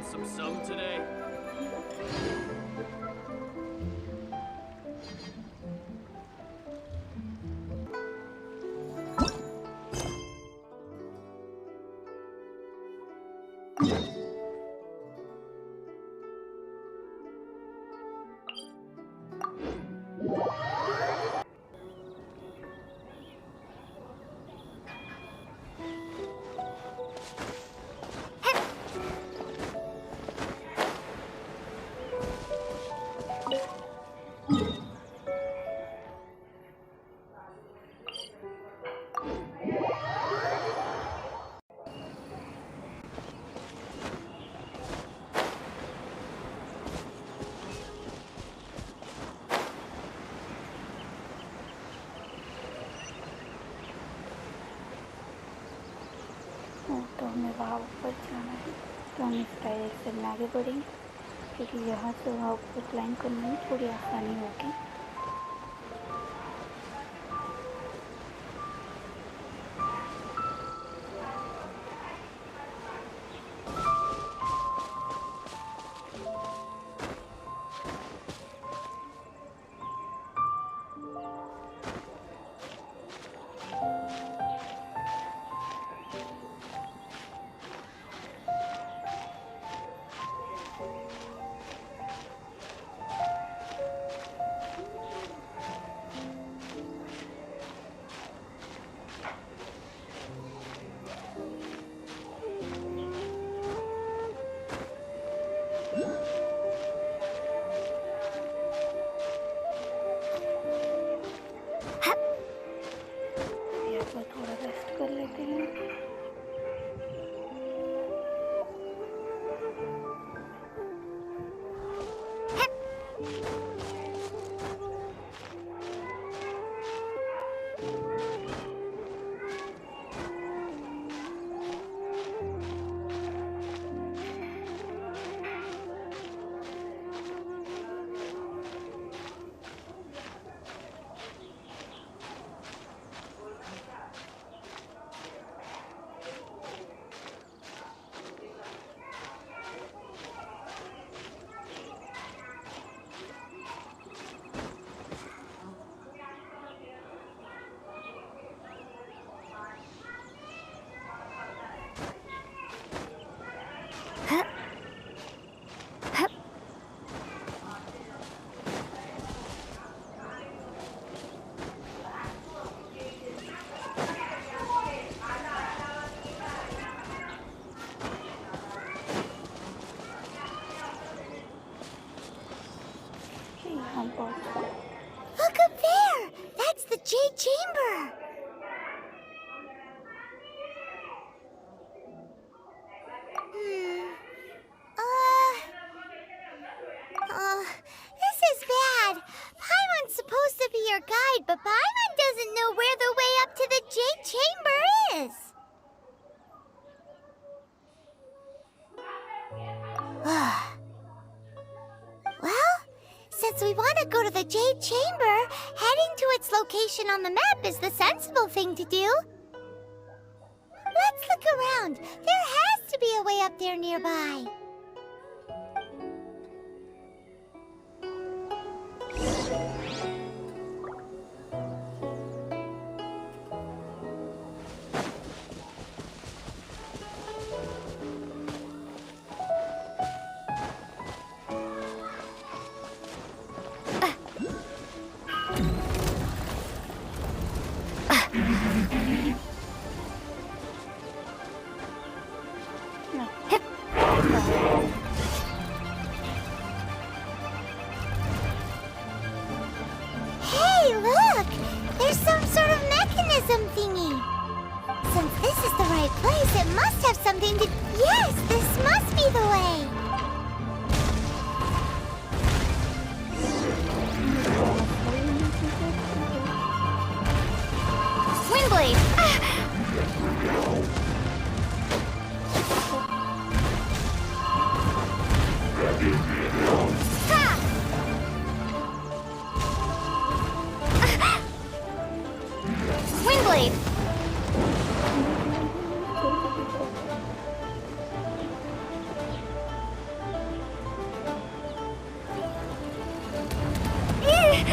some sum today? तो हमें वहाँ ऊपर जाना है, तो हम इस डायरेक्शन में आगे बढ़ेंगे क्योंकि यहाँ से वहाँ ऊपर क्लाइंब करने में थोड़ी आसानी होगी। थोड़ा रेस्ट कर लेते हैं। Look up there! That's the Jade Chamber! This is bad. Paimon's supposed to be your guide, but Paimon doesn't know where the way up to the Jade Chamber is. Well, since we want to go to the Jade Chamber, heading to its location on the map is the sensible thing to do. Let's look around. There has to be a way up there nearby. Hey, look! There's some sort of mechanism thingy. Since this is the right place, it must have something to... Yes, this must be the way. Windblade! Windblade!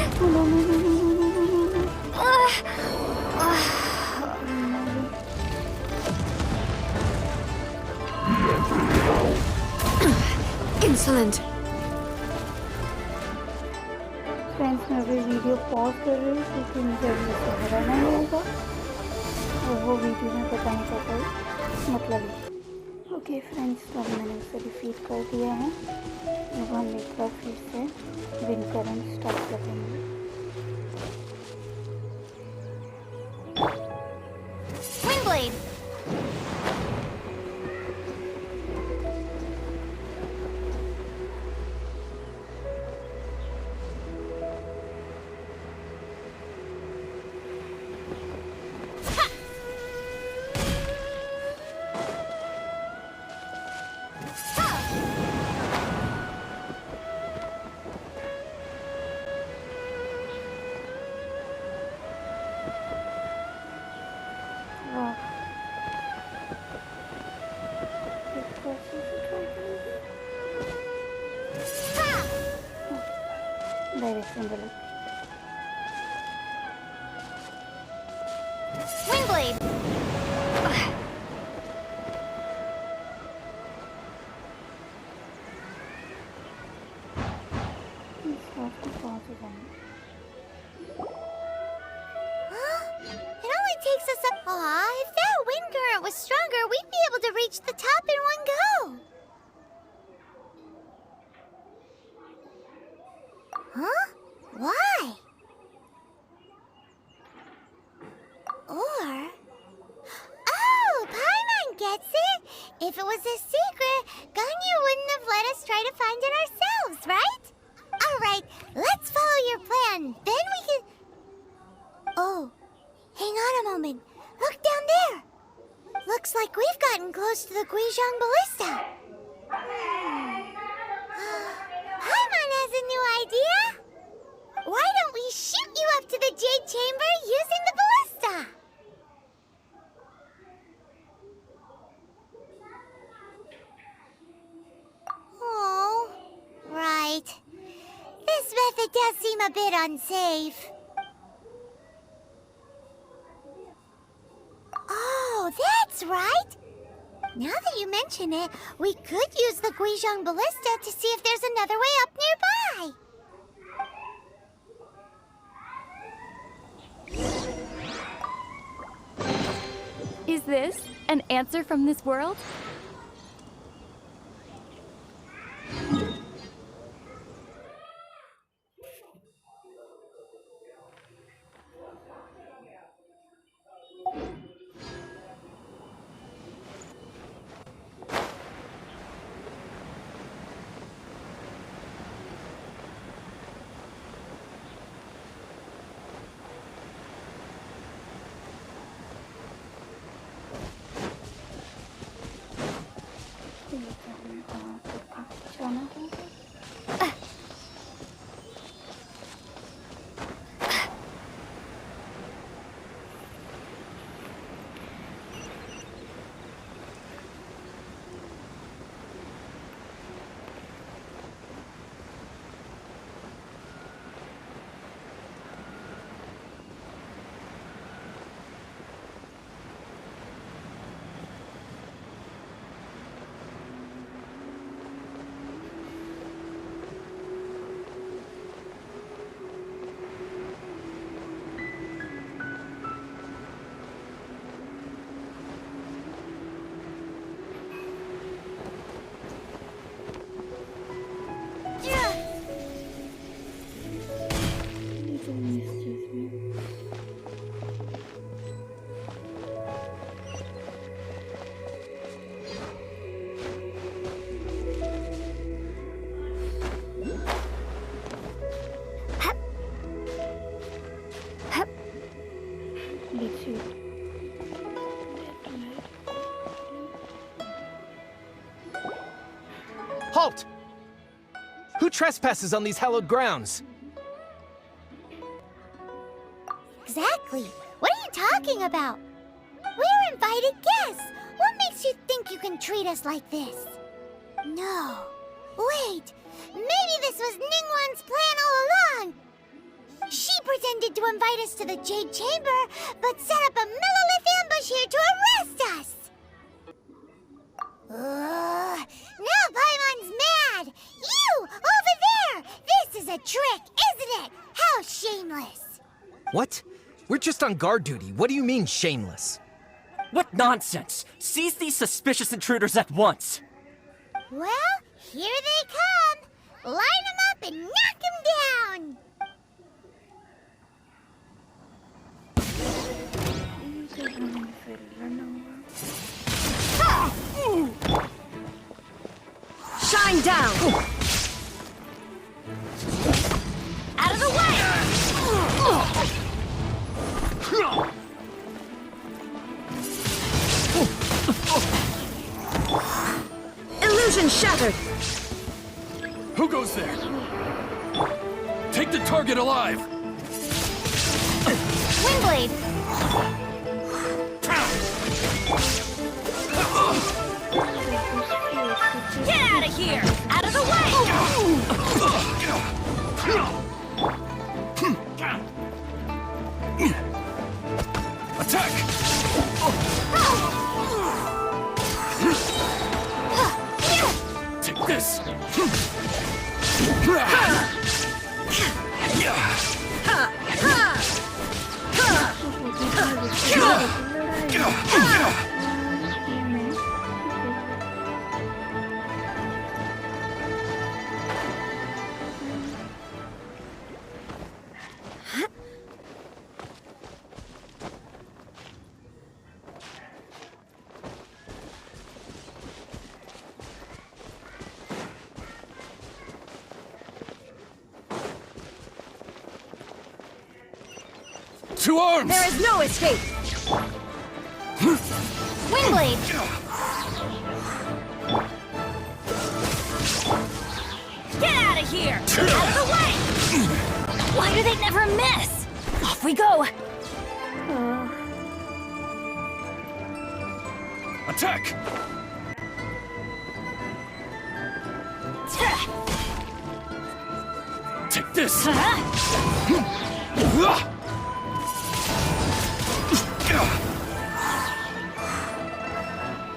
Oh, no, no, no, no, no, no, no, no. Insolent. Friends मैं अभी video pause कर रही हूँ क्योंकि मुझे अभी इससे हटाना ही होगा और वो वीडियो में पता नहीं क्या कोई मतलब है। ओके फ्रेंड्स, तो अब मैंने उसे रिपीट कर दिया है। अब हम एक बार फिर से विन करंट स्टार्ट कर देंगे। Windblade! वाह, इस बार से ट्राई करेंगे। डायरेक्शन गलत। Windblade! इस बार तो पहुँच ही जाएंगे। It only takes us up. Aw, if that wind current was stronger, we'd be able to reach the top in one go. Huh? Why? Or... Oh, Paimon gets it! If it was a secret, Ganyu wouldn't have let us try to find it ourselves, right? Alright, let's follow your plan. Then we can... Oh, hang on a moment. Look down there. Looks like we've gotten close to the Guizhong Ballista. Paimon has a new idea. Why don't we shoot you up to the Jade Chamber using the ballista? Oh, right. This method does seem a bit unsafe. Oh, that's right. Now that you mention it, we could use the Guizhong Ballista to see if there's another way up nearby. Is this an answer from this world? जाना होगा। Halt! Who trespasses on these hallowed grounds? Exactly. What are you talking about? We're invited guests. What makes you think you can treat us like this? No. Wait. Maybe this was Ningguang's plan all along. pretended to invite us to the Jade Chamber, but set up a Millelith ambush here to arrest us! Now Paimon's mad! You, over there! This is a trick, isn't it? How shameless! What? We're just on guard duty. What do you mean, shameless? What nonsense! Seize these suspicious intruders at once! Well, here they come! Line them up and knock them down! Shine down! Out of the way! Illusion shattered! Who goes there? Take the target alive! Windblade! Get out of here! Out of the way! Attack! Take this! To arms! There is no escape! Windblade! Get out of here! Out of the way! Why do they never miss? Off we go! Attack! Take this!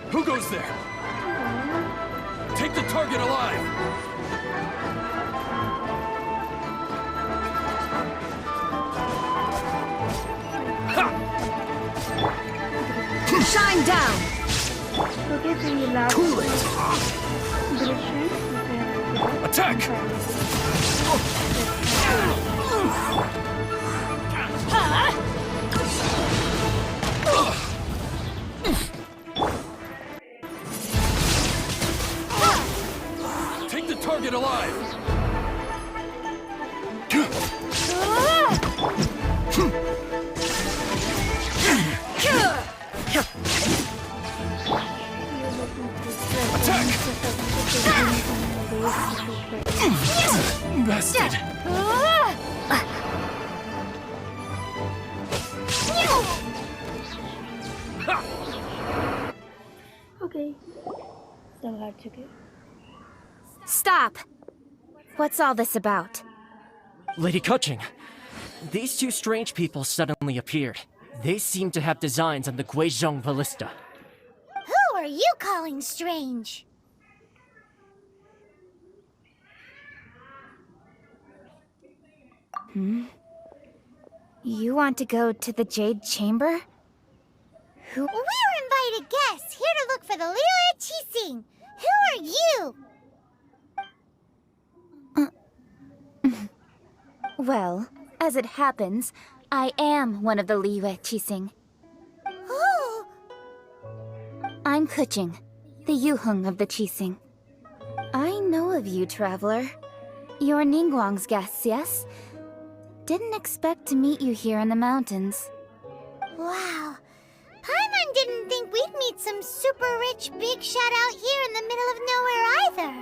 Who goes there? Take the target alive! Shine down! Okay, so ये last Cool it! दृश्य Attack! Take the target alive! Attack! Bested! Okay, सब हार चुके. Stop! What's all this about? Lady Kuching, these two strange people suddenly appeared. They seem to have designs on the Guizhong Ballista. Who are you calling strange? You want to go to the Jade Chamber? Who? We're invited guests here to look for the Liyue Qixing. Who are you? Well, as it happens, I am one of the Liyue Qixing. Who? I'm Kuching, the Yuheng of the Qixing. I know of you, traveler. You're Ningguang's guests, yes? Didn't expect to meet you here in the mountains. Wow. Paimon didn't think we'd meet some super rich big shot out here in the middle of nowhere either.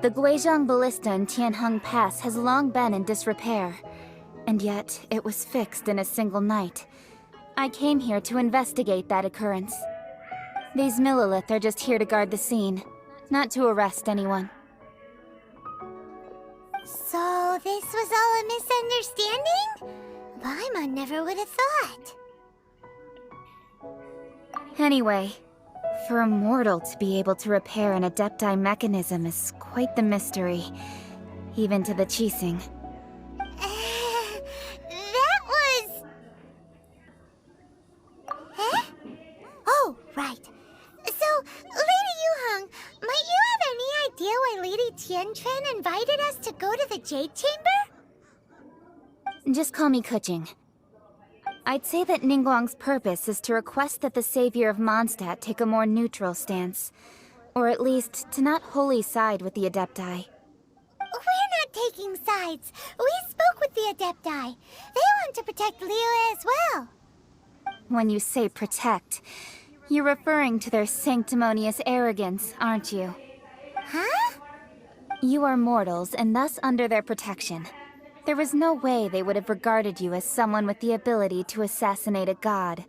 The Guizhong Ballista in Tianheng Pass has long been in disrepair, and yet it was fixed in a single night. I came here to investigate that occurrence. These Millelith are just here to guard the scene, not to arrest anyone. So So this was all a misunderstanding? Paimon never would have thought. Anyway, for a mortal to be able to repair an Adepti mechanism is quite the mystery, even to the Qixing. That was... Huh? Oh, right. So, Lady Yuheng, might you have any idea why Lady Tianquan invited us to go to the Jade Chamber? Just call me Keqing. I'd say that Ningguang's purpose is to request that the savior of Mondstadt take a more neutral stance. Or at least, to not wholly side with the Adepti. We're not taking sides. We spoke with the Adepti. They want to protect Liyue as well. When you say protect, you're referring to their sanctimonious arrogance, aren't you? Huh? You are mortals, and thus under their protection. There was no way they would have regarded you as someone with the ability to assassinate a god.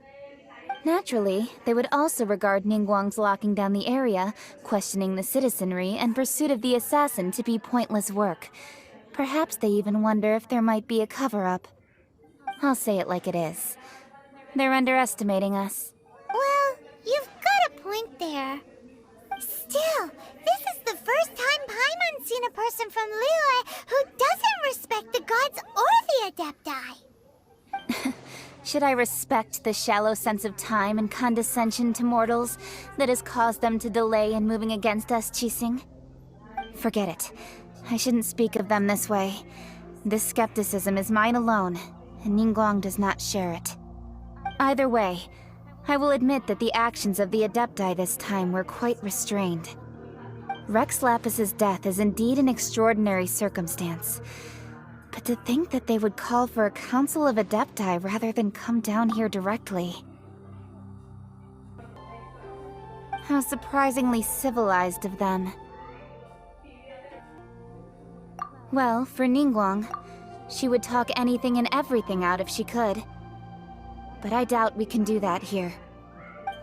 Naturally, they would also regard Ningguang's locking down the area, questioning the citizenry, and pursuit of the assassin to be pointless work. Perhaps they even wonder if there might be a cover-up. I'll say it like it is. They're underestimating us. Well, you've got a point there. Still, this is the first time Paimon's seen a person from Liyue who doesn't respect the gods or the Adepti. Should I respect the shallow sense of time and condescension to mortals that has caused them to delay in moving against us, Qixing? Forget it. I shouldn't speak of them this way. This skepticism is mine alone, and Ningguang does not share it. Either way, I will admit that the actions of the Adepti this time were quite restrained. Rex Lapis's death is indeed an extraordinary circumstance. But to think that they would call for a council of Adepti rather than come down here directly. How surprisingly civilized of them. Well, for Ningguang, she would talk anything and everything out if she could. But I doubt we can do that here.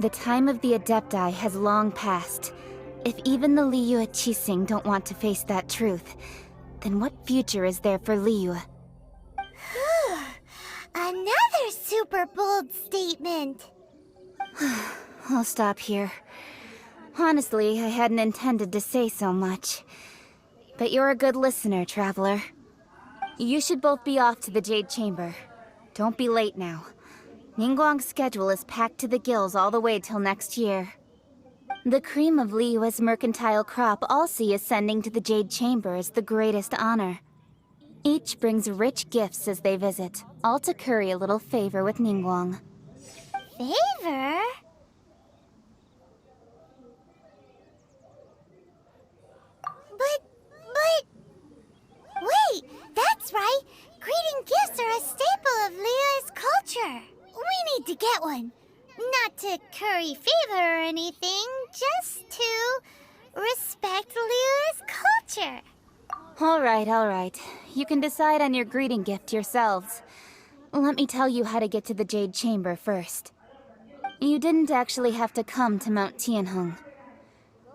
The time of the Adepti has long passed. If even the Liyue Qixing don't want to face that truth, then what future is there for Liyue? Another super bold statement. I'll stop here. Honestly, I hadn't intended to say so much. But you're a good listener, Traveler. You should both be off to the Jade Chamber. Don't be late now. Ningguang's schedule is packed to the gills all the way till next year. The cream of Liyue's mercantile crop all see ascending to the Jade Chamber as the greatest honor. Each brings rich gifts as they visit, all to curry a little favor with Ningguang. Favor? But... Wait, that's right! Greeting gifts are a staple of Liyue's culture. We need to get one. Not to curry favor or anything, just to respect Liyue's culture. Alright. You can decide on your greeting gift yourselves. Let me tell you how to get to the Jade Chamber first. You didn't actually have to come to Mount Tianheng.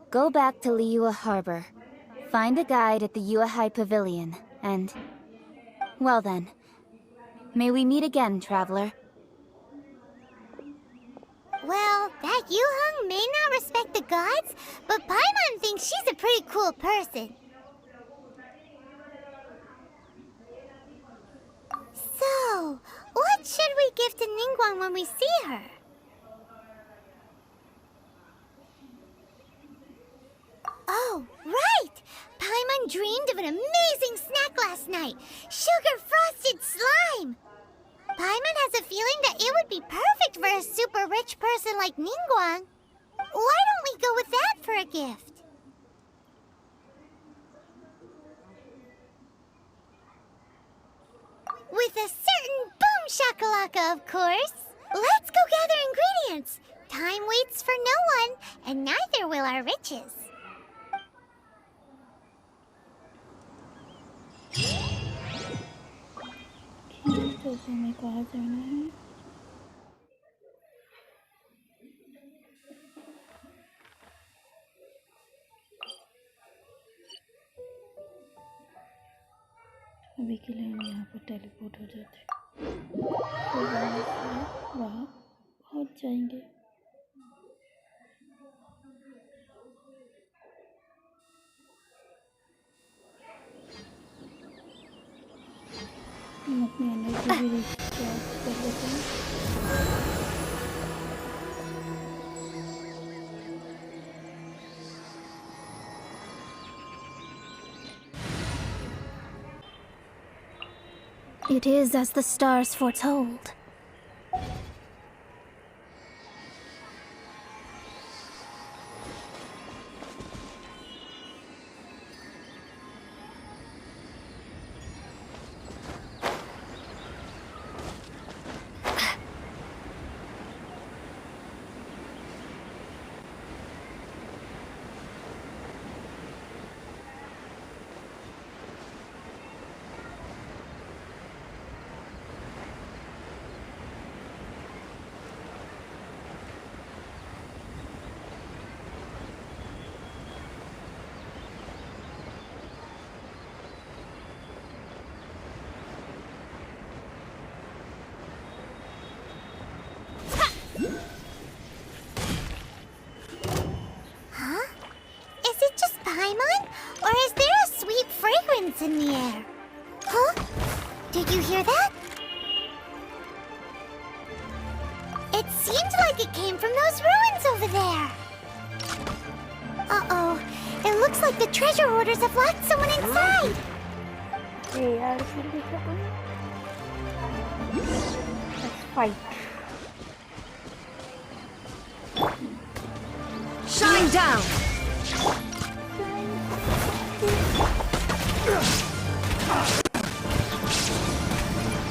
Go back to Liyue Harbor. Find a guide at the Yuehai Pavilion, and... well then. May we meet again, Traveler. Well, that Yuheng may not respect the gods, but Paimon thinks she's a pretty cool person. So, what should we give to Ningguang when we see her? Oh, right! Paimon dreamed of an amazing snack last night! Sugar-frosted slime! Paimon has a feeling that it would be perfect for a super rich person like Ningguang. Why don't we go with that for a gift? With a certain boom shakalaka, of course. Let's go gather ingredients. Time waits for no one, and neither will our riches. तो हमें कहाँ जाना है? अभी के लिए हम यहाँ पर टेलीपोर्ट हो जाते हैं, तो वहाँ से वहाँ पहुँच जाएंगे। हम अपनी एनर्जी भी रिचार्ज कर लेते हैं। It is as the stars foretold. Is it just Paimon? Or is there a sweet fragrance in the air? Huh? Did you hear that? It seemed like it came from those ruins over there. Uh-oh. It looks like the treasure hoarders have locked someone inside. Hey, यार फिर भी क्या करूँ? Let's fight. Shine down!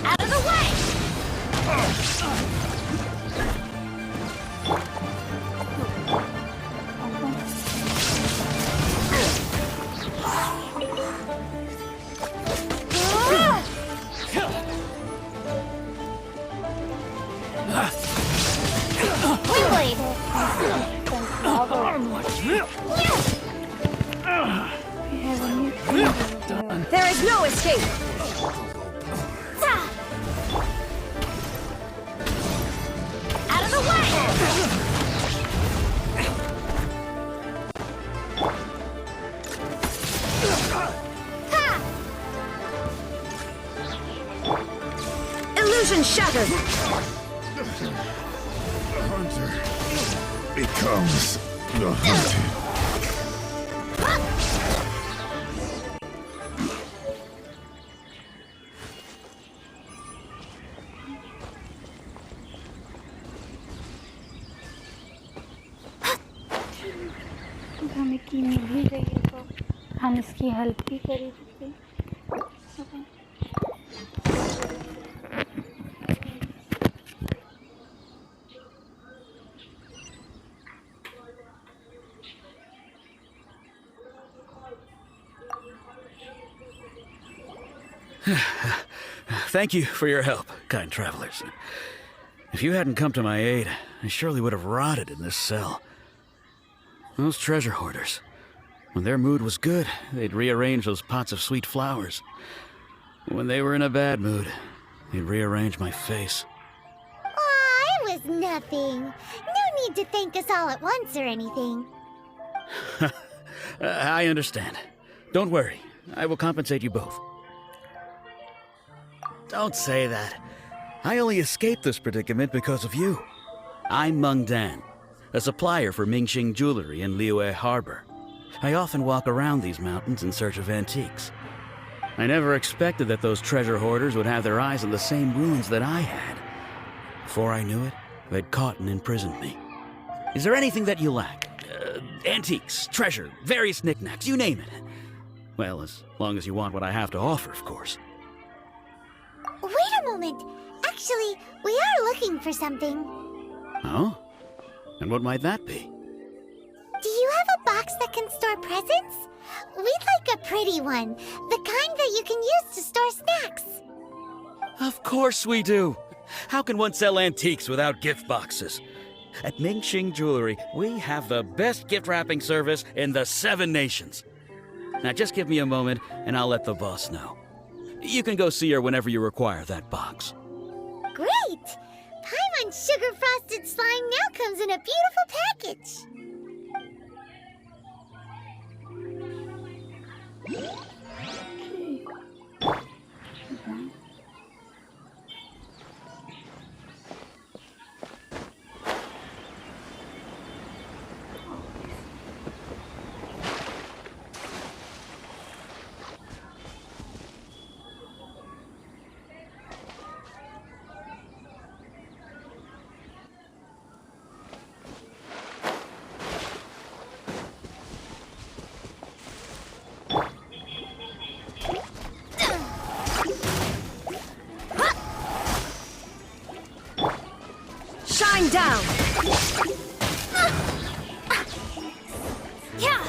Out of the way! Windblade! We have a new friend over here. There is no escape! Out of the way! Illusion shattered! The hunter becomes the hunted. हमें की मिल ही गई है तो हम इसकी help भी कर ही सकते हैं। Thank you for your help, kind travelers. If you hadn't come to my aid, I surely would have rotted in this cell. Those treasure hoarders, when their mood was good, they'd rearrange those pots of sweet flowers. When they were in a bad mood, they'd rearrange my face. Aw, it was nothing. No need to thank us all at once or anything. I understand. Don't worry, I will compensate you both. Don't say that. I only escaped this predicament because of you. I'm Meng Dan, a supplier for Mingxing Jewelry in Liyue Harbor. I often walk around these mountains in search of antiques. I never expected that those treasure hoarders would have their eyes on the same ruins that I had. Before I knew it, they'd caught and imprisoned me. Is there anything that you lack? Antiques, treasure, various knickknacks, you name it. Well, as long as you want what I have to offer, of course. Wait a moment. Actually, we are looking for something. Oh? And what might that be? Do you have a box that can store presents? We'd like a pretty one. The kind that you can use to store snacks. Of course we do. How can one sell antiques without gift boxes? At Mingxing Jewelry, we have the best gift wrapping service in the 7 nations. Now just give me a moment and I'll let the boss know. You can go see her whenever you require that box. Great! Paimon's sugar frosted slime now comes in a beautiful package. Shine down! Yeah!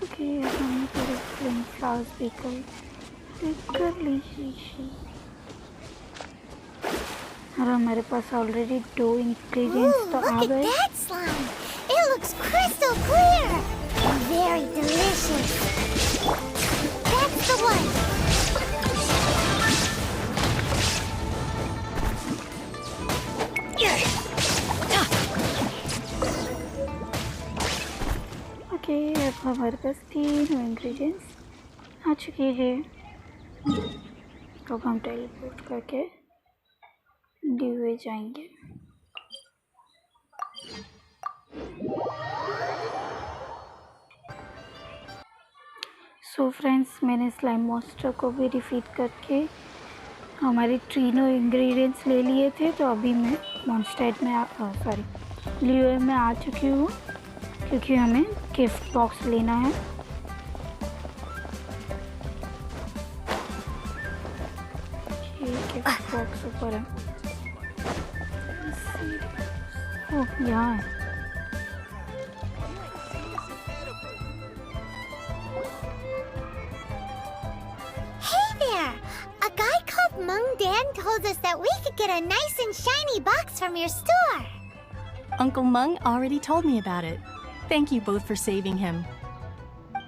Okay अब हमें थोड़े flame flowers pickle कर लीजिए और हमारे पास already 2 ingredients तो आ Look at गए that slime! It looks crystal clear! Very delicious! That's the one! Okay अब हमारे पास 3 इंग्रेडिएंट्स आ चुके हैं तो हम टेलीपोर्ट करके ड्यूए जाएंगे सो फ्रेंड्स मैंने स्लाइम मॉन्स्टर को भी डिफीट करके हमारे तीनों इंग्रेडिएंट्स ले लिए थे तो अभी मैं मॉन्स्टेड में ल्यूए में आ चुकी हूँ क्योंकि हमें गिफ्ट बॉक्स लेना है ये गिफ्ट बॉक्स ऊपर है ओह यहाँ है Hey there! A guy called Mung Dan told us that we could get a nice and shiny box from your store. Uncle Mung already told me about it. Thank you both for saving him.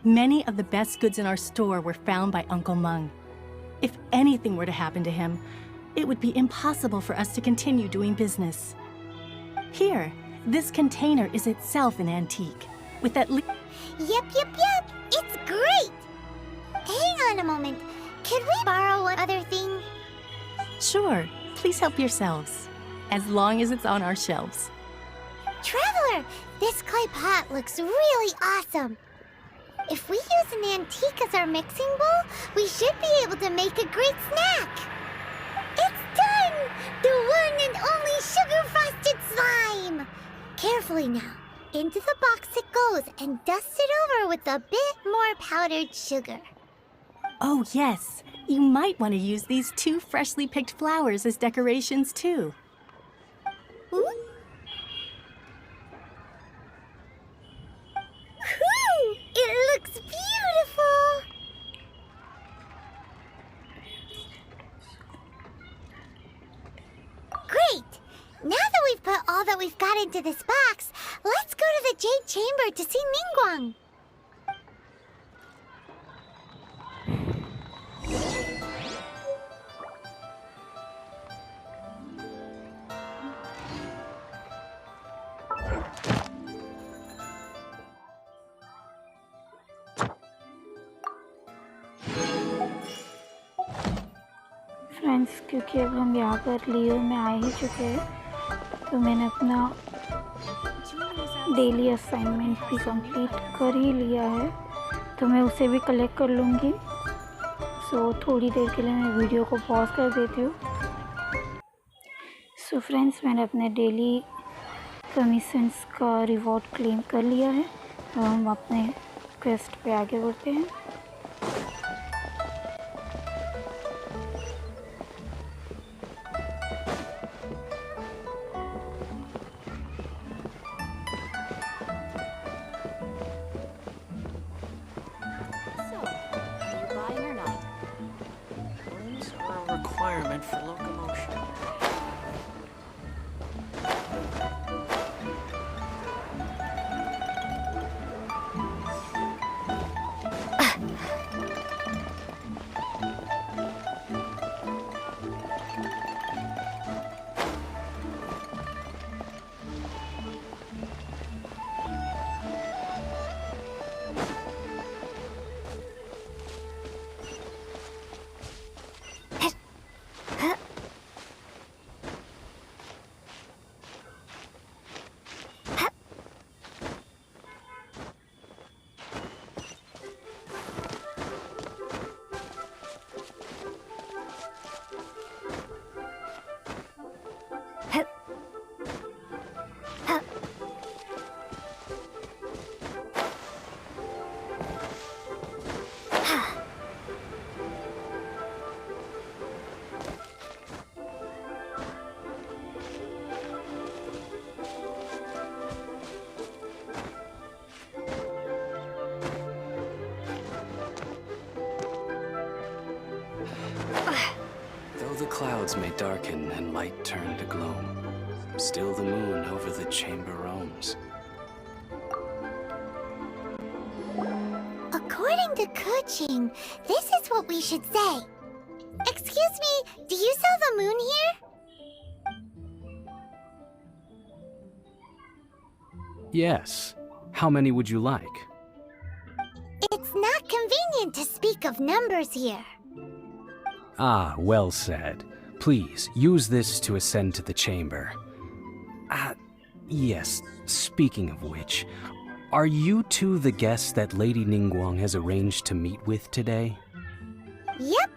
Many of the best goods in our store were found by Uncle Mung. If anything were to happen to him, it would be impossible for us to continue doing business. Here, this container is itself an antique. With at least... Yep. It's great! Hang on a moment. Could we borrow one other thing? Sure, please help yourselves. As long as it's on our shelves. Traveler, this clay pot looks really awesome. If we use an antique as our mixing bowl, we should be able to make a great snack. It's done! The one and only sugar-frosted slime! Carefully now. Into the box it goes and dust it over with a bit more powdered sugar. Oh yes, you might want to use these 2 freshly picked flowers as decorations too. Ooh. Whew! It looks beautiful! Great! Now that we've put all that we've got into this box, let's go to the Jade Chamber to see Ningguang. Friends क्योंकि अब हम यहाँ पर लियो में आ ही चुके हैं तो मैंने अपना डेली असाइनमेंट भी कंप्लीट कर ही लिया है तो मैं उसे भी कलेक्ट कर लूँगी सो थोड़ी देर के लिए मैं वीडियो को पॉज कर देती हूँ सो फ्रेंड्स मैंने अपने डेली कमीशंस का रिवॉर्ड क्लेम कर लिया है तो हम अपने क्वेस्ट पे आगे बढ़ते हैं clouds may darken and light turn to gloom, still the moon over the chamber roams. According to Kuching, this is what we should say. Excuse me, do you sell the moon here? Yes. How many would you like? It's not convenient to speak of numbers here. Ah, well said. Please, use this to ascend to the chamber. Yes, speaking of which, are you two the guests that Lady Ningguang has arranged to meet with today? Yep.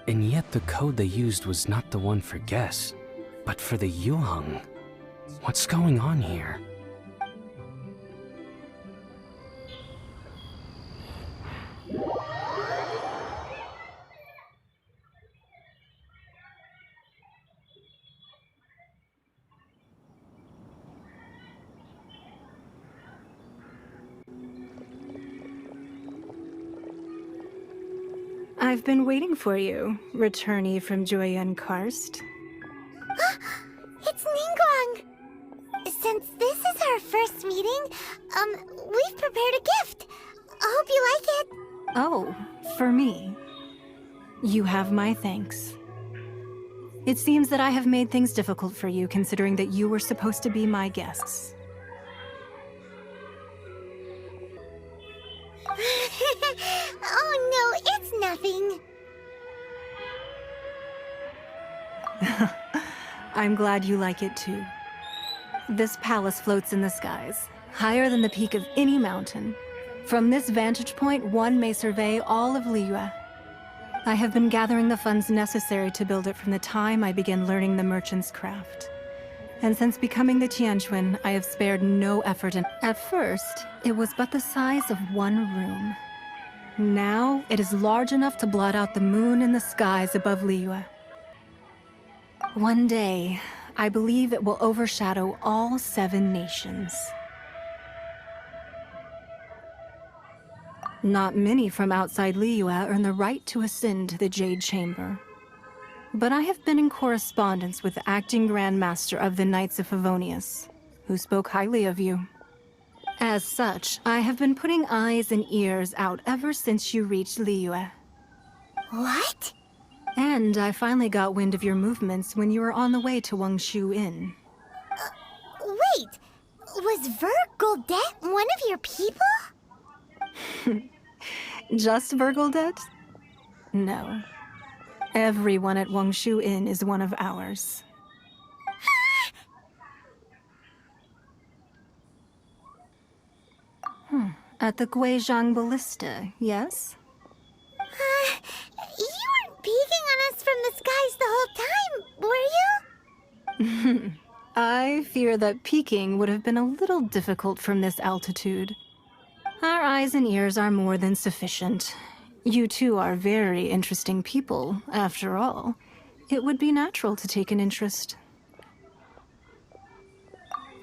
And yet the code they used was not the one for guests, but for the Yuheng. What's going on here? I've been waiting for you, returnee from Jueyun Karst. It's Ningguang! Since this is our first meeting, we've prepared a gift. I hope you like it. Oh, for me. You have my thanks. It seems that I have made things difficult for you, considering that you were supposed to be my guests. Oh no, it's nothing. I'm glad you like it too. This palace floats in the skies, higher than the peak of any mountain. From this vantage point, one may survey all of Liyue. I have been gathering the funds necessary to build it from the time I began learning the merchant's craft. And since becoming the Tianquan, I have spared no effort in. At first, it was but the size of one room. Now, it is large enough to blot out the moon in the skies above Liyue. One day, I believe it will overshadow all 7 nations. Not many from outside Liyue earn the right to ascend to the Jade Chamber. But I have been in correspondence with the acting Grand Master of the Knights of Favonius, who spoke highly of you. As such, I have been putting eyes and ears out ever since you reached Liyue. What? And I finally got wind of your movements when you were on the way to Wangshu Inn. Wait, was Vergoldet one of your people? Just Vergoldet? No. Everyone at Wangshu Inn is one of ours. At the Guizhang Ballista, yes? You weren't peeking on us from the skies the whole time, were you? I fear that peeking would have been a little difficult from this altitude. Our eyes and ears are more than sufficient. You two are very interesting people, after all. It would be natural to take an interest.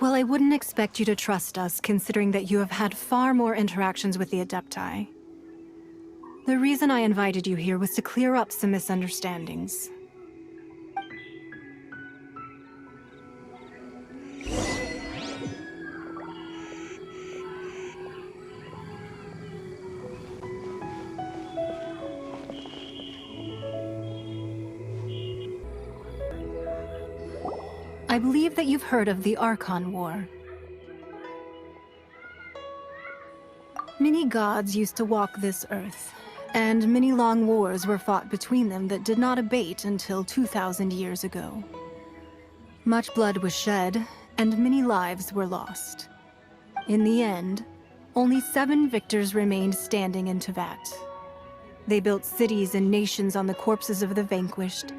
Well, I wouldn't expect you to trust us, considering that you have had far more interactions with the Adepti. The reason I invited you here was to clear up some misunderstandings. I believe that you've heard of the Archon War. Many gods used to walk this earth, and many long wars were fought between them that did not abate until 2,000 years ago. Much blood was shed, and many lives were lost. In the end, only 7 victors remained standing in Teyvat. They built cities and nations on the corpses of the vanquished,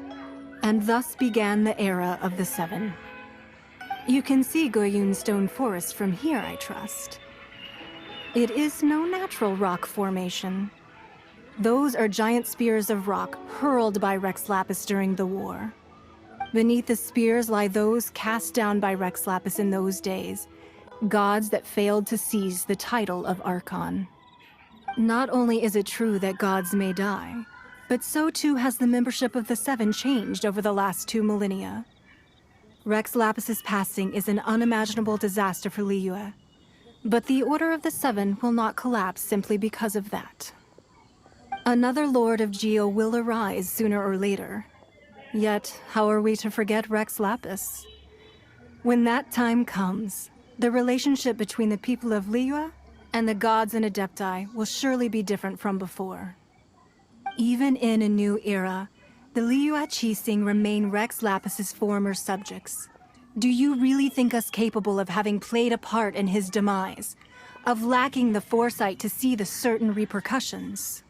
and thus began the era of the 7. You can see Guiyun Stone Forest from here, I trust. It is no natural rock formation. Those are giant spears of rock hurled by Rex Lapis during the war. Beneath the spears lie those cast down by Rex Lapis in those days, gods that failed to seize the title of Archon. Not only is it true that gods may die, But so too has the membership of the Seven changed over the last 2 millennia. Rex Lapis's passing is an unimaginable disaster for Liyue. But the Order of the Seven will not collapse simply because of that. Another Lord of Geo will arise sooner or later. Yet, how are we to forget Rex Lapis? When that time comes, the relationship between the people of Liyue and the gods and Adepti will surely be different from before. Even in a new era, the Liyue Qixing remain Rex Lapis's former subjects. Do you really think us capable of having played a part in his demise? Of lacking the foresight to see the certain repercussions?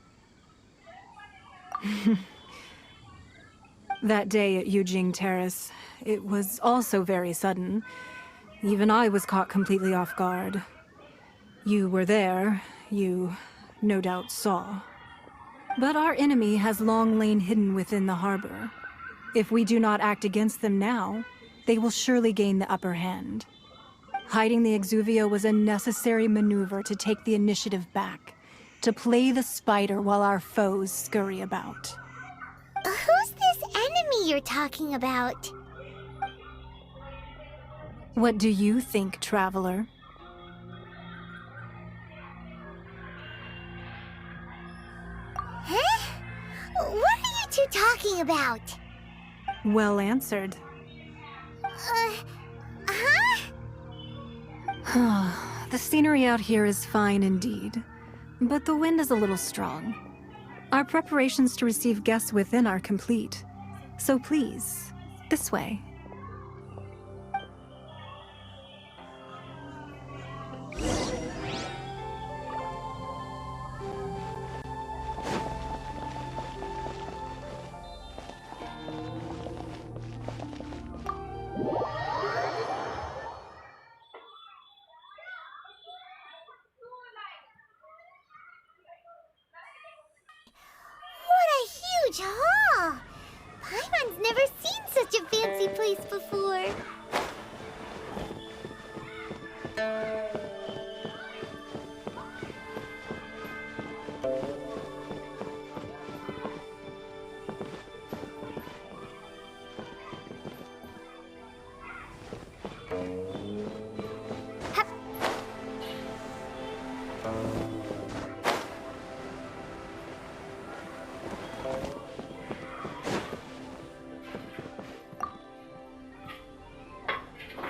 That day at Yujing Terrace, it was also very sudden. Even I was caught completely off guard. You were there, you no doubt saw. But our enemy has long lain hidden within the harbor. If we do not act against them now, they will surely gain the upper hand. Hiding the Exuvio was a necessary maneuver to take the initiative back, to play the spider while our foes scurry about. Who's this enemy you're talking about? What do you think, traveler? Huh? What are you two talking about? Well answered. The scenery out here is fine indeed, but the wind is a little strong. Our preparations to receive guests within are complete, so please, this way. Huge hall! Paimon's never seen such a fancy place before.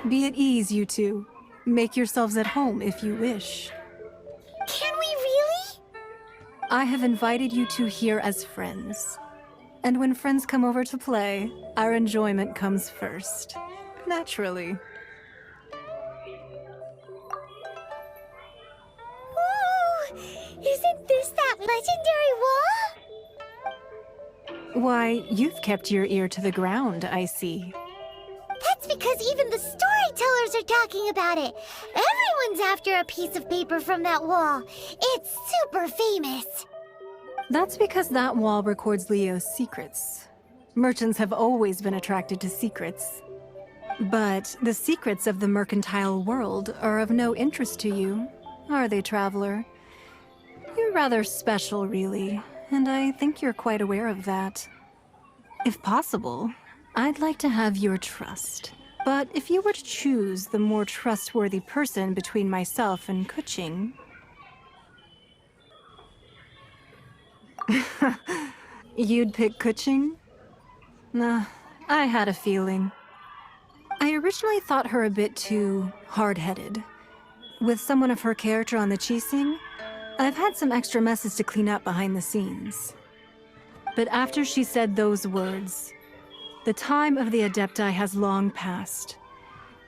Be at ease, you two. Make yourselves at home if you wish. Can we really? I have invited you two here as friends. And when friends come over to play, our enjoyment comes first. Naturally. Whoa! Isn't this that legendary wall? Why, you've kept your ear to the ground, I see. That's because even the storytellers are talking about it. Everyone's after a piece of paper from that wall. It's super famous. That's because that wall records Leo's secrets. Merchants have always been attracted to secrets. But the secrets of the mercantile world are of no interest to you, are they, traveler? You're rather special, really, and I think you're quite aware of that. If possible, I'd like to have your trust. But if you were to choose the more trustworthy person between myself and Keqing... You'd pick Keqing? Nah, I had a feeling. I originally thought her a bit too hard-headed. With someone of her character on the Qixing, I've had some extra messes to clean up behind the scenes. But after she said those words, the time of the Adepti has long passed.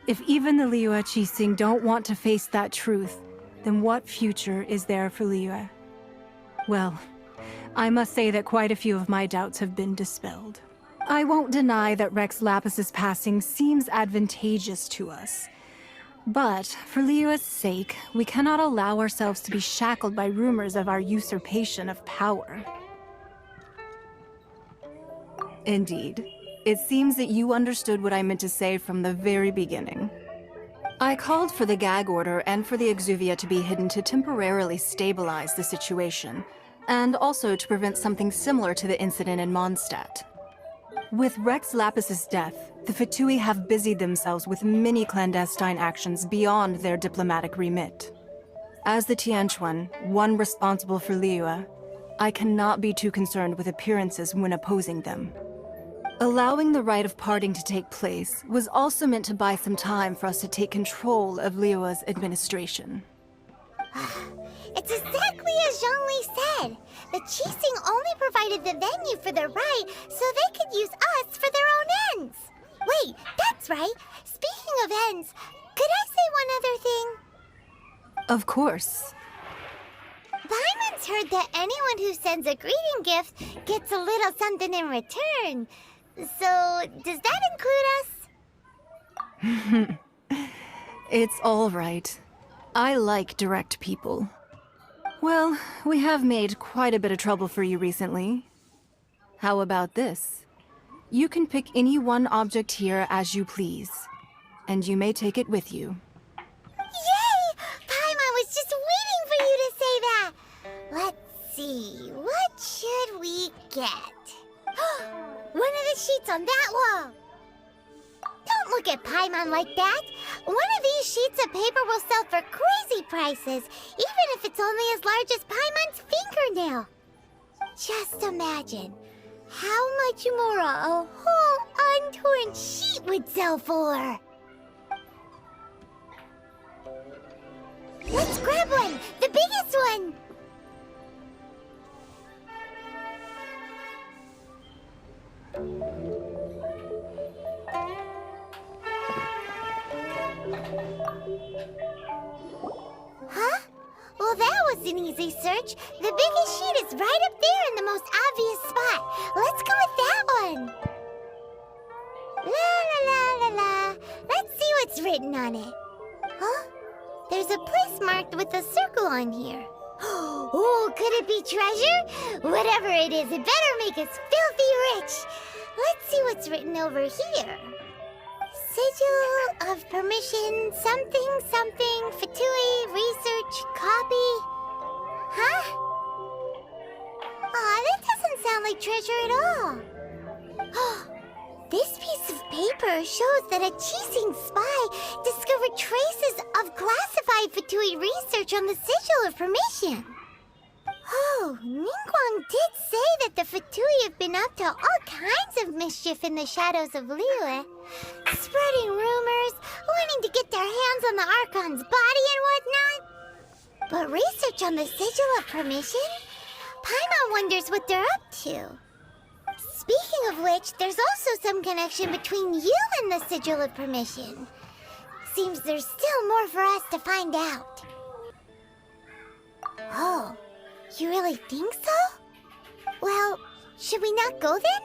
If even the Liyue Qixing don't want to face that truth, then what future is there for Liyue? Well, I must say that quite a few of my doubts have been dispelled. I won't deny that Rex Lapis's passing seems advantageous to us. But for Liyue's sake, we cannot allow ourselves to be shackled by rumors of our usurpation of power. Indeed. It seems that you understood what I meant to say from the very beginning. I called for the gag order and for the Exuvia to be hidden to temporarily stabilize the situation. and also to prevent something similar to the incident in Mondstadt. With Rex Lapis's death, the Fatui have busied themselves with many clandestine actions beyond their diplomatic remit. As the Tianquan, one responsible for Liyue, I cannot be too concerned with appearances when opposing them. Allowing the rite of parting to take place was also meant to buy some time for us to take control of Liyue's administration. It's exactly as Zhongli said. The Qixing only provided the venue for their rite so they could use us for their own ends. Wait, that's right. Speaking of ends, could I say one other thing? Of course. Paimon's heard that anyone who sends a greeting gift gets a little something in return. So, does that include us? It's all right. I like direct people. Well, we have made quite a bit of trouble for you recently. How about this? You can pick any one object here as you please, and you may take it with you. Yay! Paimon was just waiting for you to say that! Let's see, what should we get? One of the sheets on that wall! Don't look at Paimon like that! One of these sheets of paper will sell for crazy prices, even if it's only as large as Paimon's fingernail. Just imagine how much more a whole untorn sheet would sell for. Let's grab one! The biggest one! Huh? Well, that was an easy search. The biggest sheet is right up there in the most obvious spot. Let's go with that one. La la la la la. Let's see what's written on it. Huh? There's a place marked with a circle on here. Oh, could it be treasure? Whatever it is, it better make us filthy rich. Let's see what's written over here. Sigil of permission, something, something, Fatui, research, copy. Huh? Aw, that doesn't sound like treasure at all. This piece of paper shows that a Qixing spy discovered traces of classified Fatui research on the Sigil of Permission. Oh, Ningguang did say that the Fatui have been up to all kinds of mischief in the shadows of Liyue, spreading rumors, wanting to get their hands on the Archon's body and whatnot. But research on the Sigil of Permission? Paimon wonders what they're up to. Speaking of which, there's also some connection between you and the Sigil of Permission. Seems there's still more for us to find out. Oh, you really think so? Well, should we not go then?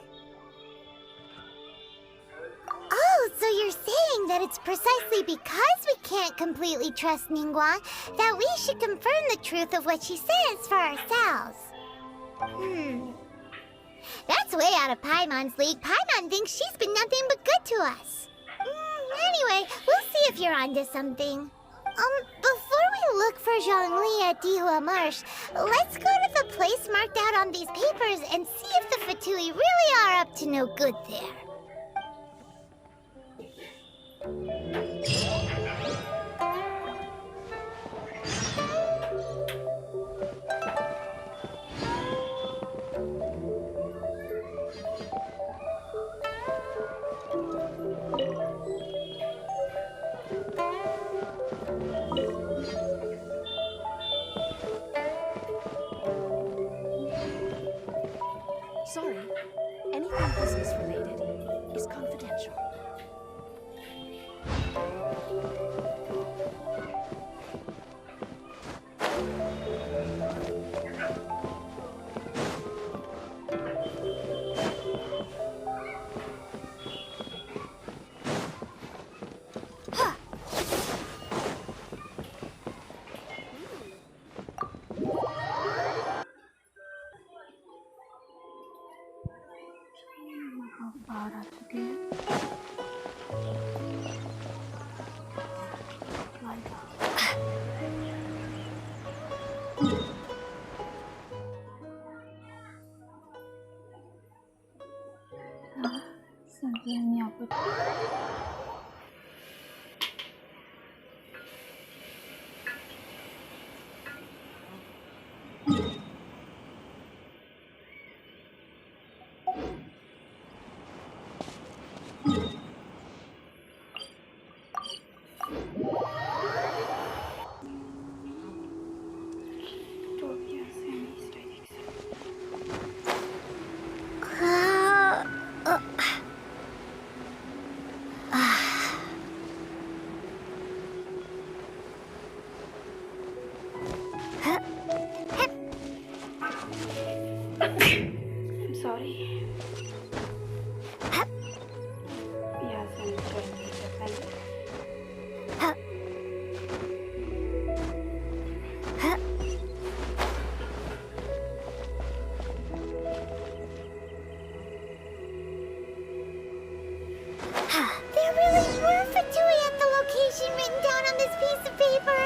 Oh, so you're saying that it's precisely because we can't completely trust Ningguang that we should confirm the truth of what she says for ourselves. That's way out of Paimon's league. Paimon thinks she's been nothing but good to us. Anyway, we'll see if you're onto something. Before we look for Zhongli at Dihua Marsh, let's go to the place marked out on these papers and see if the Fatui really are up to no good there. Sorry, anything business related is confidential. पर I'm sorry. Yes, I'm trying to defend. There really were Fatui at the location written down on this piece of paper.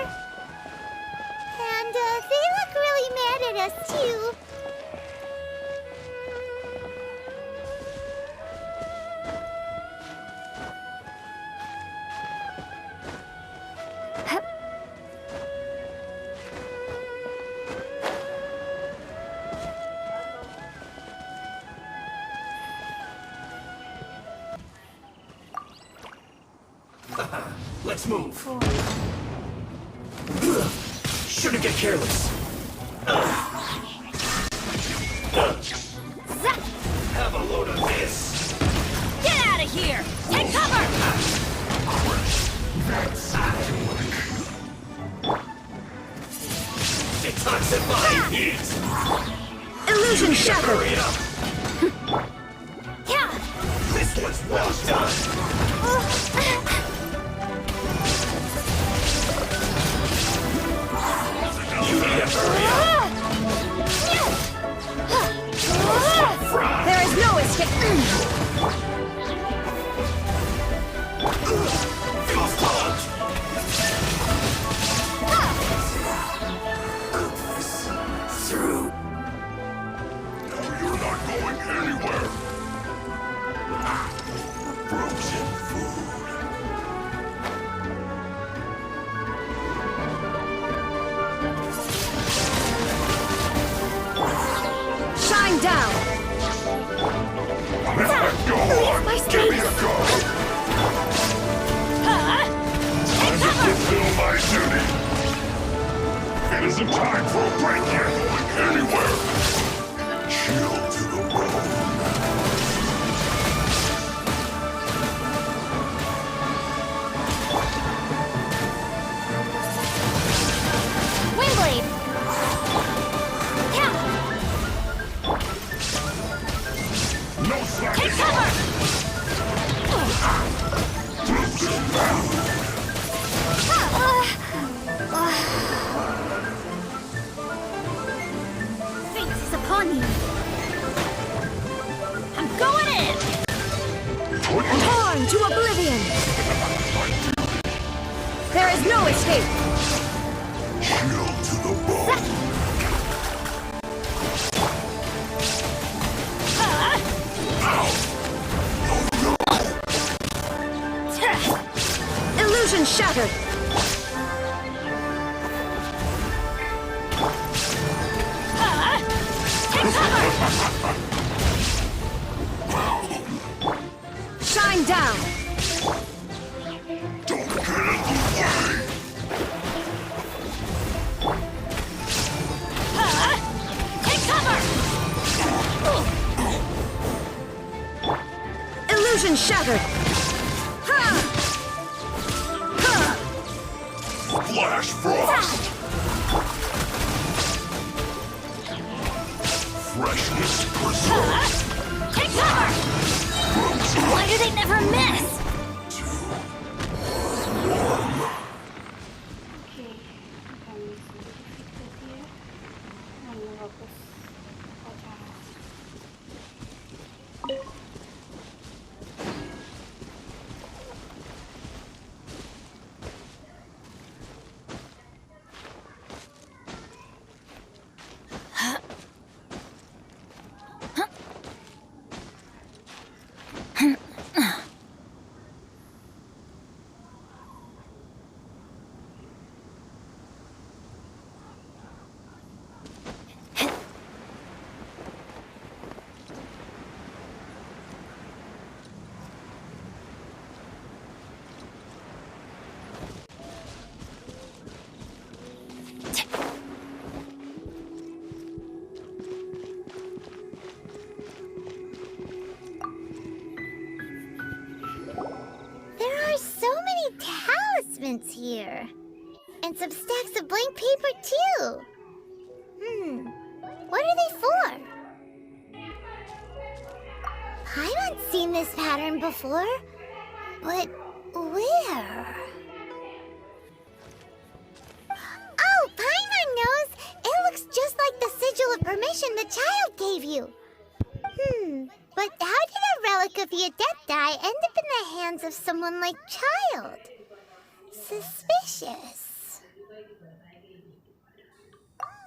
And they look really mad at us too. Let's move. Shouldn't get careless. Have a load of this. Get out of here! Take cover! Detoxify heat. Illusion shattered! Hurry up. Yeah! This was well done. You need to hurry up. There is no escape! Feel caught. Through. You're not going anywhere. Frozen food. Shine down! Go on, My give me a space. go. Take To cover! fulfill my duty. It isn't time for a break yet. Going anywhere. Chill to the bone. Windblade! Yeah! No slacking. Take cover! Frozen food. Fate is upon you! I'm going in! Torn to oblivion! There is no escape! Chill to the bone. Illusion shattered! Take cover! Shine down! Don't get in the way. Take cover! Illusion shattered! Flash frost. Freshness preserved. Take cover! Why do they never miss? Okay, हम इसको ठीक करती है हमने वापस आ जाना announcements here. And some stacks of blank paper, too. What are they for? Paimon's seen this pattern before. But where? Oh, Paimon knows! It looks just like the sigil of permission the child gave you. But how did a relic of the Adepti end up in the hands of someone like Child? Suspicious.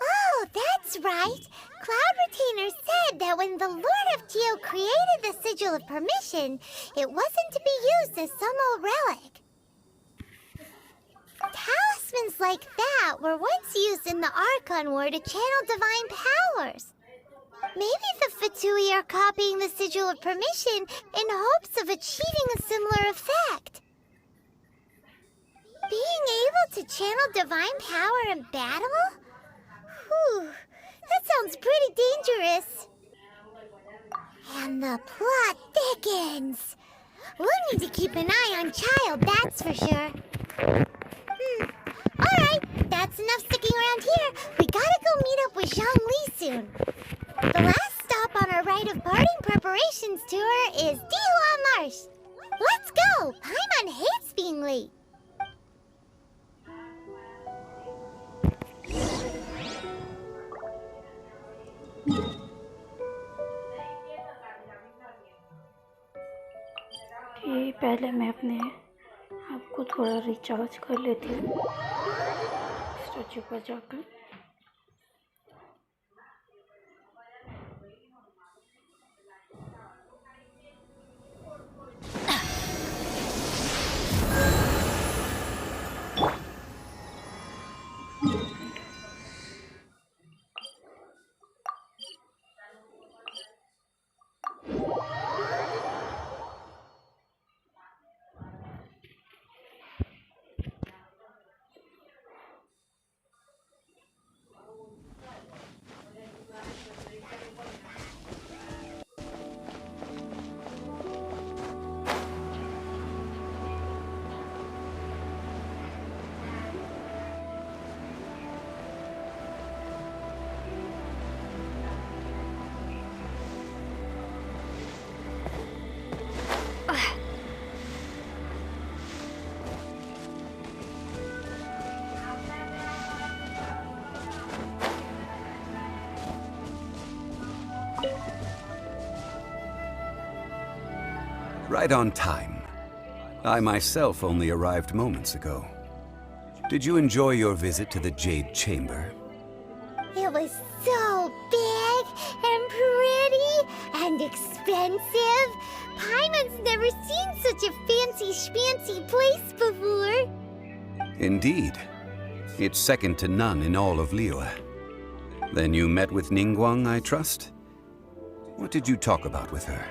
Oh, that's right. Cloud Retainer said that when the Lord of Geo created the Sigil of Permission, it wasn't to be used as some old relic. Talismans like that were once used in the Archon War to channel divine powers. Maybe the Fatui are copying the Sigil of Permission in hopes of achieving a similar effect. Being able to channel divine power in battle? Whew, that sounds pretty dangerous. And the plot thickens. We'll need to keep an eye on Child, that's for sure. Alright, that's enough sticking around here. We gotta go meet up with Zhang Li soon. The last stop on our rite of parting preparations tour is Dihua Marsh. Let's go! Paimon hates being late. पहले मैं अपने आप को थोड़ा recharge कर लेती हूँ statue पर जाकर. Right on time. I myself only arrived moments ago. Did you enjoy your visit to the Jade Chamber? It was so big and pretty and expensive. Paimon's never seen such a fancy schmancy place before. Indeed. It's second to none in all of Liyue. Then you met with Ningguang, I trust? What did you talk about with her?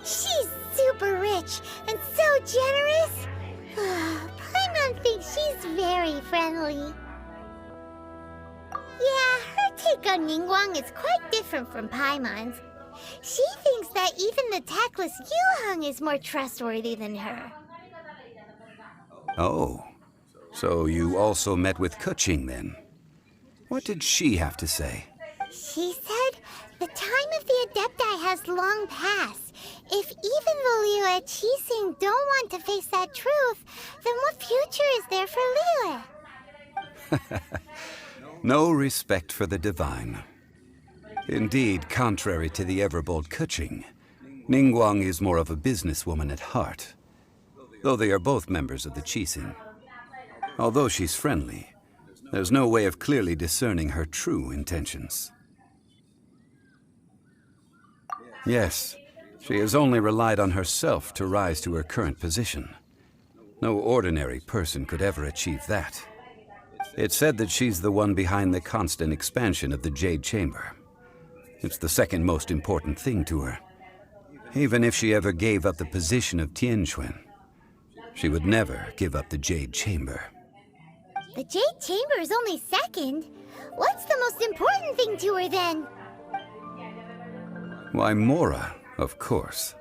She's super rich and so generous. Paimon thinks she's very friendly. Yeah, her take on Ningguang is quite different from Paimon's. She thinks that even the tactless Yuheng is more trustworthy than her. Oh, so you also met with Keqing then? What did she have to say? She said the time of the Adepti has long passed. If even the Liyue Qixing don't want to face that truth, then what future is there for Liyue? No respect for the divine. Indeed, contrary to the ever-bold Keqing, Ningguang is more of a businesswoman at heart, though they are both members of the Qixing. Although she's friendly, there's no way of clearly discerning her true intentions. Yes, she has only relied on herself to rise to her current position. No ordinary person could ever achieve that. It's said that she's the one behind the constant expansion of the Jade Chamber. It's the second most important thing to her. Even if she ever gave up the position of Tianquan, she would never give up the Jade Chamber. The Jade Chamber is only second. What's the most important thing to her then? Why, Mora, of course.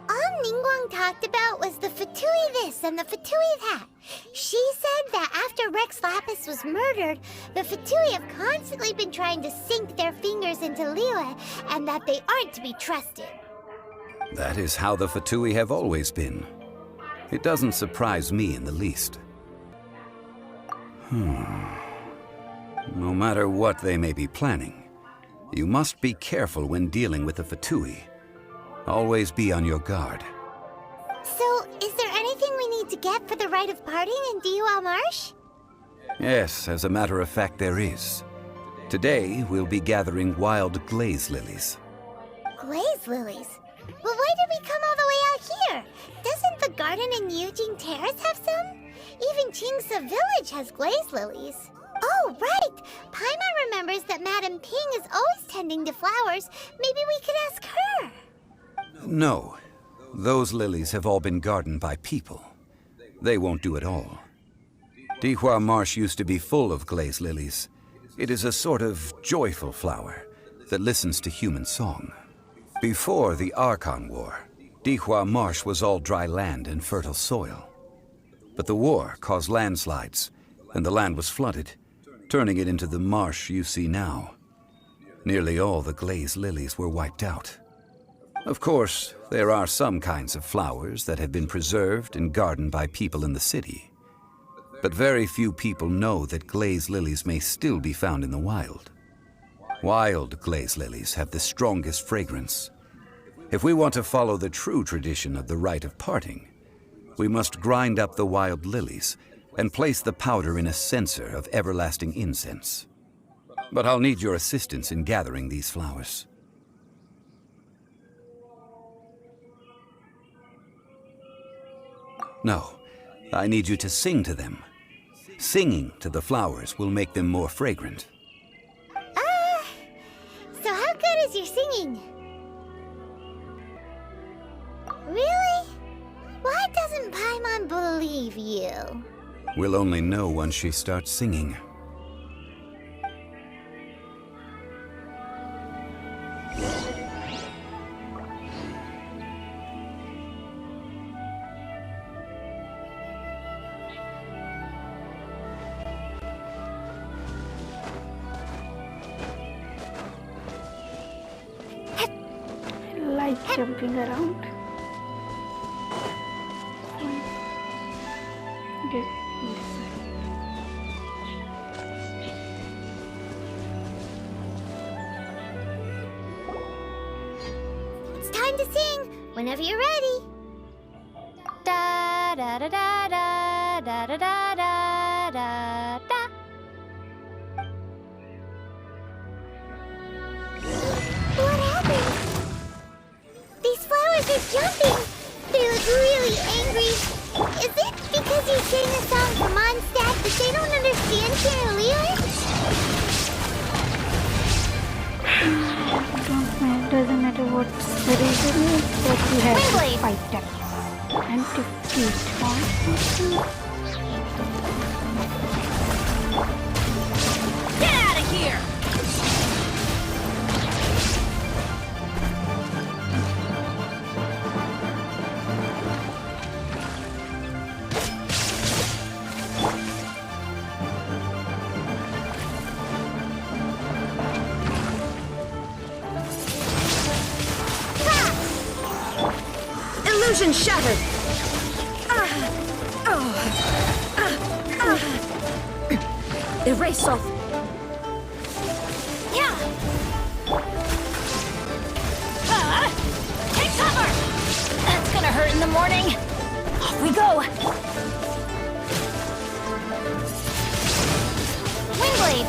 All Ningguang talked about was the Fatui this and the Fatui that. She said that after Rex Lapis was murdered, the Fatui have constantly been trying to sink their fingers into Liyue, and that they aren't to be trusted. That is how the Fatui have always been. It doesn't surprise me in the least. No matter what they may be planning, you must be careful when dealing with the Fatui. Always be on your guard. So, is there anything we need to get for the rite of parting in Dihua Marsh? Yes, as a matter of fact, there is. Today, we'll be gathering wild glaze lilies. Glaze lilies? Well, why did we come all the way out here? Doesn't the garden in Yujing Terrace have some? Even Qingse Village has glaze lilies. Oh, right! Paimon remembers that Madame Ping is always tending to flowers. Maybe we could ask her. No. Those lilies have all been gardened by people. They won't do it all. Dihua Marsh used to be full of glaze lilies. It is a sort of joyful flower that listens to human song. Before the Archon War, Dihua Marsh was all dry land and fertile soil. But the war caused landslides, and the land was flooded, turning it into the marsh you see now. Nearly all the glaze lilies were wiped out. Of course, there are some kinds of flowers that have been preserved and gardened by people in the city. But very few people know that glaze lilies may still be found in the wild. Wild glaze lilies have the strongest fragrance. If we want to follow the true tradition of the rite of parting, we must grind up the wild lilies and place the powder in a censer of everlasting incense. But I'll need your assistance in gathering these flowers. No, I need you to sing to them. Singing to the flowers will make them more fragrant. So how good is your singing? Really? Why doesn't Paimon believe you? We'll only know once she starts singing. Like jumping around. It's time to sing whenever you're ready. Da da da da da da da da da da da. What happened? These flowers are jumping. They look really angry. Is it because you sang a song for Mondstadt that they don't understand here in Liyue? Doesn't matter what the reason is, that we have Windblade. to fight them and defeat them. Get out of here! Illusion shattered! Erase off! Yeah! Take cover! That's gonna hurt in the morning! Off we go! Windblade.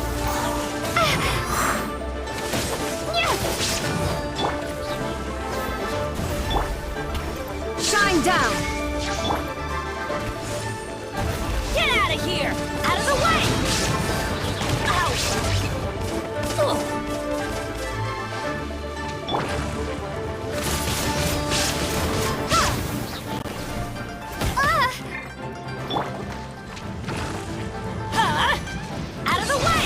Shine down! Get out of here! Out of the way! Ow! Ugh. Out of the way!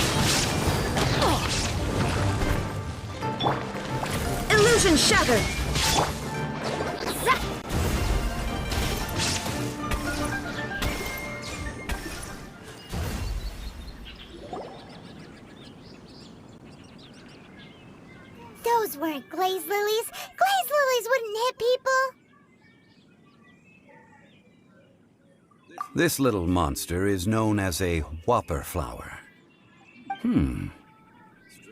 Illusion shattered! weren't glaze lilies. Glaze lilies wouldn't hit people. This little monster is known as a whopper flower.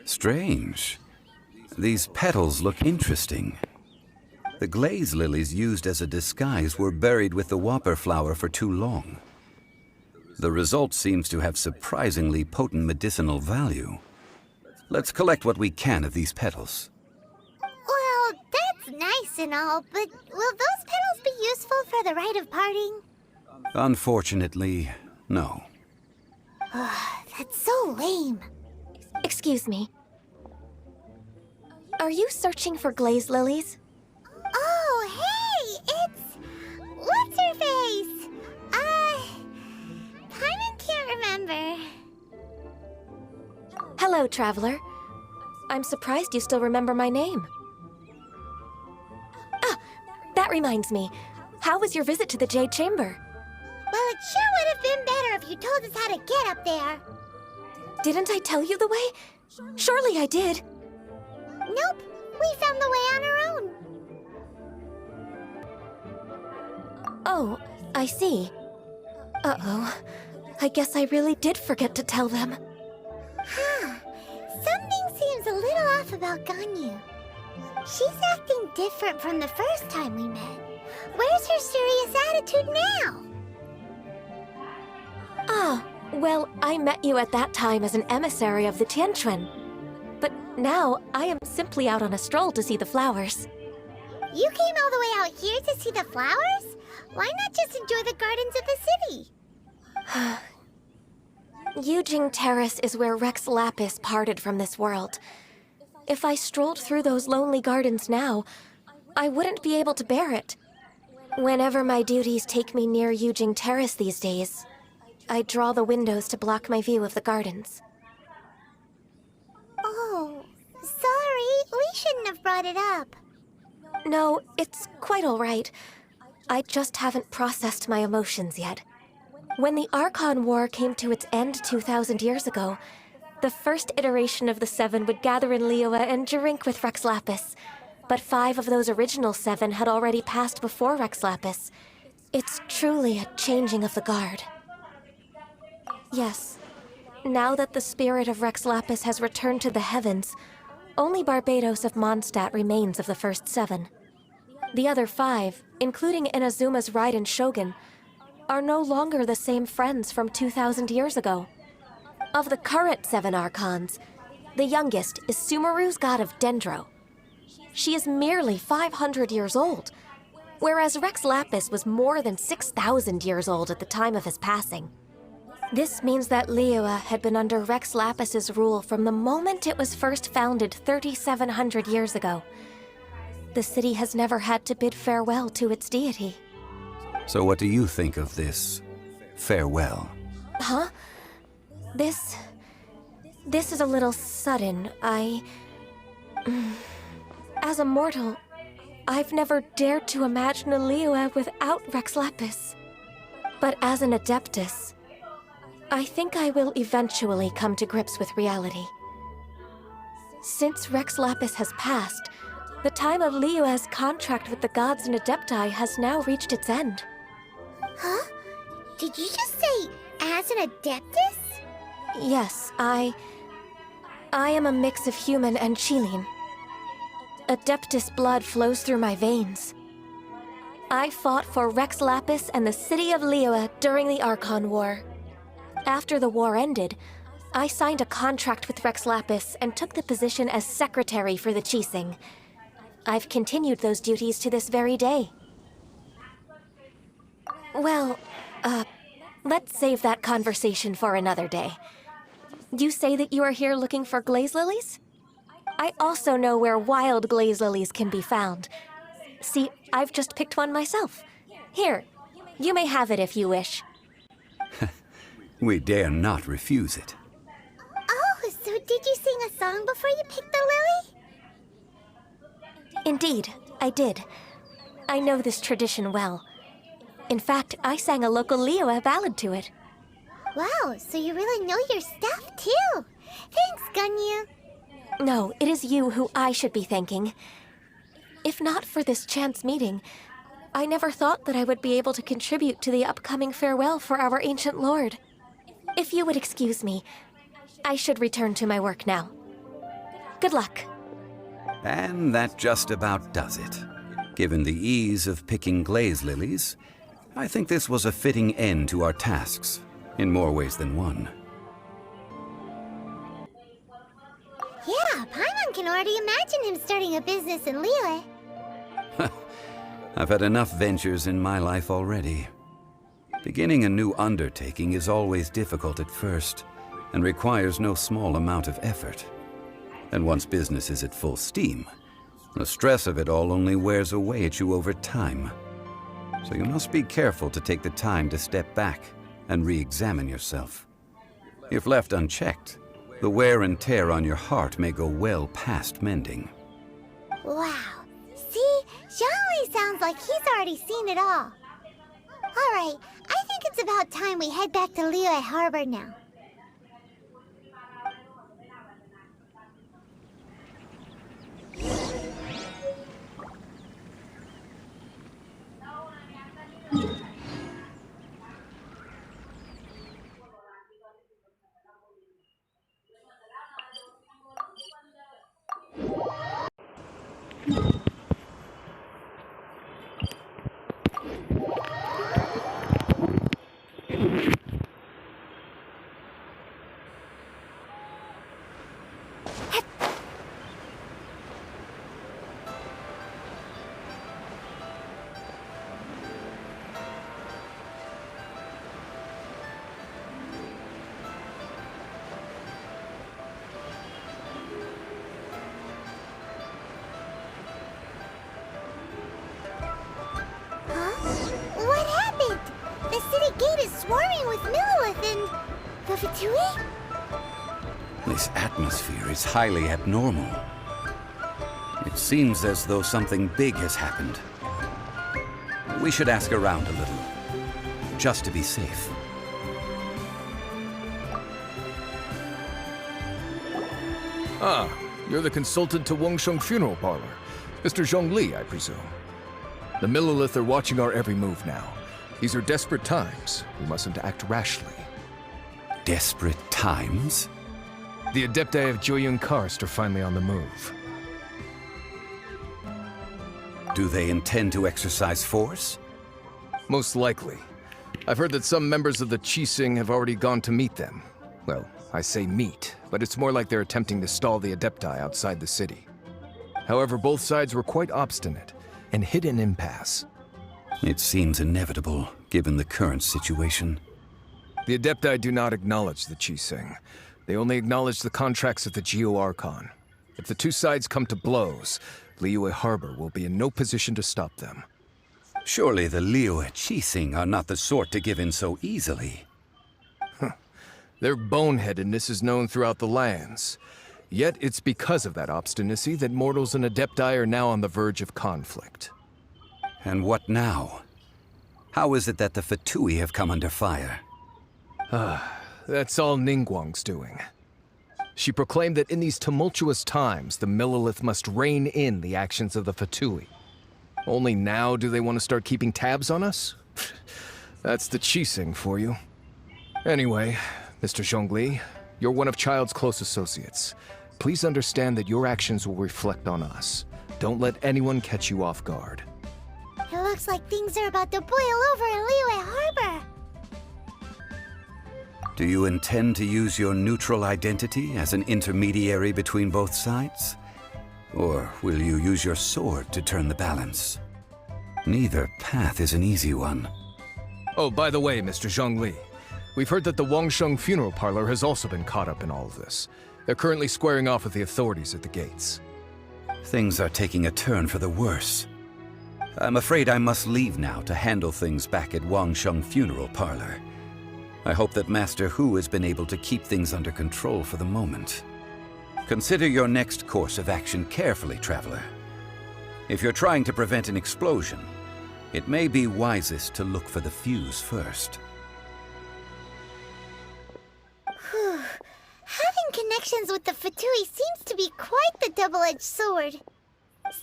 Strange. These petals look interesting. The glaze lilies used as a disguise were buried with the whopper flower for too long. The result seems to have surprisingly potent medicinal value. Let's collect what we can of these petals. Well, that's nice and all, but will those petals be useful for the rite of parting? Unfortunately, no. That's so lame. Excuse me. Are you searching for glaze lilies? Oh, hey! It's... What's-her-face? Paimon can't remember. Hello, traveler. I'm surprised you still remember my name. Ah, that reminds me. How was your visit to the Jade Chamber? Well, it sure would have been better if you told us how to get up there. Didn't I tell you the way? Surely I did. Nope, we found the way on our own. Oh, I see. Uh-oh. I guess I really did forget to tell them. Huh. Something seems a little off about Ganyu. She's acting different from the first time we met. Where's her serious attitude now? Ah, well, I met you at that time as an emissary of the Tianquan. But now, I am simply out on a stroll to see the flowers. You came all the way out here to see the flowers? Why not just enjoy the gardens of the city? Yujing Terrace is where Rex Lapis parted from this world. If I strolled through those lonely gardens now, I wouldn't be able to bear it. Whenever my duties take me near Yujing Terrace these days, I draw the windows to block my view of the gardens. Oh, sorry. We shouldn't have brought it up. No, it's quite all right. I just haven't processed my emotions yet. When the Archon War came to its end 2,000 years ago, the first iteration of the Seven would gather in Liyue and drink with Rex Lapis. But 5 of those original 7 had already passed before Rex Lapis. It's truly a changing of the guard. Yes. Now that the spirit of Rex Lapis has returned to the heavens, only Barbados of Mondstadt remains of the first 7. The other 5, including Inazuma's Raiden Shogun, are no longer the same friends from 2,000 years ago. Of the current 7 Archons, the youngest is Sumeru's god of Dendro. She is merely 500 years old, whereas Rex Lapis was more than 6,000 years old at the time of his passing. This means that Liyue had been under Rex Lapis's rule from the moment it was first founded 3,700 years ago. The city has never had to bid farewell to its deity. So what do you think of this farewell? Huh? This is a little sudden. As a mortal, I've never dared to imagine a Liyue without Rex Lapis. But as an Adeptus, I think I will eventually come to grips with reality. Since Rex Lapis has passed, the time of Liyue's contract with the gods and Adepti has now reached its end. Huh? Did you just say, as an Adeptus? Yes, I am a mix of human and Qilin. Adeptus blood flows through my veins. I fought for Rex Lapis and the city of Liyue during the Archon War. After the war ended, I signed a contract with Rex Lapis and took the position as secretary for the Qixing. I've continued those duties to this very day. Well, let's save that conversation for another day. You say that you are here looking for glaze lilies? I also know where wild glaze lilies can be found. See, I've just picked one myself. Here, you may have it if you wish. We dare not refuse it. Oh, so did you sing a song before you picked the lily? Indeed, I did. I know this tradition well. In fact, I sang a local Liyue ballad to it. Wow, so you really know your stuff, too. Thanks, Ganyu. No, it is you who I should be thanking. If not for this chance meeting, I never thought that I would be able to contribute to the upcoming farewell for our ancient lord. If you would excuse me, I should return to my work now. Good luck. And that just about does it. Given the ease of picking glaze lilies, I think this was a fitting end to our tasks, in more ways than one. Yeah, Paimon can already imagine him starting a business in Liyue. I've had enough ventures in my life already. Beginning a new undertaking is always difficult at first, and requires no small amount of effort. And once business is at full steam, the stress of it all only wears away at you over time. So you must be careful to take the time to step back and re-examine yourself. If left unchecked, the wear and tear on your heart may go well past mending. Wow. See? Zhongli sounds like he's already seen it all. Alright, I think it's about time we head back to Liyue Harbor now. What happened? The city gate is swarming with Millelith and the Fatui? This atmosphere is highly abnormal. It seems as though something big has happened. We should ask around a little, just to be safe. Ah, you're the consultant to Wangsheng Funeral Parlor. Mr. Zhongli, I presume. The Millelith are watching our every move now. These are desperate times. We mustn't act rashly. Desperate times? The Adepti of Jueyun Karst are finally on the move. Do they intend to exercise force? Most likely. I've heard that some members of the Qixing have already gone to meet them. Well, I say meet, but it's more like they're attempting to stall the Adepti outside the city. However, both sides were quite obstinate and hit an impasse. It seems inevitable, given the current situation. The Adepti do not acknowledge the Qixing. They only acknowledge the contracts of the Geo Archon. If the two sides come to blows, Liyue Harbor will be in no position to stop them. Surely the Liyue Qixing are not the sort to give in so easily. Their boneheadedness is known throughout the lands. Yet it's because of that obstinacy that mortals and Adepti are now on the verge of conflict. And what now? How is it that the Fatui have come under fire? That's all Ningguang's doing. She proclaimed that in these tumultuous times, the Millelith must rein in the actions of the Fatui. Only now do they want to start keeping tabs on us? That's the Qixing for you. Anyway, Mr. Zhongli, you're one of Child's close associates. Please understand that your actions will reflect on us. Don't let anyone catch you off guard. It looks like things are about to boil over in Liyue Harbor. Do you intend to use your neutral identity as an intermediary between both sides? Or will you use your sword to turn the balance? Neither path is an easy one. Oh, by the way, Mr. Zhongli, we've heard that the Wangsheng Funeral Parlor has also been caught up in all of this. They're currently squaring off with the authorities at the gates. Things are taking a turn for the worse. I'm afraid I must leave now to handle things back at Wangsheng Funeral Parlor. I hope that Master Hu has been able to keep things under control for the moment. Consider your next course of action carefully, Traveler. If you're trying to prevent an explosion, it may be wisest to look for the fuse first. Having connections with the Fatui seems to be quite the double-edged sword.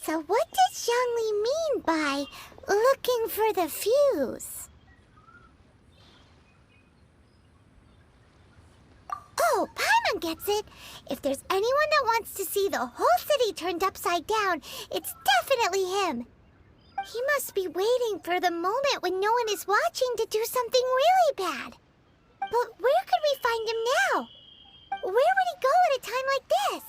So what does Zhongli mean by looking for the fuse? Oh, Paimon gets it. If there's anyone that wants to see the whole city turned upside down, it's definitely him. He must be waiting for the moment when no one is watching to do something really bad. But where could we find him now? Where would he go at a time like this?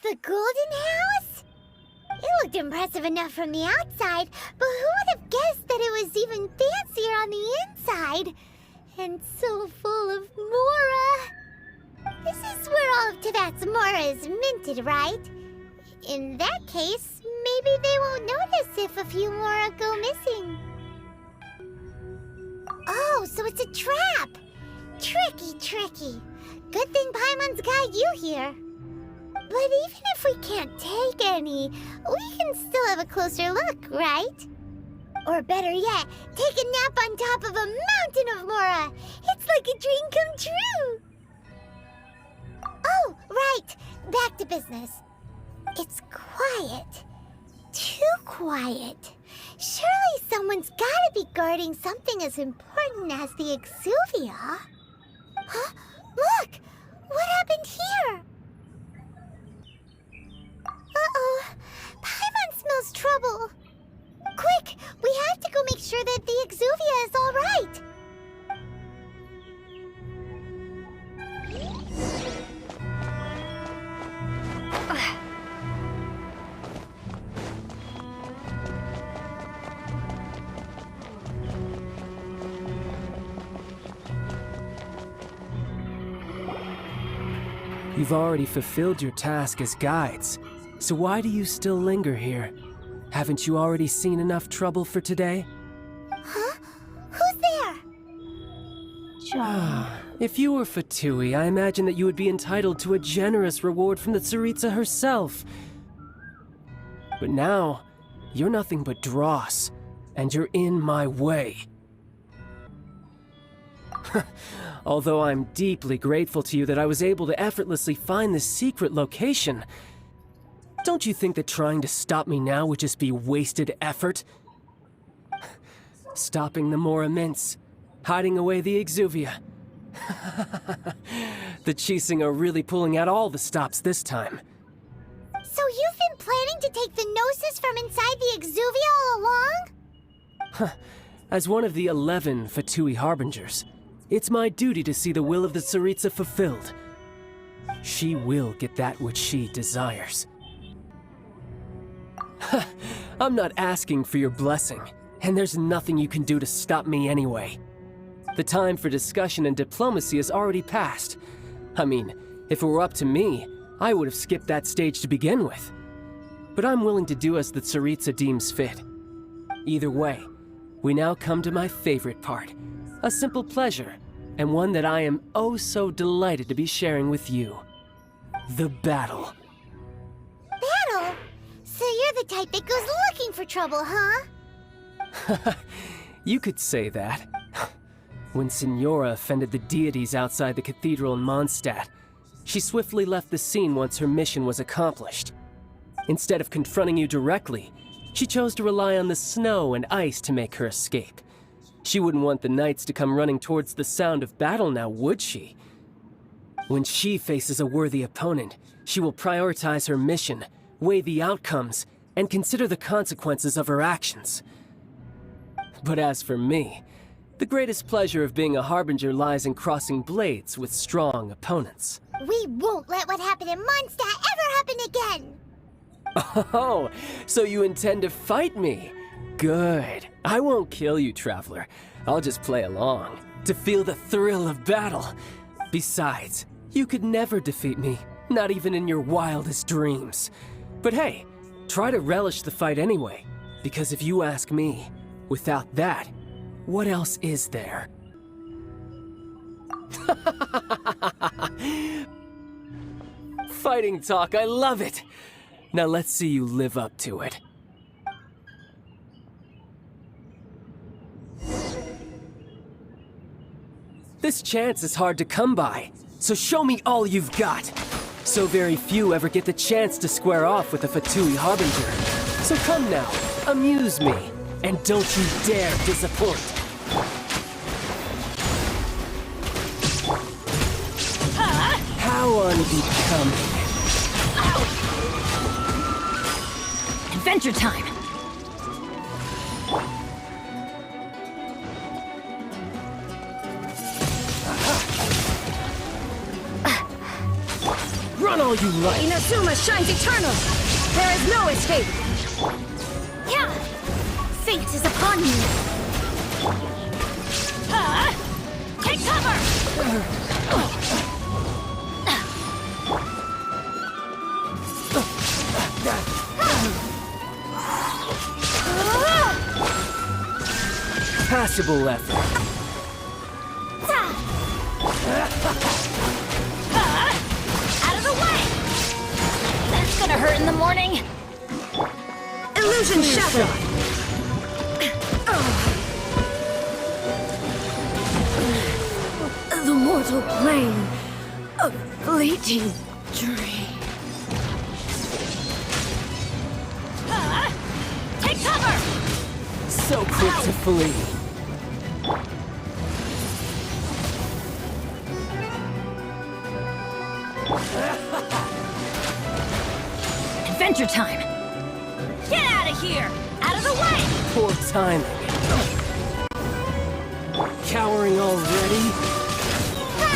The Golden House? It looked impressive enough from the outside, but who would have guessed that it was even fancier on the inside? And so full of Mora. This is where all of Teyvat's Mora is minted, right? In that case, maybe they won't notice if a few Mora go missing. Oh, so it's a trap! Tricky, tricky. Good thing Paimon's got you here. But even if we can't take any, we can still have a closer look, right? Or better yet, take a nap on top of a mountain of Mora. It's like a dream come true. Oh, right. Back to business. It's quiet. Too quiet. Surely someone's gotta be guarding something as important as the Exuvia. Huh? Look! What happened here? Uh-oh. Paimon smells trouble. Quick! We have to go make sure that the Exuvia is all right. You've already fulfilled your task as guides, so why do you still linger here? Haven't you already seen enough trouble for today? Huh? Who's there? If you were Fatui, I imagine that you would be entitled to a generous reward from the Tsaritsa herself. But now, you're nothing but dross, and you're in my way. Although I'm deeply grateful to you that I was able to effortlessly find this secret location, don't you think that trying to stop me now would just be wasted effort? Stopping the Mora Mints, hiding away the Exuvia. The Qixing are really pulling out all the stops this time. So you've been planning to take the Gnosis from inside the Exuvia all along? As one of the 11 Fatui Harbingers, it's my duty to see the will of the Tsaritsa fulfilled. She will get that which she desires. I'm not asking for your blessing, and there's nothing you can do to stop me anyway. The time for discussion and diplomacy has already passed. I mean, if it were up to me, I would have skipped that stage to begin with. But I'm willing to do as the Tsaritsa deems fit. Either way, we now come to my favorite part. A simple pleasure, and one that I am oh so delighted to be sharing with you. The battle. Battle? So you're the type that goes looking for trouble, huh? You could say that. When Signora offended the deities outside the cathedral in Mondstadt, she swiftly left the scene once her mission was accomplished. Instead of confronting you directly, she chose to rely on the snow and ice to make her escape. She wouldn't want the knights to come running towards the sound of battle now, would she? When she faces a worthy opponent, she will prioritize her mission, weigh the outcomes, and consider the consequences of her actions. But as for me, the greatest pleasure of being a harbinger lies in crossing blades with strong opponents. We won't let what happened in Mondstadt ever happen again! Oh, so you intend to fight me? Good. I won't kill you, Traveler. I'll just play along, to feel the thrill of battle. Besides, you could never defeat me, not even in your wildest dreams. But hey, try to relish the fight anyway, because if you ask me, without that, what else is there? Fighting talk, I love it! Now let's see you live up to it. This chance is hard to come by, so show me all you've got. So very few ever get the chance to square off with a Fatui Harbinger. So come now, amuse me, and don't you dare disappoint. How unbecoming. Adventure time! Run all you like! Inazuma shines eternal! There is no escape! Yeah! Fate is upon you! Take cover! Passable effort. Out of the way! That's gonna hurt in the morning! Illusion shattered! The mortal plane of fleeting dream. Take cover! So quick to flee. Adventure time! Get out of here! Out of the way! Poor timing. Cowering already?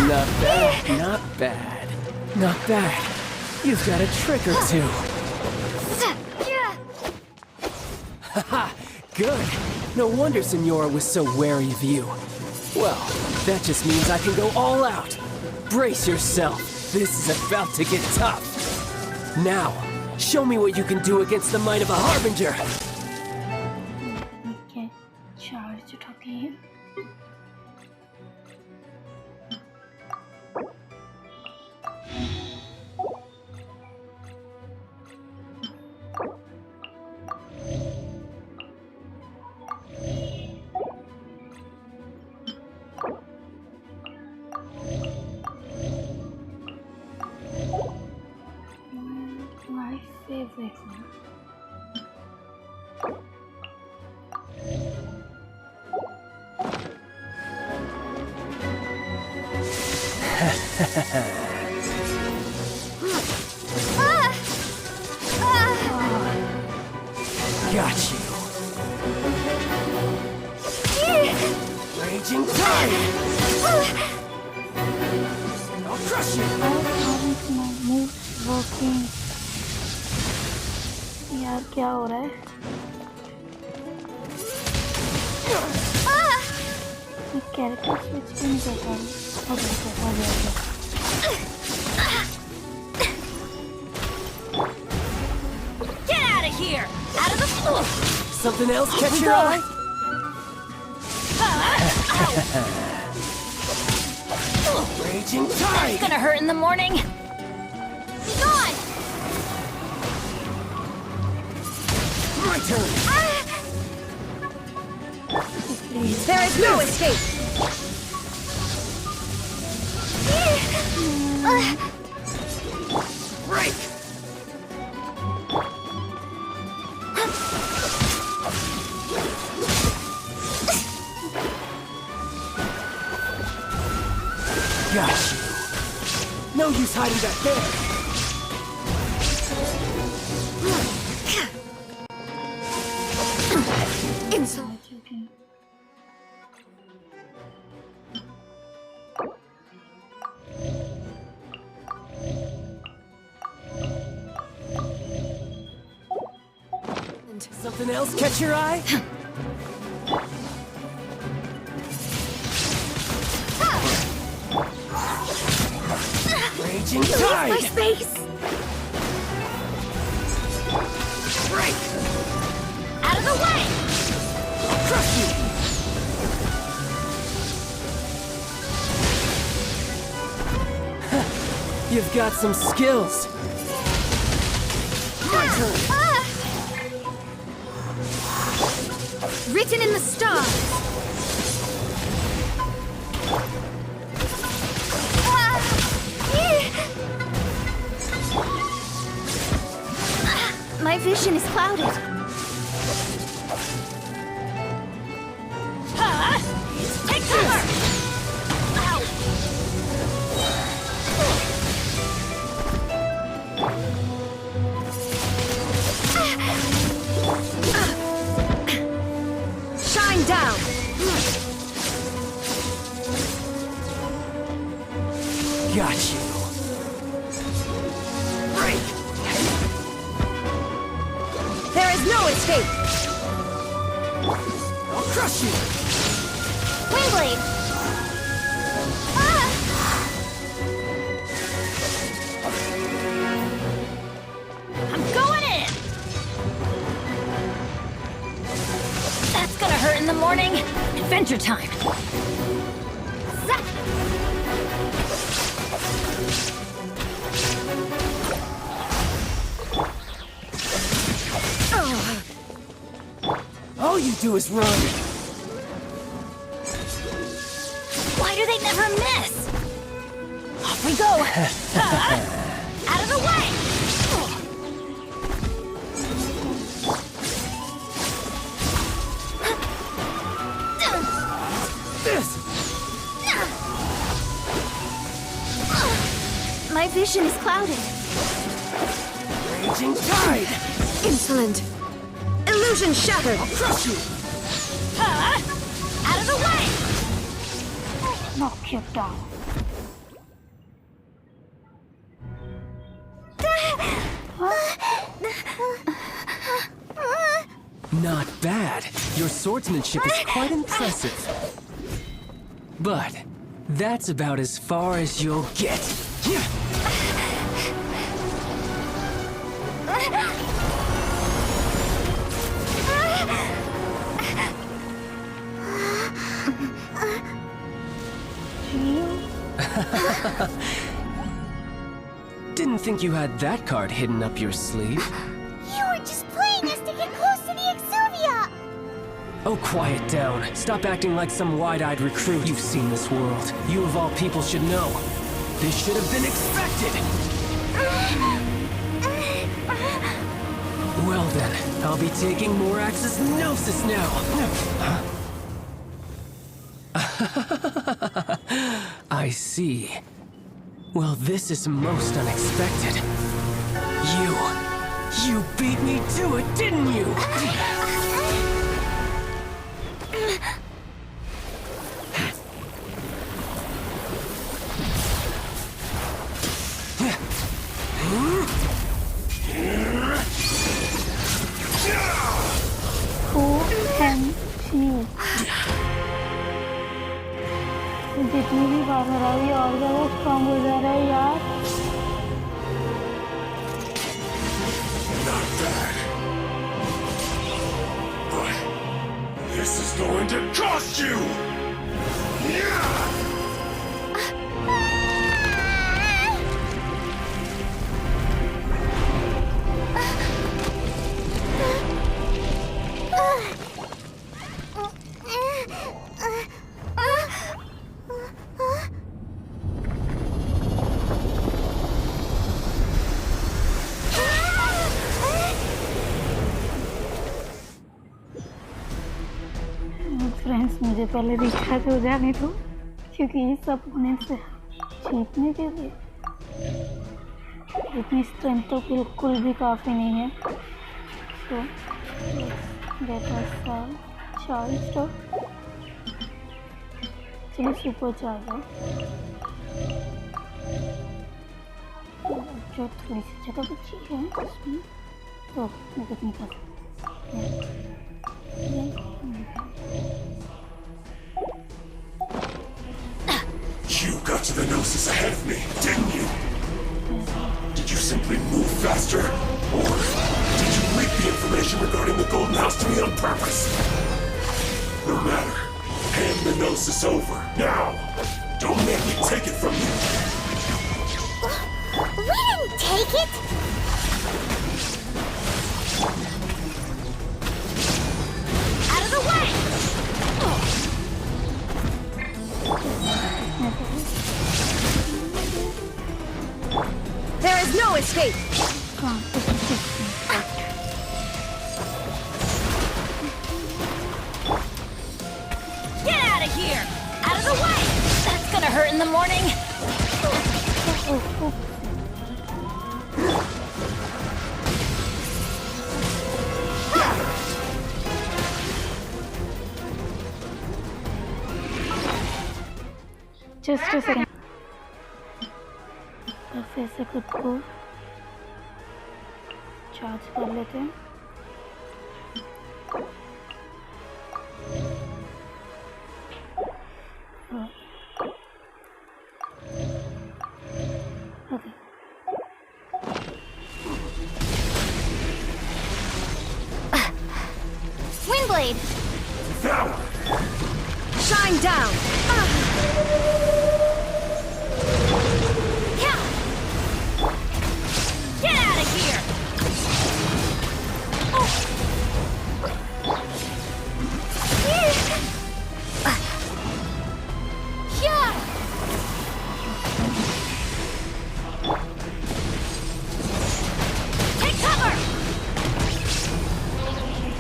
Not bad, not bad. Not bad. You've got a trick or two. Haha, good. No wonder Signora was so wary of you. Well, that just means I can go all out. Brace yourself. This is about to get tough. Now, show me what you can do against the might of a Harbinger. Okay, charge it, okay. My favorite one. Got you. Raging tide! I'll crush you! How is my moves working? यार क्या हो रहा है? मैं character switch क्यों नहीं कर पा रही? Get out of here! Out of the floor! Something else catch your eye? Raging tide! It's gonna hurt in the morning. Be gone! My turn! There is no escape! Break! Got you. No use hiding back there. Insult. Something else catch your eye? Raging tide! My space! Break! Out of the way! I'll crush you! You've got some skills. My turn. Written in the stars! My vision is clouded. Take cover! Shine down! Got you. Break! There is no escape! I'll crush you! Wingblade! I'm going in! That's gonna hurt in the morning. Adventure time! Zap! All you do is run. Why do they never miss? Off we go! Out of the way! This! My vision is clouded. Raging tide! Insolent! Illusion shattered! I'll crush you! Out of the way! Knock you down. Not bad. Your swordsmanship is quite impressive. But that's about as far as you'll get. Didn't think you had that card hidden up your sleeve. You were just playing us to get close to the Exuvia! Oh, quiet down. Stop acting like some wide-eyed recruit. You've seen this world. You of all people should know. This should have been expected! Well then, I'll be taking Morax's Gnosis now! I see. Well, this is most unexpected. You beat me to it, didn't you? जितनी भी बार हराओ ये और ज़्यादा strong हो जा रहा है यार। Not bad. But this is going to cost you! Yeah! Friends मुझे पहले रिचार्ज हो जाने दो क्योंकि ये सब होने से जीतने के लिए इतनी स्ट्रेंथ तो बिल्कुल भी काफ़ी नहीं है। तो गेट अस चार्ज चलिए सुपर चार्जर जो थोड़ी सी जगह बची है उसमें तो मैं कुछ नहीं कर You got to the Gnosis ahead of me, didn't you? Did you simply move faster? Or did you leak the information regarding the Golden House to me on purpose? No matter. Hand the Gnosis over, now! Don't make me take it from you! We didn't take it! Out of the way! There is no escape! Get out of here! Out of the way! That's gonna hurt in the morning! Just a second फिर से खुद को charge कर लेते हैं। Okay Windblade! Shine down! Get out of here! Take cover!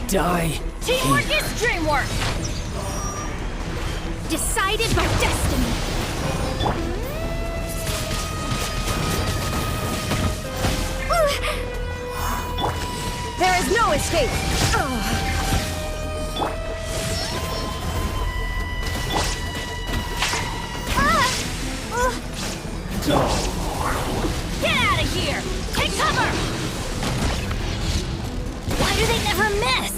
Die! Teamwork is dreamwork! Decided by destiny! There is no escape! Get out of here! Take cover! Why do they never miss?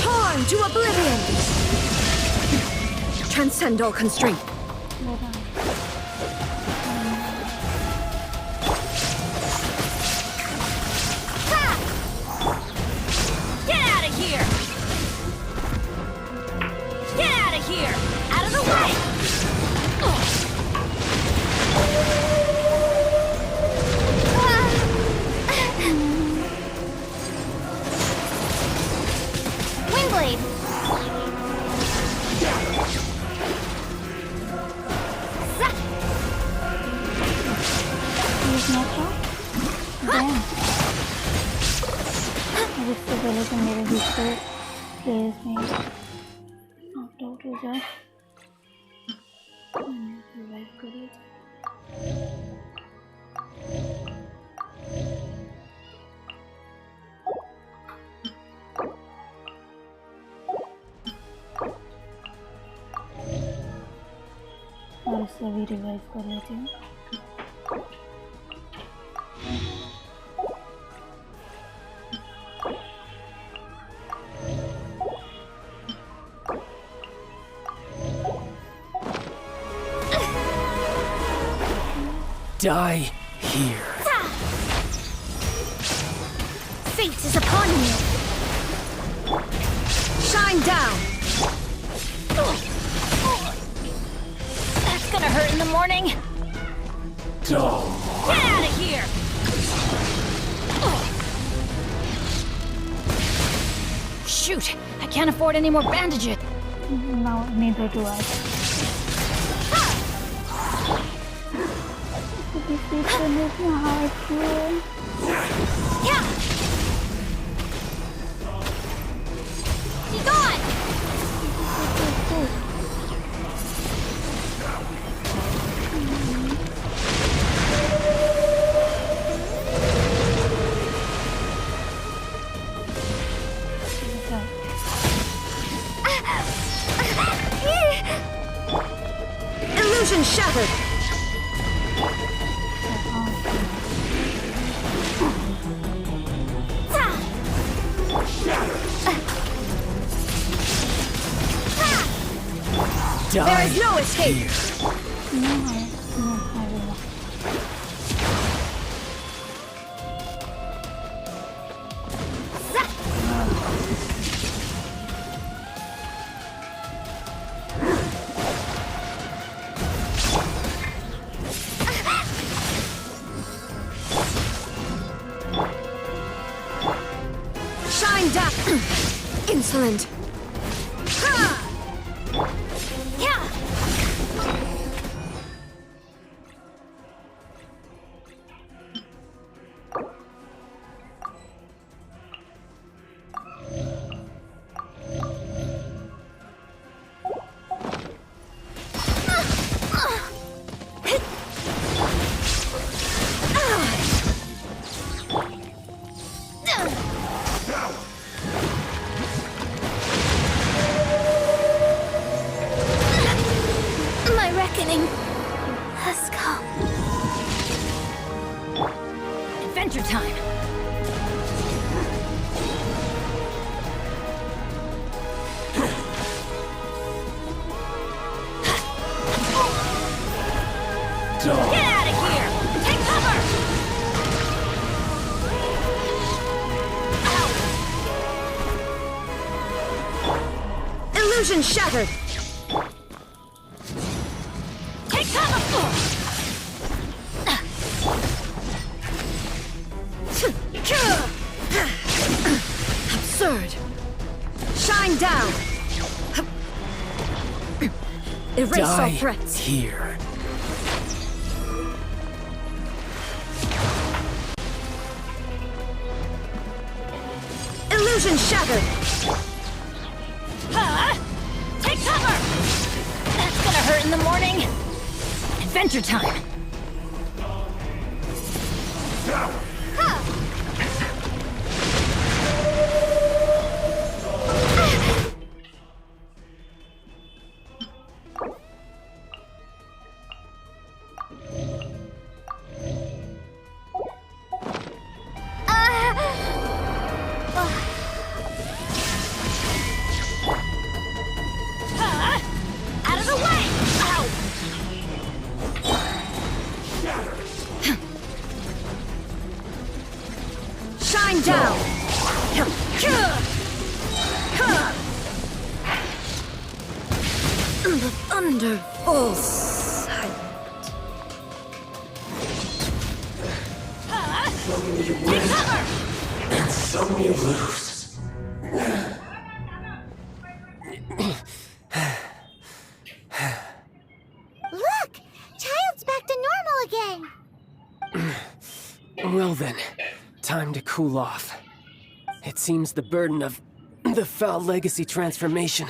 Torn to oblivion! Transcend all constraint. Get out of here! Get out of here! Out of the way! Windblade! इससे पहले तो मेरे दूसरे players में knockout out हो जाए revive करो। और उससे भी रिवाइव कर लेते हैं। Die here. Fate is upon you. Shine down. That's gonna hurt in the morning. Dull. Get out of here! Shoot! I can't afford any more bandages. No, neither do I. This one is hard to... Yeah! Be gone! Illusion shattered! There is no escape! Shine down! Insolent! Yeah! My reckoning has come. Adventure time. Get out of here! Take cover! Illusion shattered! Take cover! Absurd! Shine down! Erase all Die threats! here. Illusion shattered! Take cover! That's gonna hurt in the morning. Adventure time. Out of the way! Ow! Shine down! The thunder falls silent. Take cover! And some you lose. Look! Child's back to normal again! Well then, time to cool off. It seems the burden of the foul legacy transformation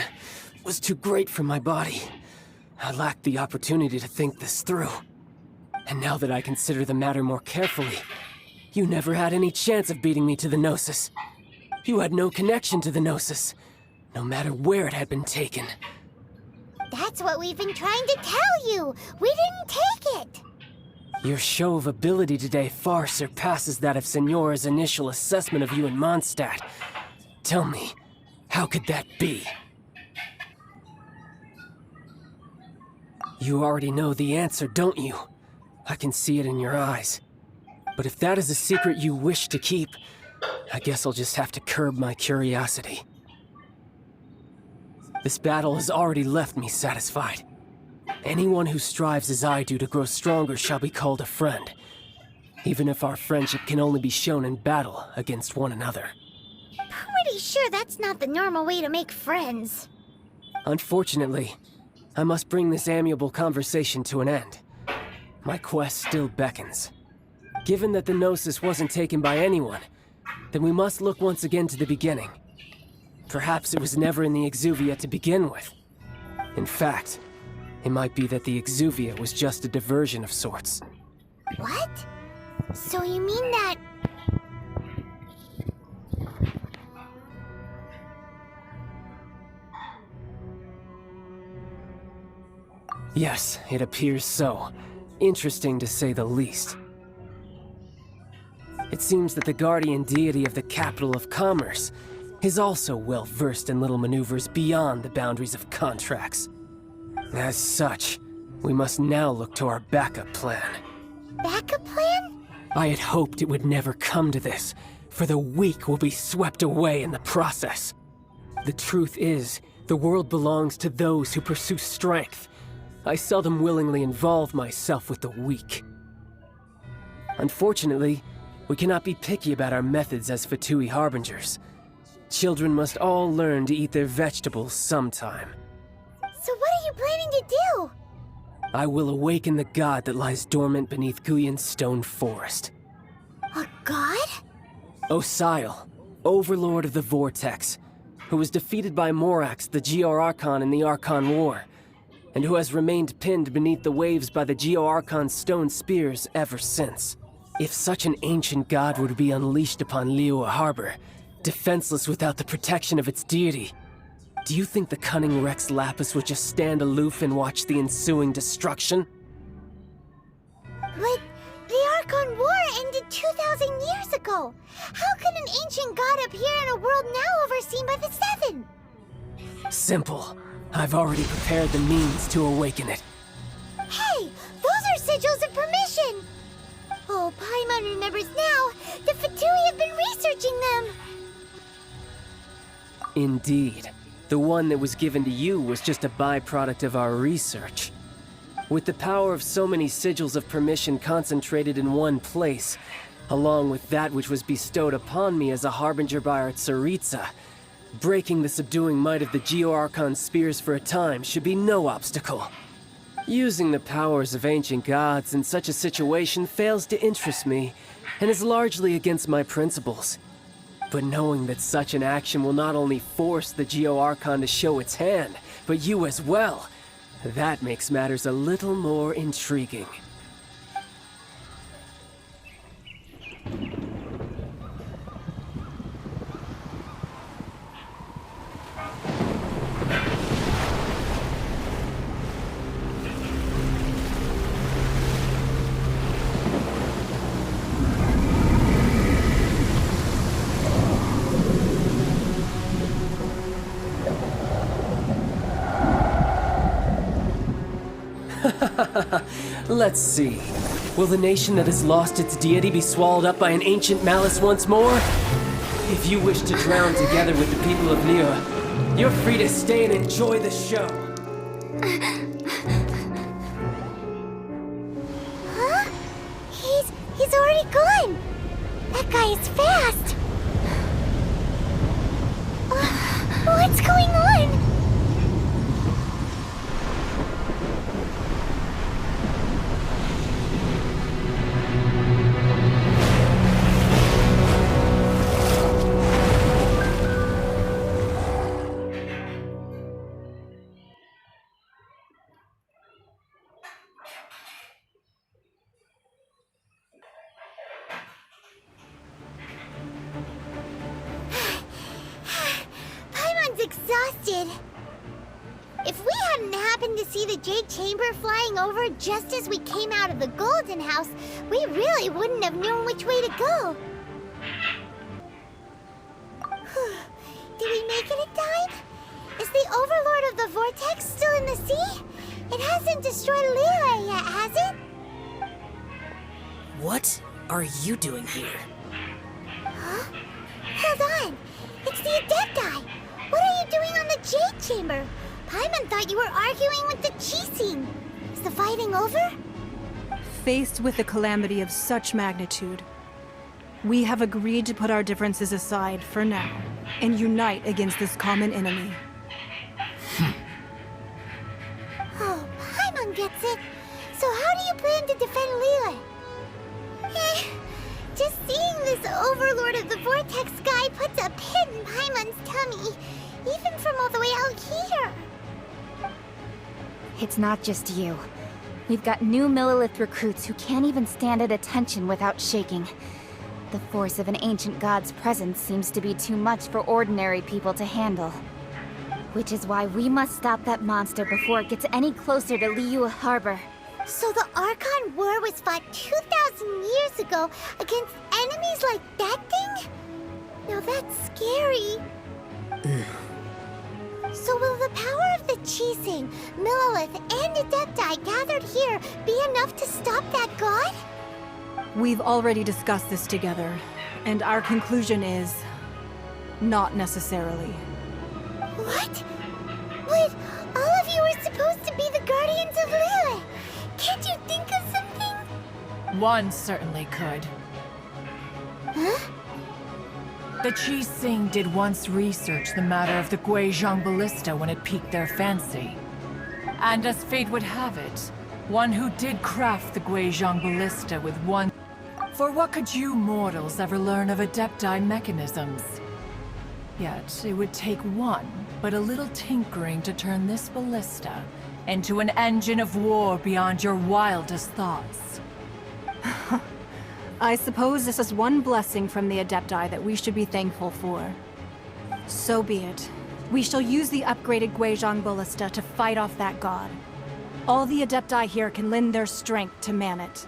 was too great for my body. I lacked the opportunity to think this through. And now that I consider the matter more carefully, you never had any chance of beating me to the Gnosis. You had no connection to the Gnosis, no matter where it had been taken. That's what we've been trying to tell you! We didn't take it! Your show of ability today far surpasses that of Signora's initial assessment of you in Mondstadt. Tell me, how could that be? You already know the answer, don't you? I can see it in your eyes. But if that is a secret you wish to keep, I guess I'll just have to curb my curiosity. This battle has already left me satisfied. Anyone who strives as I do to grow stronger shall be called a friend, even if our friendship can only be shown in battle against one another. Pretty sure that's not the normal way to make friends. Unfortunately, I must bring this amiable conversation to an end. My quest still beckons. Given that the Gnosis wasn't taken by anyone, then we must look once again to the beginning. Perhaps it was never in the Exuvia to begin with. In fact, it might be that the Exuvia was just a diversion of sorts. What? So you mean that... Yes, it appears so. Interesting to say the least. It seems that the guardian deity of the capital of commerce is also well versed in little maneuvers beyond the boundaries of contracts. As such, we must now look to our backup plan. Backup plan? I had hoped it would never come to this, for the weak will be swept away in the process. The truth is, the world belongs to those who pursue strength. I seldom willingly involve myself with the weak. Unfortunately, we cannot be picky about our methods as Fatui Harbingers. Children must all learn to eat their vegetables sometime. So what are you planning to do? I will awaken the god that lies dormant beneath Guyon's stone forest. A god? Osial, overlord of the Vortex, who was defeated by Morax, the Geo-Archon in the Archon War, and who has remained pinned beneath the waves by the Geo-Archon's stone spears ever since. If such an ancient god were to be unleashed upon Liyue Harbor, defenseless without the protection of its deity, do you think the cunning Rex Lapis would just stand aloof and watch the ensuing destruction? But the Archon War ended 2,000 years ago. How can an ancient god appear in a world now overseen by the Seven? Simple. I've already prepared the means to awaken it. Hey, those are sigils of permission! Oh, Paimon remembers now. The Fatui have been researching them. Indeed. The one that was given to you was just a byproduct of our research. With the power of so many sigils of permission concentrated in one place, along with that which was bestowed upon me as a harbinger by our Tsaritsa, breaking the subduing might of the Geo-Archon spears for a time should be no obstacle. Using the powers of ancient gods in such a situation fails to interest me, and is largely against my principles. But knowing that such an action will not only force the Geo-Archon to show its hand, but you as well, that makes matters a little more intriguing. Let's see. Will the nation that has lost its deity be swallowed up by an ancient malice once more? If you wish to drown together with the people of Liyue, you're free to stay and enjoy the show. Huh? He's already gone. That guy is fast. What's going on? Exhausted. If we hadn't happened to see the Jade Chamber flying over just as we came out of the Golden House, we really wouldn't have known which way to go. Did we make it in time? Is the Overlord of the Vortex still in the sea? It hasn't destroyed Liyue yet, has it? What are you doing here? Huh? Hold on! It's the Adepti! What are you doing on the Jade Chamber? Paimon thought you were arguing with the Chising. Is the fighting over? Faced with a calamity of such magnitude, we have agreed to put our differences aside for now and unite against this common enemy. Oh, Paimon gets it. So how do you plan to defend Liyue? Just seeing this Overlord of the Vortex guy puts a pit in Paimon's tummy, even from all the way out here. It's not just you. We've got new Millelith recruits who can't even stand at attention without shaking. The force of an ancient god's presence seems to be too much for ordinary people to handle. Which is why we must stop that monster before it gets any closer to Liyue Harbor. So the Archon War was fought 2,000 years ago against enemies like that thing? Now that's scary. So will the power of the Chising, Millelith, and Adepti gathered here be enough to stop that god? We've already discussed this together, and our conclusion is... not necessarily. What? But all of you are supposed to be the Guardians of Liyue. Can't you think of something? One certainly could. Huh? The Chising did once research the matter of the Guizhong Ballista when it piqued their fancy. And as fate would have it, one who did craft the Guizhong Ballista with one... For what could you mortals ever learn of Adepti mechanisms? Yet, it would take one, but a little tinkering to turn this ballista into an engine of war beyond your wildest thoughts. I suppose this is one blessing from the Adepti that we should be thankful for. So be it. We shall use the upgraded Guizhong Ballista to fight off that god. All the Adepti here can lend their strength to man it.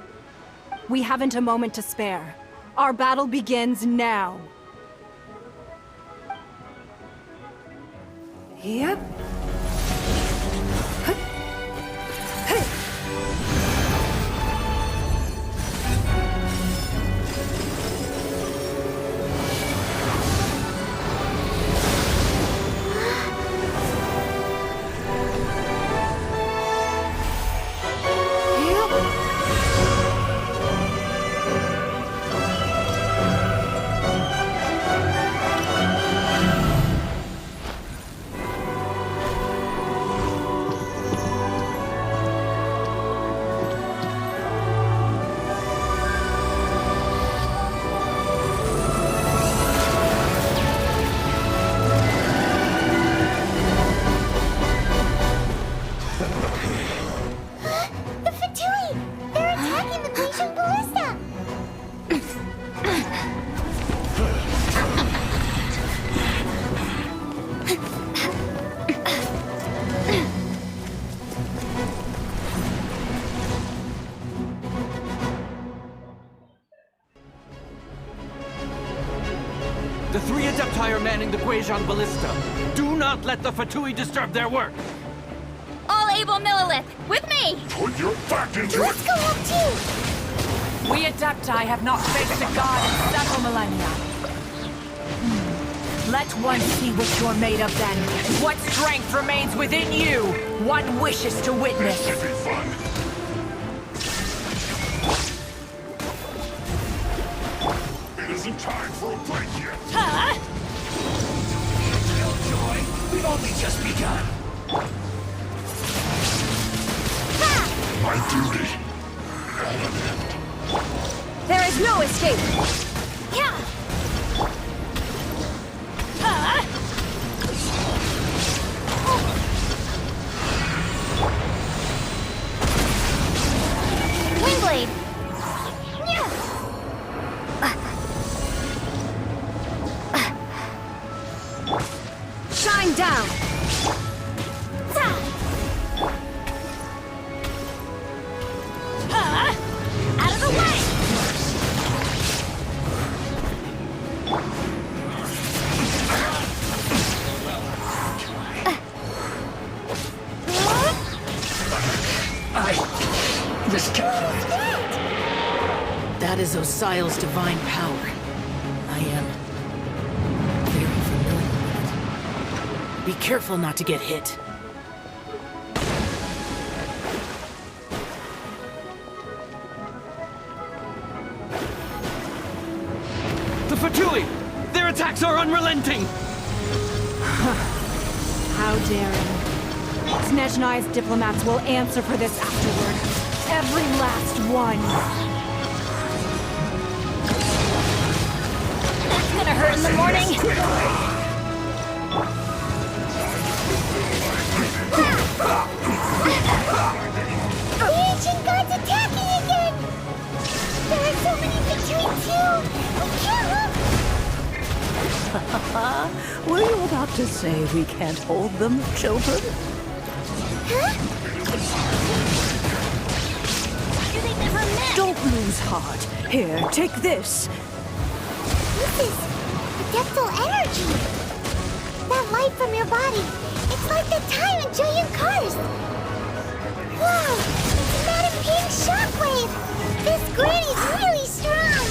We haven't a moment to spare. Our battle begins now. Yep. The three Adepti are manning the Guizhong Ballista. Do not let the Fatui disturb their work! All able Millelith, with me! Put your back into Let's it! go up too! We Adepti have not faced a god in several millennia. Let one see what you're made of then. What strength remains within you? One wishes to witness. This should be fun. It isn't time for a break yet. Huh? No joy. We've only just begun. My duty. There is no escape! Yeah! Wingblade! Shine down! Out of the way! is Osial's divine power. I am very familiar with it. Be careful not to get hit. The Fatui! Their attacks are unrelenting! How daring. Snezhnai's diplomats will answer for this afterward. Every last one. That's gonna hurt in the morning. The ancient gods attacking again! There are so many between two! We can't Were you about to say we can't hold them, children? Don't lose heart. Here, take this. This is adeptal energy! That light from your body, it's like the time in Julian Cars! Wow! It's not a pink shockwave! This granny's really strong!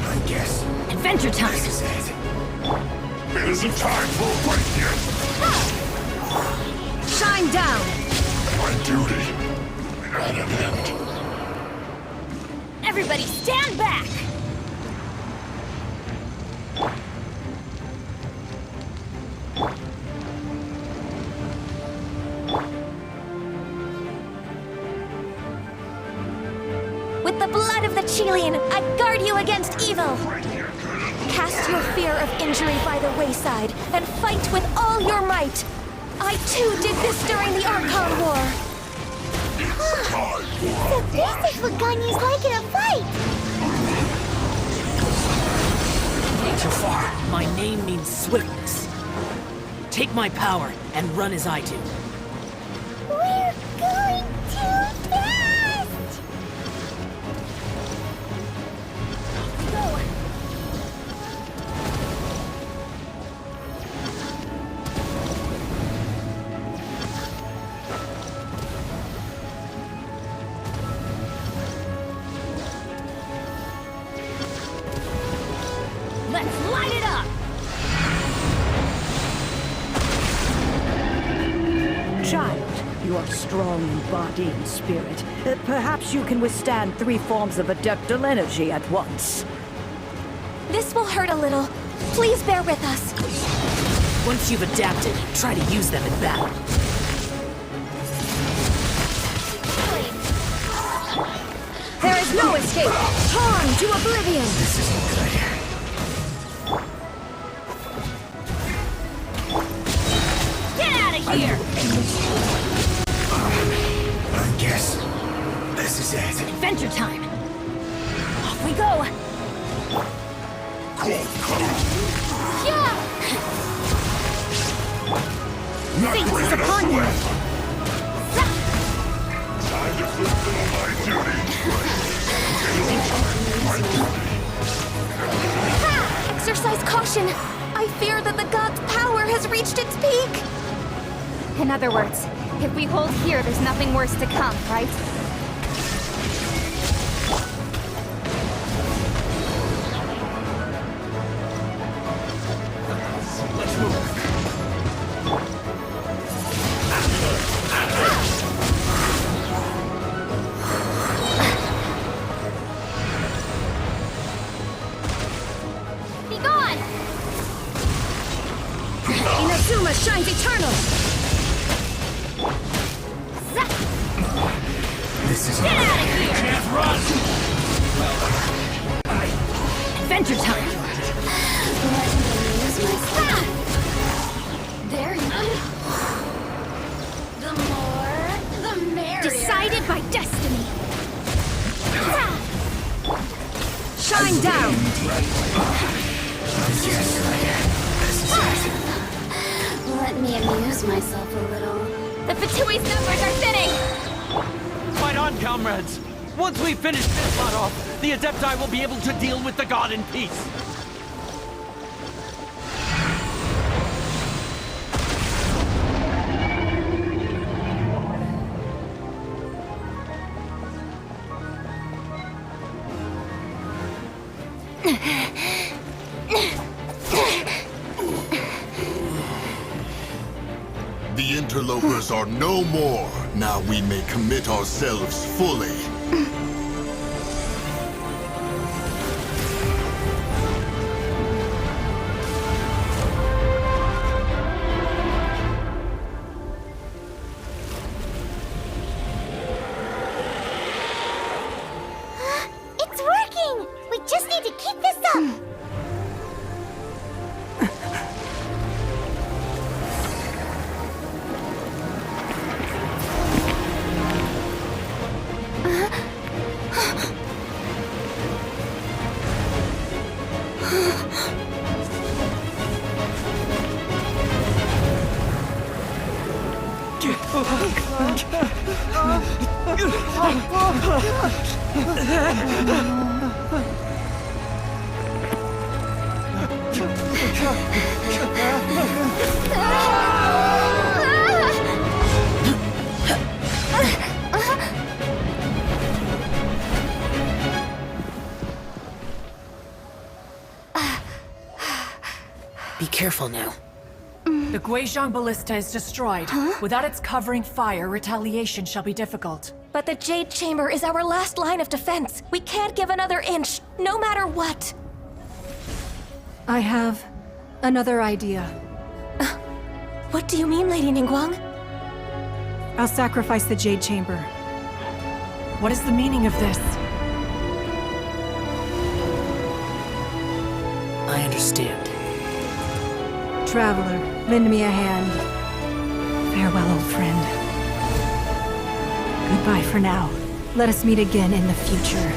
I guess. Adventure time! This is it. It isn't time for a break yet. Shine down! My duty at an end. Everybody stand back! With the blood of the Chilean, I guard you against evil! Cast your fear of injury by the wayside, and fight with all your might! I too did this during the Archon War! So this is what Ganyu's like in a fight! Too far. My name means swiftness. Take my power and run as I do. We're going too fast! Go! Let's light it up! Child, you are strong in body and spirit. Perhaps you can withstand 3 forms of adeptal energy at once. This will hurt a little. Please bear with us. Once you've adapted, try to use them in battle. There is no escape! Torn to oblivion! This isn't good. Get out of here! I guess this is it. Adventure time! Off we go! Yeah! Fate is upon you! Time to fulfill my duty. Exercise caution! I fear that the god's power has reached its peak! In other words, if we hold here, there's nothing worse to come, right? Let's move. Be gone! Inazuma shines eternal! This is Get out of here! Can't run! Adventure time! Very good. The more, the merrier. Decided by destiny! Shine down! Let me amuse myself a little. The Fatui's numbers are thinning! Fight on, comrades! Once we finish this lot off, the Adepti will be able to deal with the god in peace. The interlopers are no more. Now we may commit ourselves fully. It's working! We just need to keep this up! Be careful now. The Guizhong Ballista is destroyed. Without its covering fire, retaliation shall be difficult. But the Jade Chamber is our last line of defense. We can't give another inch, no matter what. I have another idea. What do you mean, Lady Ningguang? I'll sacrifice the Jade Chamber. What is the meaning of this? I understand. Traveler, lend me a hand. Farewell, old friend. Goodbye for now. Let us meet again in the future.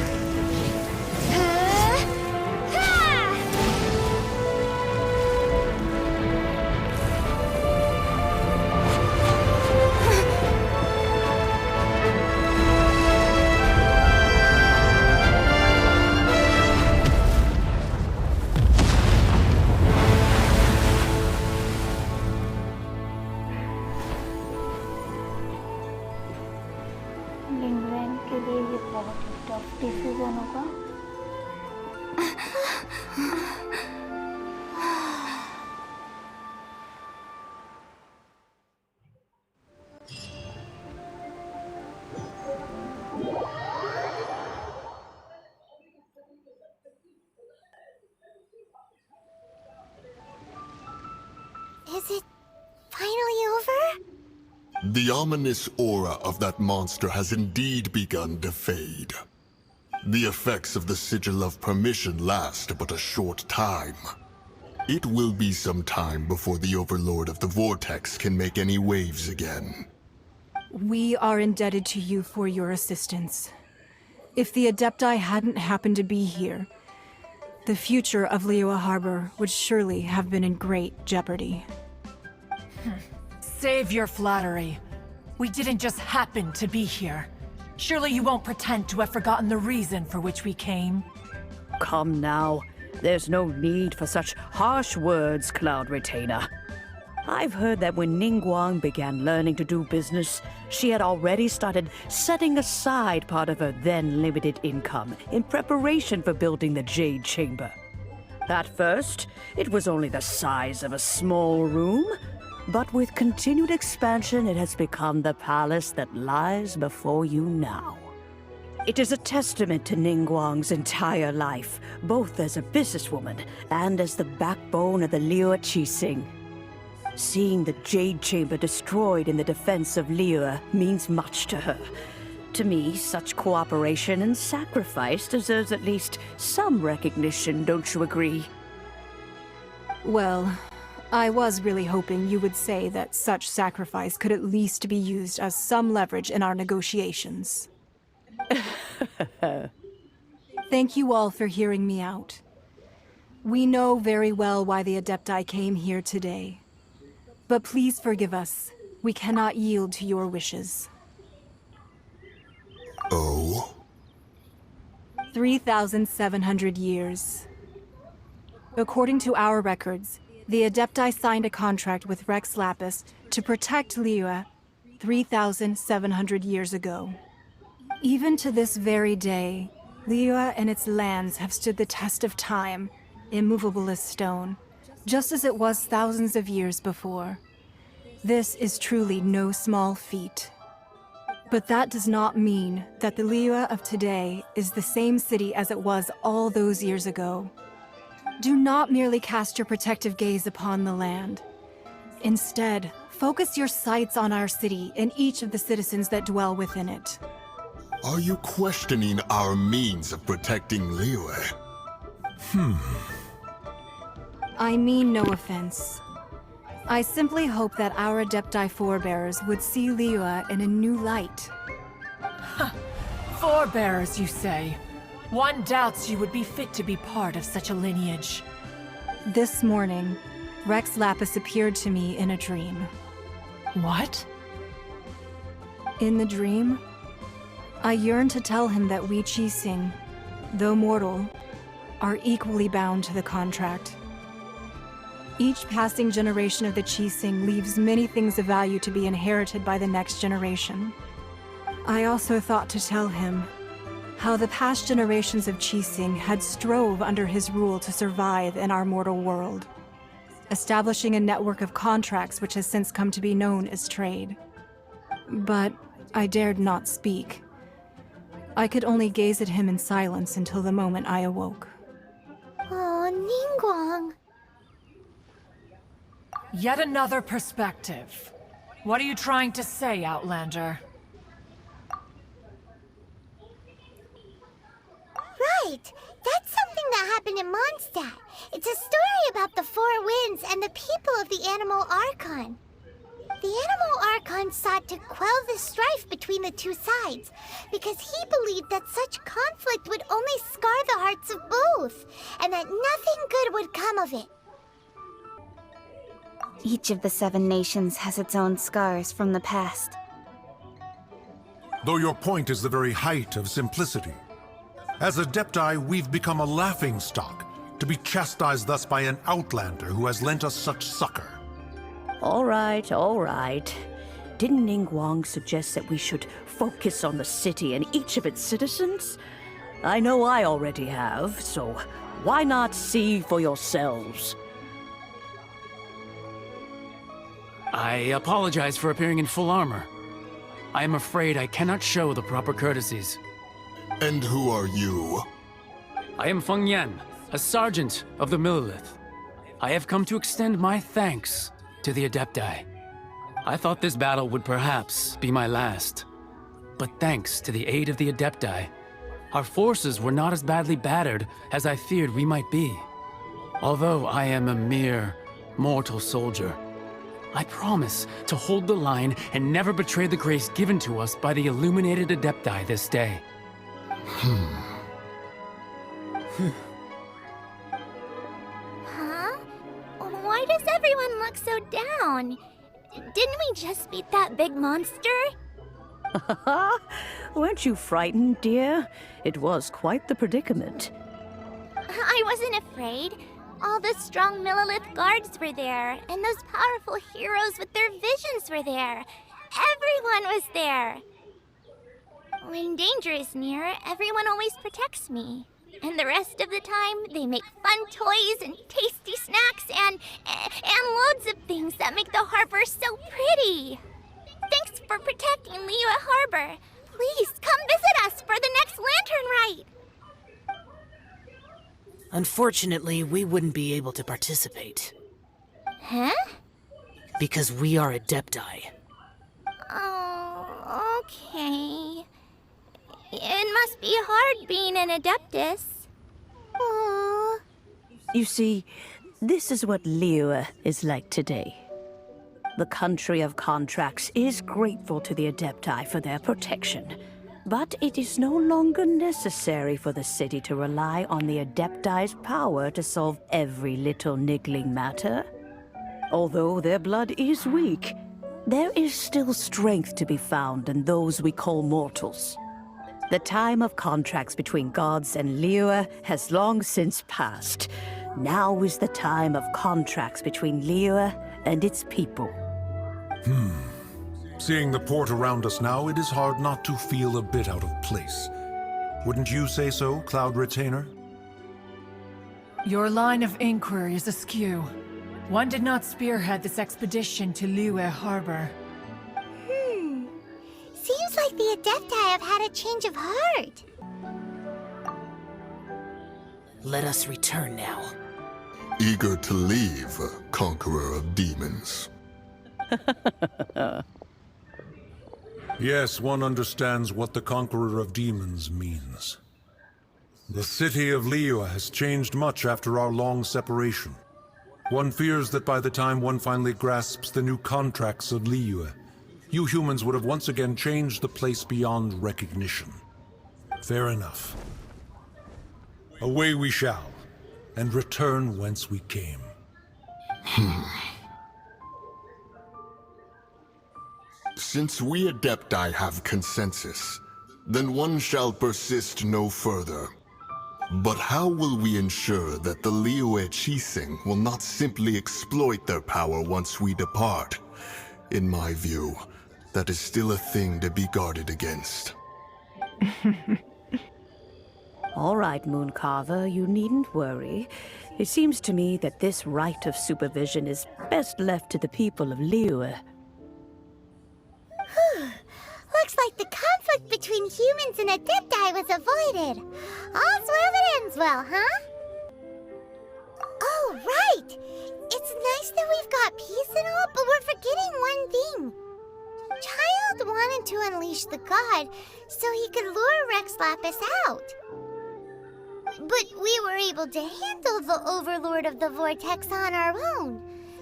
लिंगलैंड के लिए ये बहुत ही tough decision होगा। Is it finally over? The ominous aura of that monster has indeed begun to fade. The effects of the Sigil of Permission last but a short time. It will be some time before the Overlord of the Vortex can make any waves again. We are indebted to you for your assistance. If the Adepti hadn't happened to be here, the future of Liyue Harbor would surely have been in great jeopardy. Save your flattery. We didn't just happen to be here. Surely you won't pretend to have forgotten the reason for which we came. Come now. There's no need for such harsh words, Cloud Retainer. I've heard that when Ningguang began learning to do business, she had already started setting aside part of her then limited income in preparation for building the Jade Chamber. At first, it was only the size of a small room, but with continued expansion, it has become the palace that lies before you now. It is a testament to Ningguang's entire life, both as a businesswoman and as the backbone of the Liyue Qixing. Seeing the Jade Chamber destroyed in the defense of Liyue means much to her. To me, such cooperation and sacrifice deserves at least some recognition, don't you agree? Well, I was really hoping you would say that such sacrifice could at least be used as some leverage in our negotiations. Thank you all for hearing me out. We know very well why the Adepti came here today. But please forgive us. We cannot yield to your wishes. Oh? 3,700 years. According to our records, the Adepti signed a contract with Rex Lapis to protect Liyue 3,700 years ago. Even to this very day, Liyue and its lands have stood the test of time, immovable as stone, just as it was thousands of years before. This is truly no small feat. But that does not mean that the Liyue of today is the same city as it was all those years ago. Do not merely cast your protective gaze upon the land. Instead, focus your sights on our city and each of the citizens that dwell within it. Are you questioning our means of protecting Liyue? I mean no offense. I simply hope that our Adepti forebears would see Liyue in a new light. Forebearers, you say? One doubts you would be fit to be part of such a lineage. This morning, Rex Lapis appeared to me in a dream. What? In the dream, I yearned to tell him that we Qixing, though mortal, are equally bound to the contract. Each passing generation of the Qixing leaves many things of value to be inherited by the next generation. I also thought to tell him how the past generations of Qixing had strove under his rule to survive in our mortal world, establishing a network of contracts which has since come to be known as trade. But I dared not speak. I could only gaze at him in silence until the moment I awoke. Oh, Ningguang. Yet another perspective. What are you trying to say, Outlander? Right! That's something that happened in Mondstadt. It's a story about the Four Winds and the people of the Animal Archon. The Animal Archon sought to quell the strife between the two sides, because he believed that such conflict would only scar the hearts of both, and that nothing good would come of it. Each of the 7 nations has its own scars from the past. Though your point is the very height of simplicity. As Adepti, we've become a laughingstock, to be chastised thus by an outlander who has lent us such succor. All right, all right. Didn't Ningguang suggest that we should focus on the city and each of its citizens? I know I already have, so why not see for yourselves? I apologize for appearing in full armor. I am afraid I cannot show the proper courtesies. And who are you? I am Feng Yan, a sergeant of the Millelith. I have come to extend my thanks to the Adepti. I thought this battle would perhaps be my last. But thanks to the aid of the Adepti, our forces were not as badly battered as I feared we might be. Although I am a mere mortal soldier, I promise to hold the line and never betray the grace given to us by the illuminated Adepti this day. Huh? Why does everyone look so down? Didn't we just beat that big monster? Weren't you frightened, dear? It was quite the predicament. I wasn't afraid. All the strong Millelith guards were there, and those powerful heroes with their visions were there. Everyone was there. When danger is near, everyone always protects me. And the rest of the time, they make fun toys and tasty snacks and loads of things that make the harbor so pretty. Thanks for protecting Liyue Harbor. Please come visit us for the next lantern rite. Unfortunately, we wouldn't be able to participate. Huh? Because we are Adepti. Oh, okay. It must be hard being an Adeptus. Aww. You see, this is what Liyue is like today. The country of contracts is grateful to the Adepti for their protection. But it is no longer necessary for the city to rely on the Adepti's power to solve every little niggling matter. Although their blood is weak, there is still strength to be found in those we call mortals. The time of contracts between gods and Liyue has long since passed. Now is the time of contracts between Liyue and its people. Seeing the port around us now, it is hard not to feel a bit out of place. Wouldn't you say so, Cloud Retainer? Your line of inquiry is askew. One did not spearhead this expedition to Liyue Harbor. Seems like the Adepti have had a change of heart. Let us return now. Eager to leave, Conqueror of Demons. Yes, one understands what the Conqueror of Demons means. The city of Liyue has changed much after our long separation. One fears that by the time one finally grasps the new contracts of Liyue, you humans would have once again changed the place beyond recognition. Fair enough. Away we shall, and return whence we came. Since we Adepti have consensus, then one shall persist no further. But how will we ensure that the Liyue Qixing will not simply exploit their power once we depart? In my view, that is still a thing to be guarded against. All right, Mooncarver, you needn't worry. It seems to me that this right of supervision is best left to the people of Liyue. Looks like the conflict between humans and Adepti was avoided. All's well that ends well, huh? Oh, right! It's nice that we've got peace and all, but we're forgetting one thing. Child wanted to unleash the god so he could lure Rex Lapis out. But we were able to handle the Overlord of the Vortex on our own,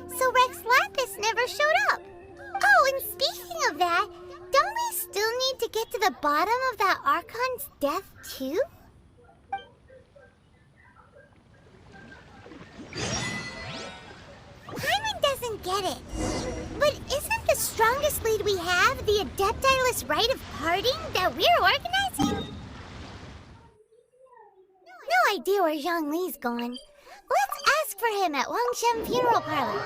so Rex Lapis never showed up. Oh, and speaking of that, don't we still need to get to the bottom of that Archon's death, too? Paimon doesn't get it. But isn't the strongest lead we have the Adepti-less rite of parting that we're organizing? No idea where Zhongli's gone. Let's ask for him at Wangshan Funeral Parlor.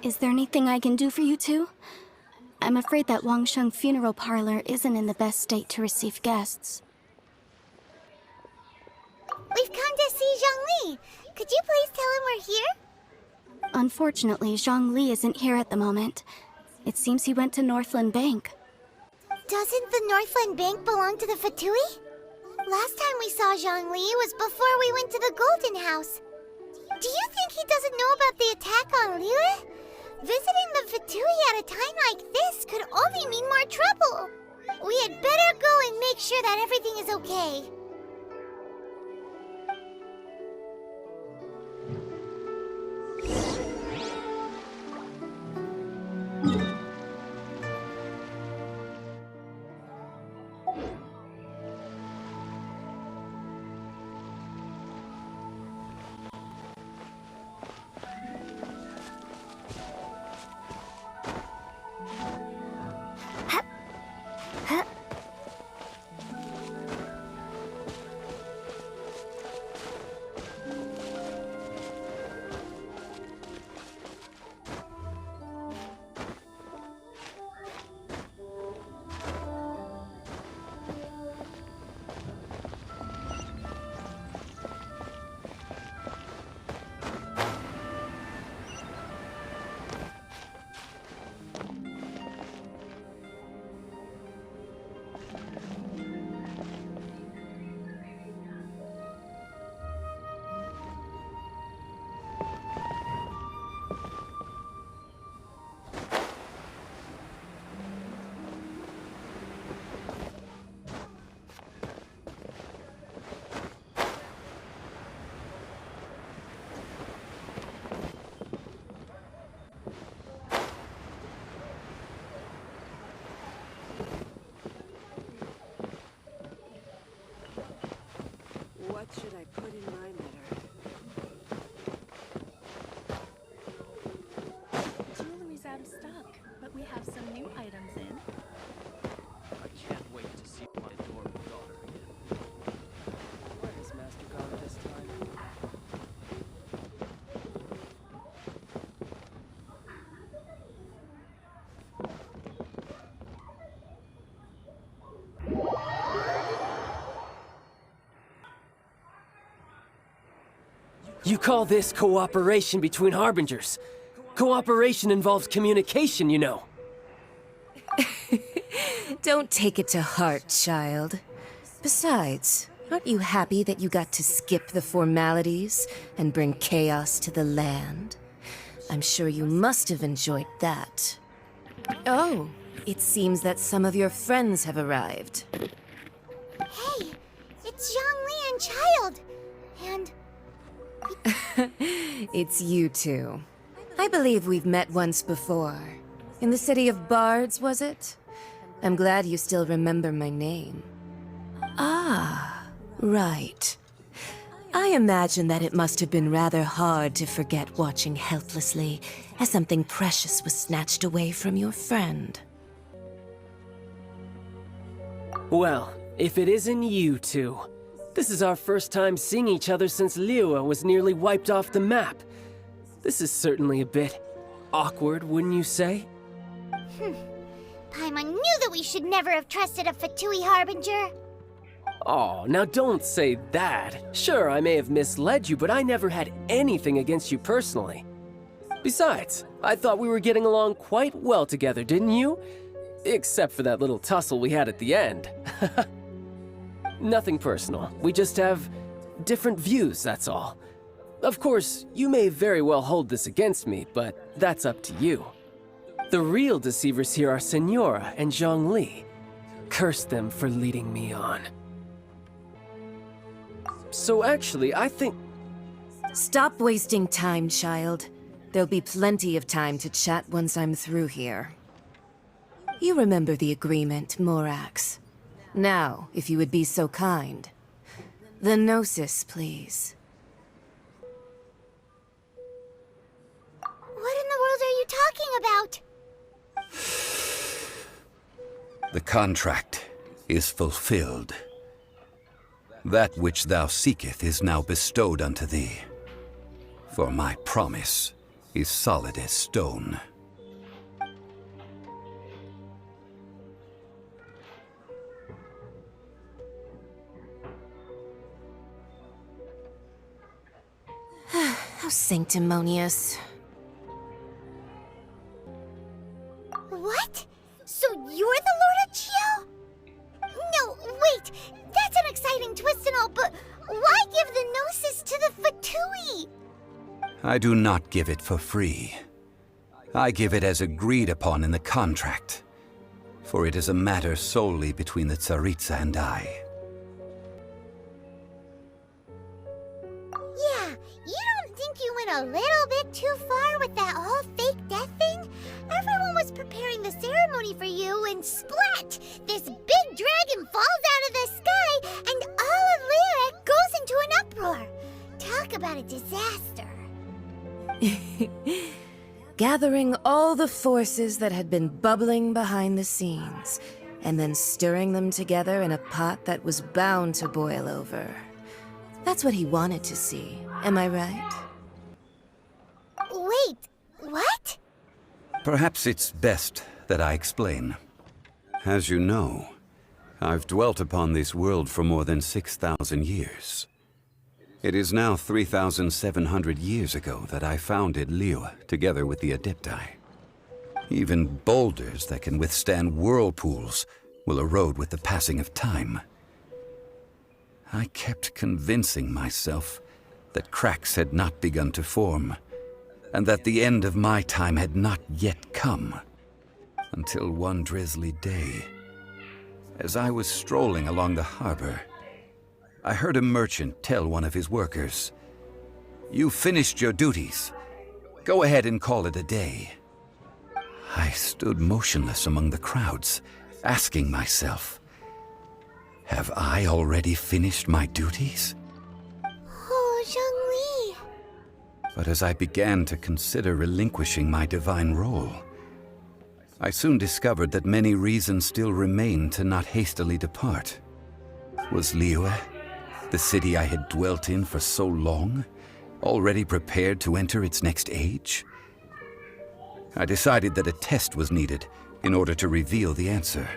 Is there anything I can do for you two? I'm afraid that Wangshan Funeral Parlor isn't in the best state to receive guests. We've come to see Zhongli. Could you please tell him we're here? Unfortunately, Zhongli isn't here at the moment. It seems he went to Northland Bank. Doesn't the Northland Bank belong to the Fatui? Last time we saw Zhongli was before we went to the Golden House. Do you think he doesn't know about the attack on Liyue? Visiting the Fatui at a time like this could only mean more trouble. We had better go and make sure that everything is okay. You call this cooperation between Harbingers? Cooperation involves communication, you know. Don't take it to heart, child. Besides, aren't you happy that you got to skip the formalities and bring chaos to the land? I'm sure you must have enjoyed that. Oh, it seems that some of your friends have arrived. Hey, it's Zhongli and Child. And It's you two. I believe we've met once before. In the City of Bards, was it? I'm glad you still remember my name. Ah, right. I imagine that it must have been rather hard to forget watching helplessly as something precious was snatched away from your friend. Well, if it isn't you two. This is our first time seeing each other since Liyue was nearly wiped off the map. This is certainly a bit awkward, wouldn't you say? Paimon knew that we should never have trusted a Fatui Harbinger. Oh, now don't say that. Sure, I may have misled you, but I never had anything against you personally. Besides, I thought we were getting along quite well together, didn't you? Except for that little tussle we had at the end. Nothing personal. We just have different views, that's all. Of course, you may very well hold this against me, but that's up to you. The real deceivers here are Senora and Zhongli. Curse them for leading me on. So actually, I think... Stop wasting time, child. There'll be plenty of time to chat once I'm through here. You remember the agreement, Morax. Now, if you would be so kind. The Gnosis, please. What in the world are you talking about? The contract is fulfilled. That which thou seeketh is now bestowed unto thee. For my promise is solid as stone. How sanctimonious. What? So you're the Lord of Chiao? No, wait! That's an exciting twist and all, but why give the Gnosis to the Fatui? I do not give it for free. I give it as agreed upon in the contract, for it is a matter solely between the Tsaritsa and I. Yeah, you don't think you went a little bit too far with that whole fake death thing? Everyone was preparing the ceremony for you, and splat! This big dragon falls out of the sky, and all of Liyue goes into an uproar. Talk about a disaster. Gathering all the forces that had been bubbling behind the scenes, and then stirring them together in a pot that was bound to boil over. That's what he wanted to see, am I right? Wait, what? Perhaps it's best that I explain. As you know, I've dwelt upon this world for more than 6,000 years. It is now 3,700 years ago that I founded Liyue together with the Adepti. Even boulders that can withstand whirlpools will erode with the passing of time. I kept convincing myself that cracks had not begun to form, and that the end of my time had not yet come. Until one drizzly day, as I was strolling along the harbor, I heard a merchant tell one of his workers, "You finished your duties. Go ahead and call it a day." I stood motionless among the crowds, asking myself, have I already finished my duties? Oh, Zhongli. But as I began to consider relinquishing my divine role, I soon discovered that many reasons still remained to not hastily depart. Was Liyue, the city I had dwelt in for so long, already prepared to enter its next age? I decided that a test was needed in order to reveal the answer.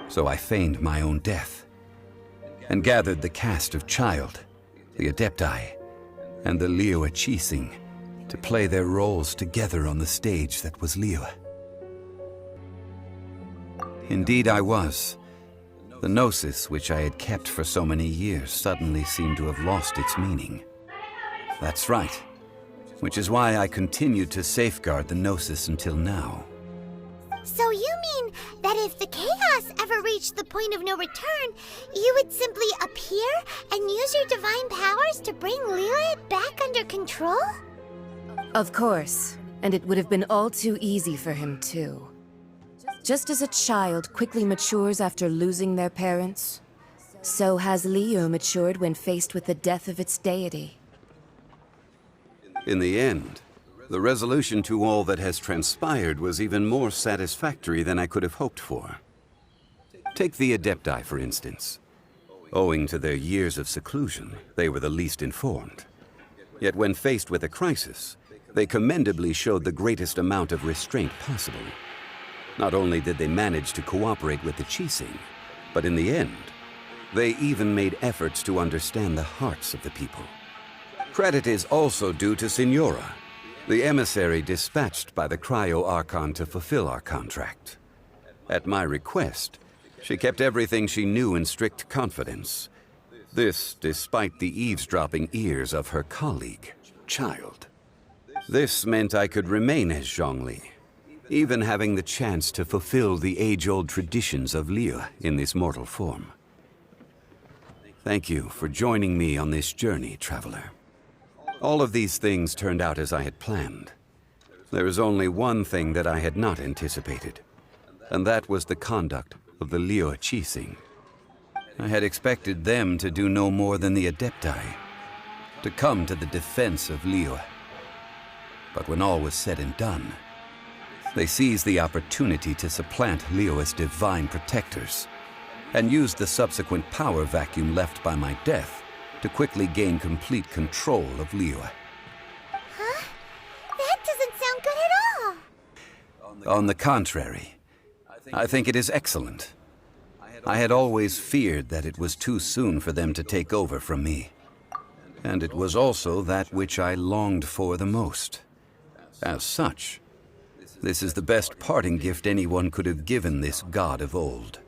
So I feigned my own death, and gathered the cast of Child, the Adepti, and the Liyue Qixing to play their roles together on the stage that was Liyue. Indeed I was. The Gnosis, which I had kept for so many years, suddenly seemed to have lost its meaning. That's right. Which is why I continued to safeguard the Gnosis until now. So you mean that if the chaos ever reached the point of no return, you would simply appear and use your divine powers to bring Liyue back under control? Of course, and it would have been all too easy for him too. Just as a child quickly matures after losing their parents, so has Liyue matured when faced with the death of its deity. In the end, the resolution to all that has transpired was even more satisfactory than I could have hoped for. Take the Adepti, for instance. Owing to their years of seclusion, they were the least informed. Yet when faced with a crisis, they commendably showed the greatest amount of restraint possible. Not only did they manage to cooperate with the Qixing, but in the end, they even made efforts to understand the hearts of the people. Credit is also due to Signora, the emissary dispatched by the Cryo Archon to fulfill our contract. At my request, she kept everything she knew in strict confidence. This despite the eavesdropping ears of her colleague, Childe. This meant I could remain as Zhongli, even having the chance to fulfill the age-old traditions of Liyue in this mortal form. Thank you for joining me on this journey, traveler. All of these things turned out as I had planned. There is only one thing that I had not anticipated, and that was the conduct of the Liyue Qixing. I had expected them to do no more than the Adepti, to come to the defense of Liyue. But when all was said and done, they seized the opportunity to supplant Liyue as divine protectors, and used the subsequent power vacuum left by my death to quickly gain complete control of Liyue. Huh? That doesn't sound good at all. On the contrary, I think it is excellent. I had always feared that it was too soon for them to take over from me. And it was also that which I longed for the most. As such, this is the best parting gift anyone could have given this god of old.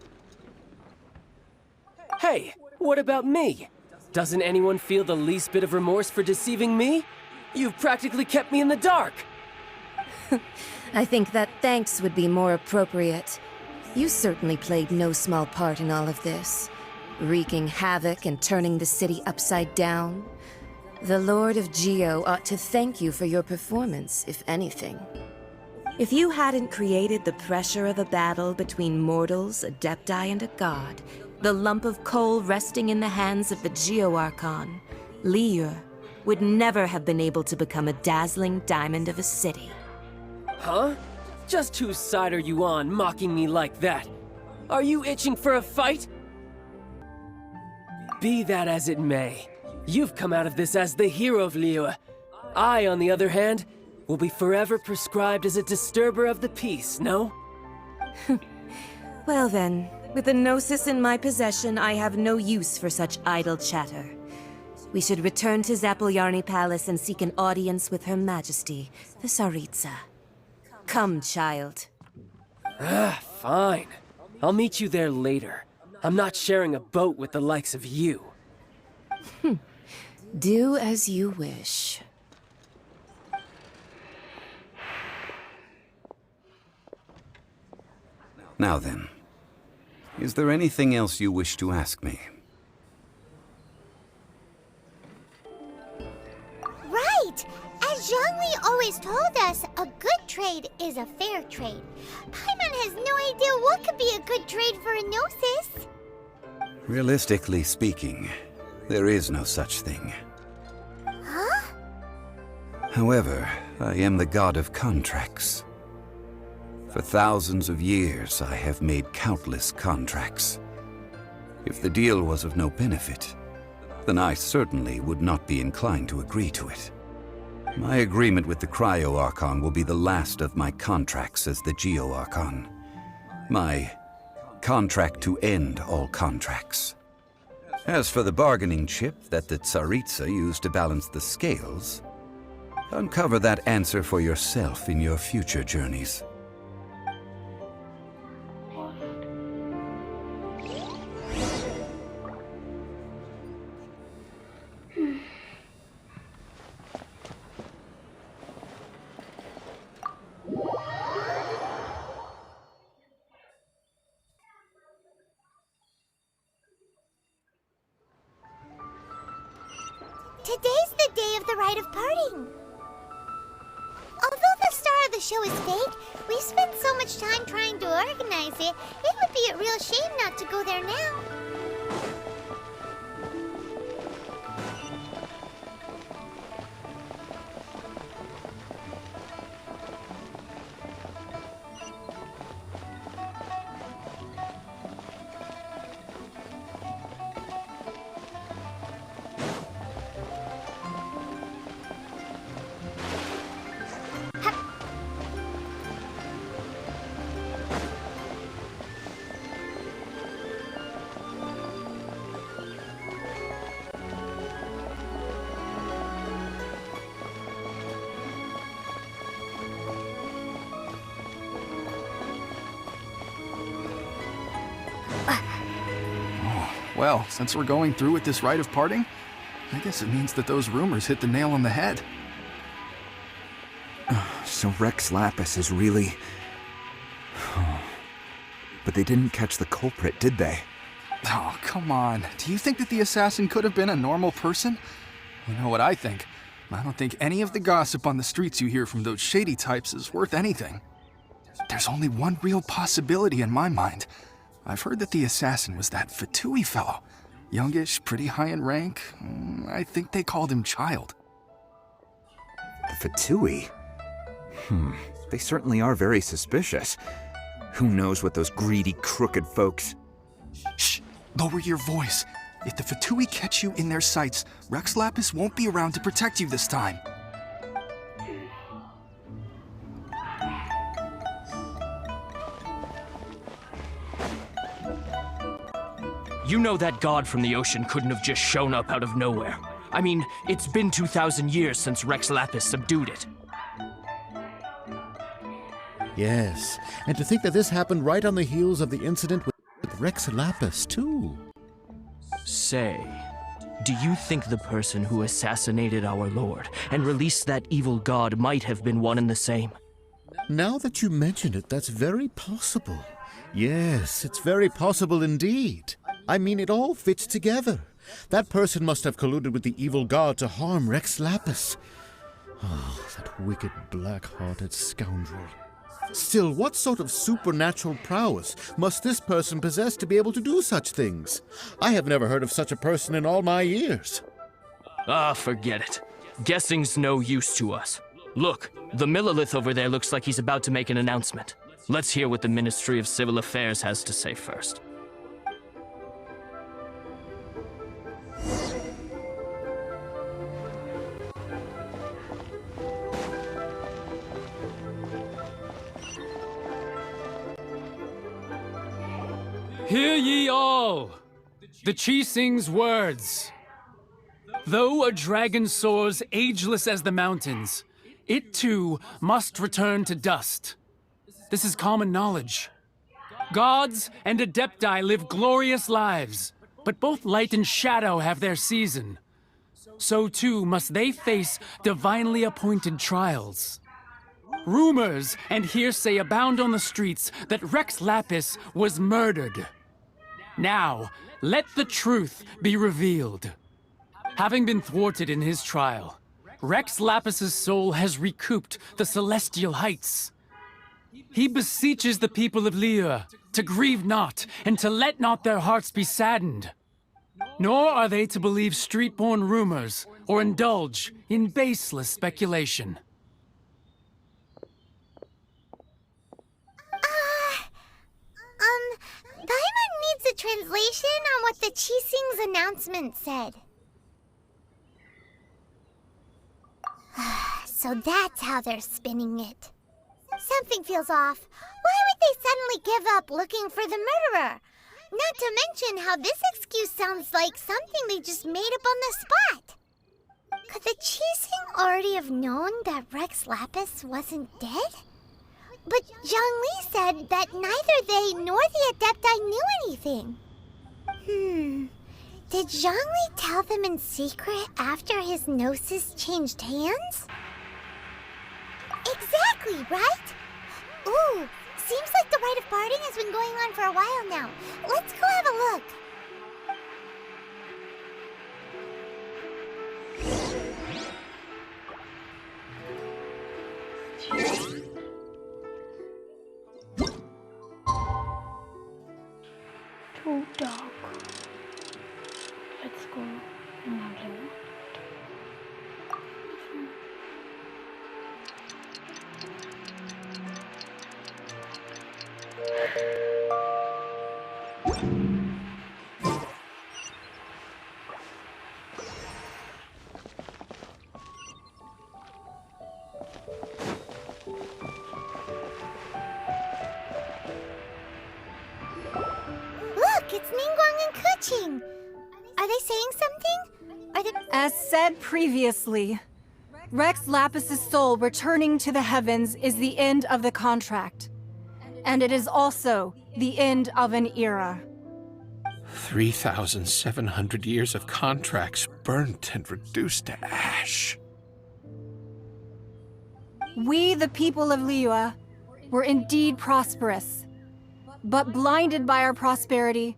Hey, what about me? Doesn't anyone feel the least bit of remorse for deceiving me? You've practically kept me in the dark! I think that thanks would be more appropriate. You certainly played no small part in all of this, wreaking havoc and turning the city upside down. The Lord of Geo ought to thank you for your performance, if anything. If you hadn't created the pressure of a battle between mortals, Adepti, and a god, the lump of coal resting in the hands of the Geo Archon, Liyue, would never have been able to become a dazzling diamond of a city. Huh? Just whose side are you on, mocking me like that? Are you itching for a fight? Be that as it may, you've come out of this as the hero of Liyue. I, on the other hand, will be forever prescribed as a disturber of the peace, no? Well then, with the Gnosis in my possession, I have no use for such idle chatter. We should return to Zapoljarny Palace and seek an audience with Her Majesty, the Tsaritsa. Come, child. Fine. I'll meet you there later. I'm not sharing a boat with the likes of you. Do as you wish. Now then, is there anything else you wish to ask me? Right! As Zhongli always told us, a good trade is a fair trade. Paimon has no idea what could be a good trade for a Gnosis. Realistically speaking, there is no such thing. Huh? However, I am the god of contracts. For thousands of years, I have made countless contracts. If the deal was of no benefit, then I certainly would not be inclined to agree to it. My agreement with the Cryo Archon will be the last of my contracts as the Geo Archon. My contract to end all contracts. As for the bargaining chip that the Tsaritsa used to balance the scales, uncover that answer for yourself in your future journeys. Today's the day of the rite of parting. Although the star of the show is fake, we spent so much time trying to organize it, it would be a real shame not to go there now. Well, since we're going through with this rite of parting, I guess it means that those rumors hit the nail on the head. So Rex Lapis is really... But they didn't catch the culprit, did they? Oh, come on. Do you think that the assassin could have been a normal person? You know what I think. I don't think any of the gossip on the streets you hear from those shady types is worth anything. There's only one real possibility in my mind. I've heard that the assassin was that Fatui fellow. Youngish, pretty high in rank. I think they called him Child. The Fatui? They certainly are very suspicious. Who knows what those greedy, crooked folks... Shh! Lower your voice. If the Fatui catch you in their sights, Rex Lapis won't be around to protect you this time. You know that god from the ocean couldn't have just shown up out of nowhere. I mean, it's been 2,000 years since Rex Lapis subdued it. Yes, and to think that this happened right on the heels of the incident with Rex Lapis, too. Say, do you think the person who assassinated our lord and released that evil god might have been one and the same? Now that you mention it, that's very possible. Yes, it's very possible indeed. I mean, it all fits together. That person must have colluded with the evil god to harm Rex Lapis. Oh, that wicked, black-hearted scoundrel. Still, what sort of supernatural prowess must this person possess to be able to do such things? I have never heard of such a person in all my years. Ah, forget it. Guessing's no use to us. Look, the Millelith over there looks like he's about to make an announcement. Let's hear what the Ministry of Civil Affairs has to say first. Hear ye all! The Qixing's words. Though a dragon soars ageless as the mountains, it too must return to dust. This is common knowledge. Gods and Adepti live glorious lives, but both light and shadow have their season. So too must they face divinely appointed trials. Rumors and hearsay abound on the streets that Rex Lapis was murdered. Now, let the truth be revealed. Having been thwarted in his trial, Rex Lapis's soul has recouped the celestial heights. He beseeches the people of Liyue to grieve not and to let not their hearts be saddened. Nor are they to believe street-born rumors or indulge in baseless speculation. Paimon needs a translation on what the Qixing's announcement said. So that's how they're spinning it. Something feels off. Why would they suddenly give up looking for the murderer? Not to mention how this excuse sounds like something they just made up on the spot. Could the Qixing already have known that Rex Lapis wasn't dead? But Zhongli said that neither they nor the Adepti knew anything. Did Zhongli tell them in secret after his gnosis changed hands? Exactly, right? Ooh, seems like the rite of parting has been going on for a while now. Let's go have a look. Too dark. Let's go and have a look. Look, it's Ningguang and Keqing. Are they saying something? Are they... As said previously, Rex Lapis's soul returning to the heavens is the end of the contract. And it is also the end of an era. 3,700 years of contracts burnt and reduced to ash. We, the people of Liyue, were indeed prosperous. But blinded by our prosperity,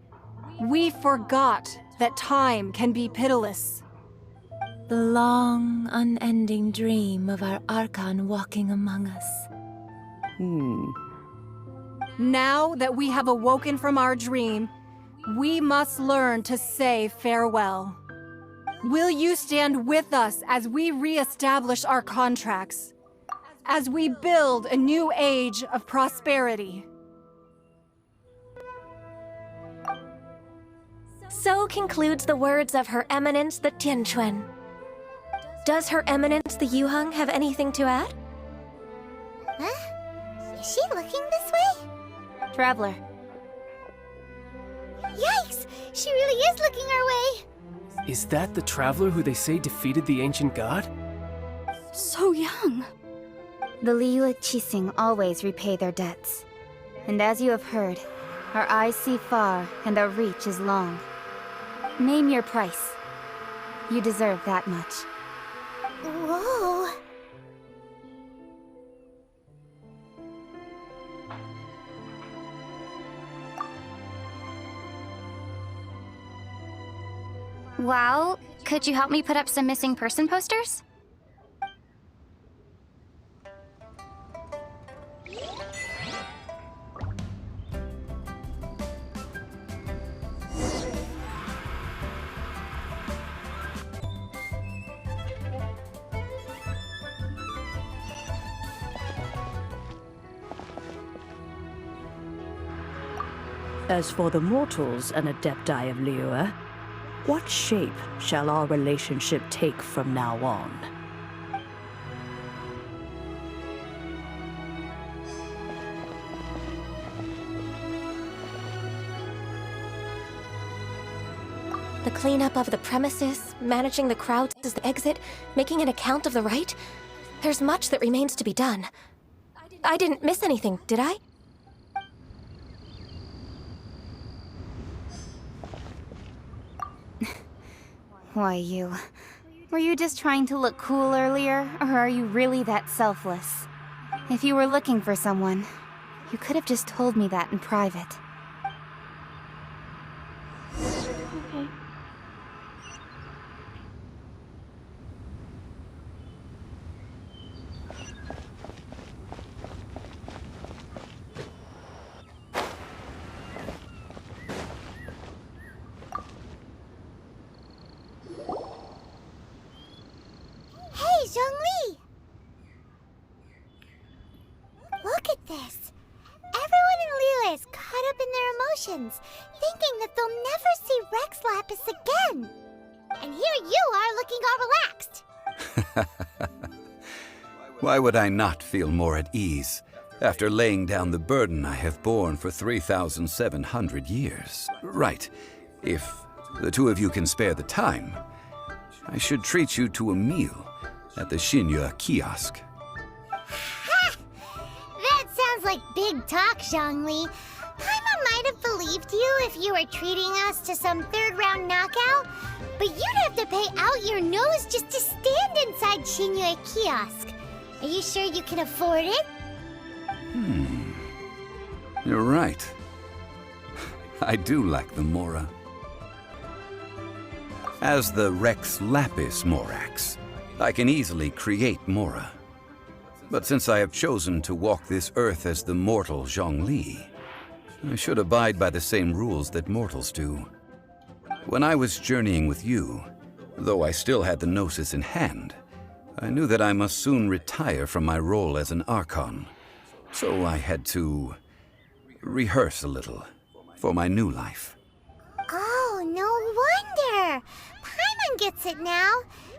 we forgot that time can be pitiless. The long, unending dream of our Archon walking among us. Now that we have awoken from our dream, we must learn to say farewell. Will you stand with us as we re-establish our contracts? As we build a new age of prosperity? So concludes the words of Her Eminence the Tianquan. Does Her Eminence the Yuheng have anything to add? Huh? Is she looking this way? Traveler. Yikes! She really is looking our way! Is that the traveler who they say defeated the ancient god? So young. The Liyue Qixing always repay their debts. And as you have heard, our eyes see far and our reach is long. Name your price. You deserve that much. Whoa! Well, could you help me put up some missing person posters? As for the mortals and Adepti of Liyue, what shape shall our relationship take from now on? The cleanup of the premises, managing the crowds as they exit, making an account of the rite? There's much that remains to be done. I didn't miss anything, did I? Why, you... Were you just trying to look cool earlier, or are you really that selfless? If you were looking for someone, you could have just told me that in private. Okay. Hey, Zhongli! Look at this. Everyone in Liyue is caught up in their emotions, thinking that they'll never see Rex Lapis again. And here you are looking all relaxed. Why would I not feel more at ease? after laying down the burden I have borne for 3,700 years. Right. If the two of you can spare the time, I should treat you to a meal at the Xinyue kiosk. Ha! That sounds like big talk, Zhongli. Paimon might have believed you if you were treating us to some third-round knockout, but you'd have to pay out your nose just to stand inside Xinyue kiosk. Are you sure you can afford it? You're right. I do lack the Mora. As the Rex Lapis Morax, I can easily create Mora. But since I have chosen to walk this earth as the mortal Zhongli, I should abide by the same rules that mortals do. When I was journeying with you, though I still had the Gnosis in hand, I knew that I must soon retire from my role as an Archon. So I had to rehearse a little for my new life. Oh, no wonder! Paimon gets it now.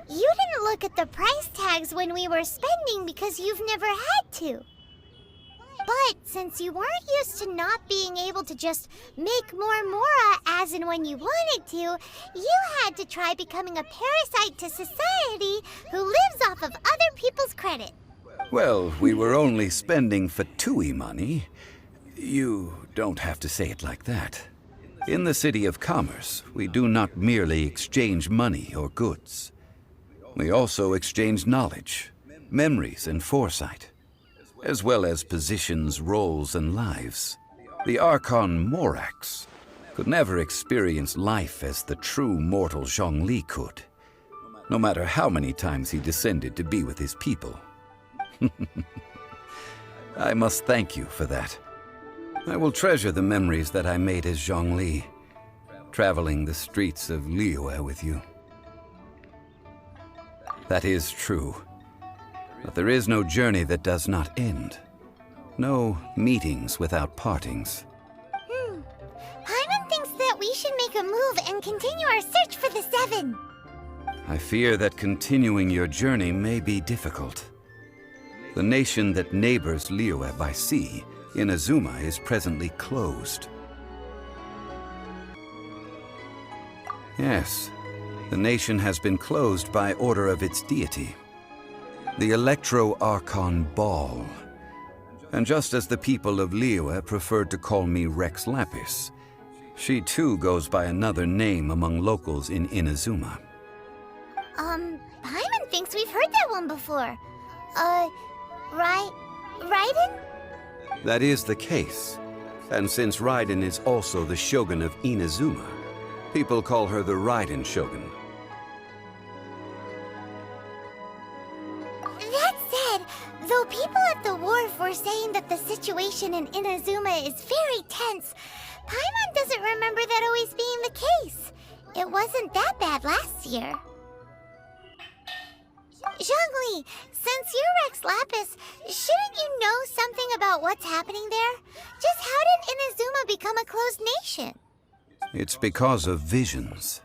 You didn't look at the price tags when we were spending because you've never had to. But since you weren't used to not being able to just make more Mora as and when you wanted to, you had to try becoming a parasite to society who lives off of other people's credit. Well, we were only spending Fatui money. You don't have to say it like that. In the City of Commerce, we do not merely exchange money or goods. We also exchange knowledge, memories, and foresight, as well as positions, roles, and lives. The Archon Morax could never experience life as the true mortal Zhongli could, no matter how many times he descended to be with his people. I must thank you for that. I will treasure the memories that I made as Zhongli, traveling the streets of Liyue with you. That is true. But there is no journey that does not end. No meetings without partings. Paimon thinks that we should make a move and continue our search for the Seven. I fear that continuing your journey may be difficult. The nation that neighbors Liyue by sea, Inazuma, is presently closed. Yes, the nation has been closed by order of its deity, the Electro-Archon Ball. And just as the people of Liyue preferred to call me Rex Lapis, she too goes by another name among locals in Inazuma. Paimon thinks we've heard that one before. Raiden? That is the case. And since Raiden is also the Shogun of Inazuma, people call her the Raiden Shogun. That said, though people at the wharf were saying that the situation in Inazuma is very tense, Paimon doesn't remember that always being the case. It wasn't that bad last year. Zhongli, since you're Rex Lapis, shouldn't you know something about what's happening there? Just how did Inazuma become a closed nation? It's because of visions.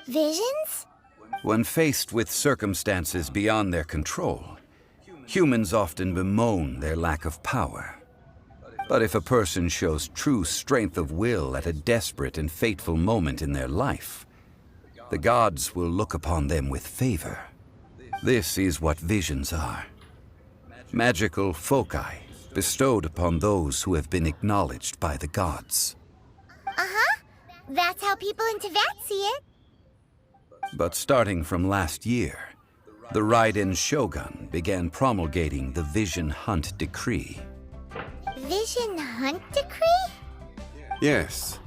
Visions? When faced with circumstances beyond their control, humans often bemoan their lack of power. But if a person shows true strength of will at a desperate and fateful moment in their life, the gods will look upon them with favor. This is what visions are. Magical foci bestowed upon those who have been acknowledged by the gods. Uh-huh. That's how people in Teyvat see it. But starting from last year, the Raiden Shogun began promulgating the Vision Hunt Decree. Vision Hunt Decree? Yes.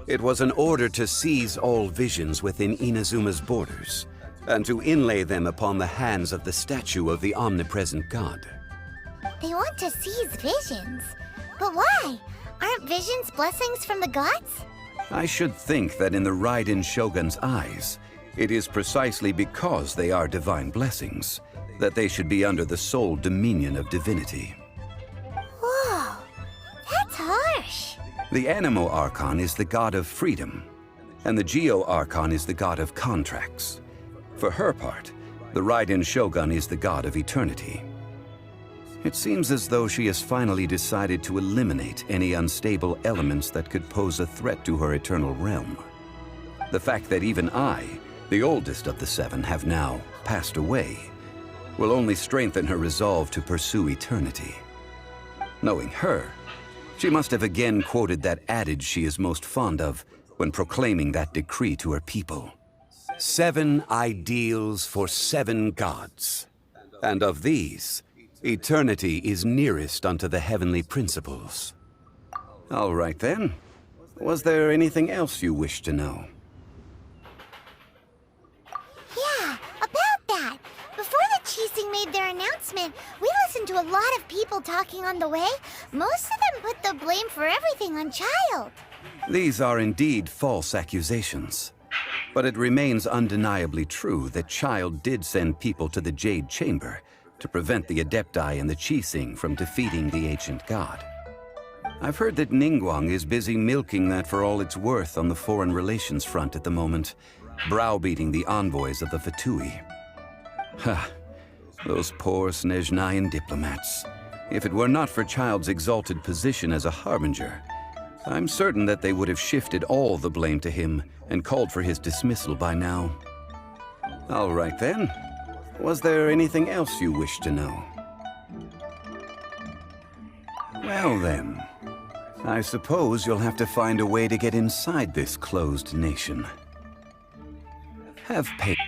It was an order to seize all visions within Inazuma's borders, and to inlay them upon the hands of the statue of the omnipresent god. They want to seize visions. But why? Aren't visions blessings from the gods? I should think that in the Raiden Shogun's eyes, it is precisely because they are divine blessings that they should be under the sole dominion of divinity. Whoa, that's harsh. The Anemo Archon is the god of freedom, and the Geo Archon is the god of contracts. For her part, the Raiden Shogun is the god of eternity. It seems as though she has finally decided to eliminate any unstable elements that could pose a threat to her eternal realm. The fact that even I, the oldest of the seven, have now passed away will only strengthen her resolve to pursue eternity. Knowing her, she must have again quoted that adage she is most fond of when proclaiming that decree to her people. 7 ideals for 7 gods. And of these, eternity is nearest unto the heavenly principles. All right then. Was there anything else you wish to know? Yeah, about that. Before the Qixing made their announcement, we listened to a lot of people talking on the way. Most of them put the blame for everything on Childe. These are indeed false accusations. But it remains undeniably true that Childe did send people to the Jade Chamber to prevent the Adepti and the Qixing from defeating the ancient god. I've heard that Ningguang is busy milking that for all it's worth on the foreign relations front at the moment, browbeating the envoys of the Fatui. Ha! Those poor Snezhnayan diplomats. If it were not for Childe's exalted position as a harbinger, I'm certain that they would have shifted all the blame to him and called for his dismissal by now. All right then. Was there anything else you wish to know? Well then, I suppose you'll have to find a way to get inside this closed nation. Have patience.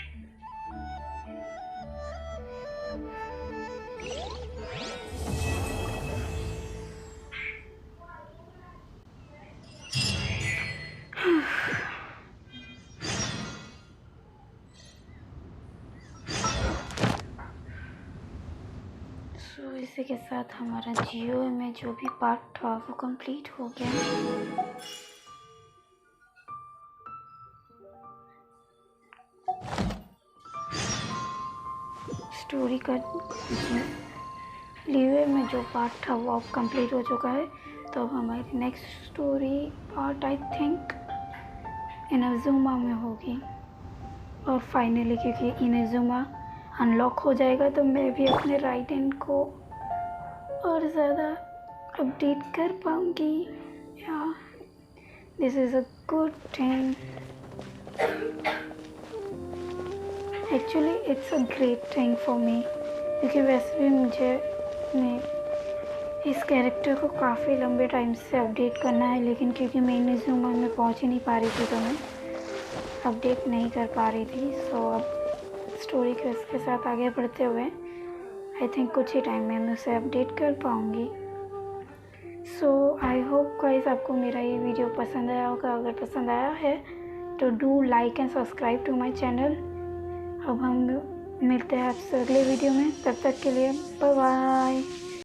तो इसी के साथ हमारा जियो में जो भी part था वो कंप्लीट हो गया। स्टोरी का लीवे में जो पार्ट था वो अब कंप्लीट हो चुका है। तो अब हमारी next story part I think Inazuma में होगी। और फाइनली क्योंकि इनाजुमा अनलॉक हो जाएगा तो मैं भी अपने राइट हैंड को और ज़्यादा अपडेट कर पाऊँगी। या this is a good thing. Actually it's a great thing for me क्योंकि वैसे भी मुझे इस कैरेक्टर को काफ़ी लंबे टाइम से अपडेट करना है, लेकिन क्योंकि मैं इनाजुमा में पहुँच ही नहीं पा रही थी तो मैं अपडेट नहीं कर पा रही थी। सो अब स्टोरी के उसके साथ आगे बढ़ते हुए आई थिंक कुछ ही टाइम में मैं उसे अपडेट कर पाऊँगी। सो आई होप गाइस आपको मेरा ये वीडियो पसंद आया होगा। अगर पसंद आया है तो do like and subscribe to my channel. अब हम मिलते हैं आपसे अगले वीडियो में, तब तक के लिए बाय बाय।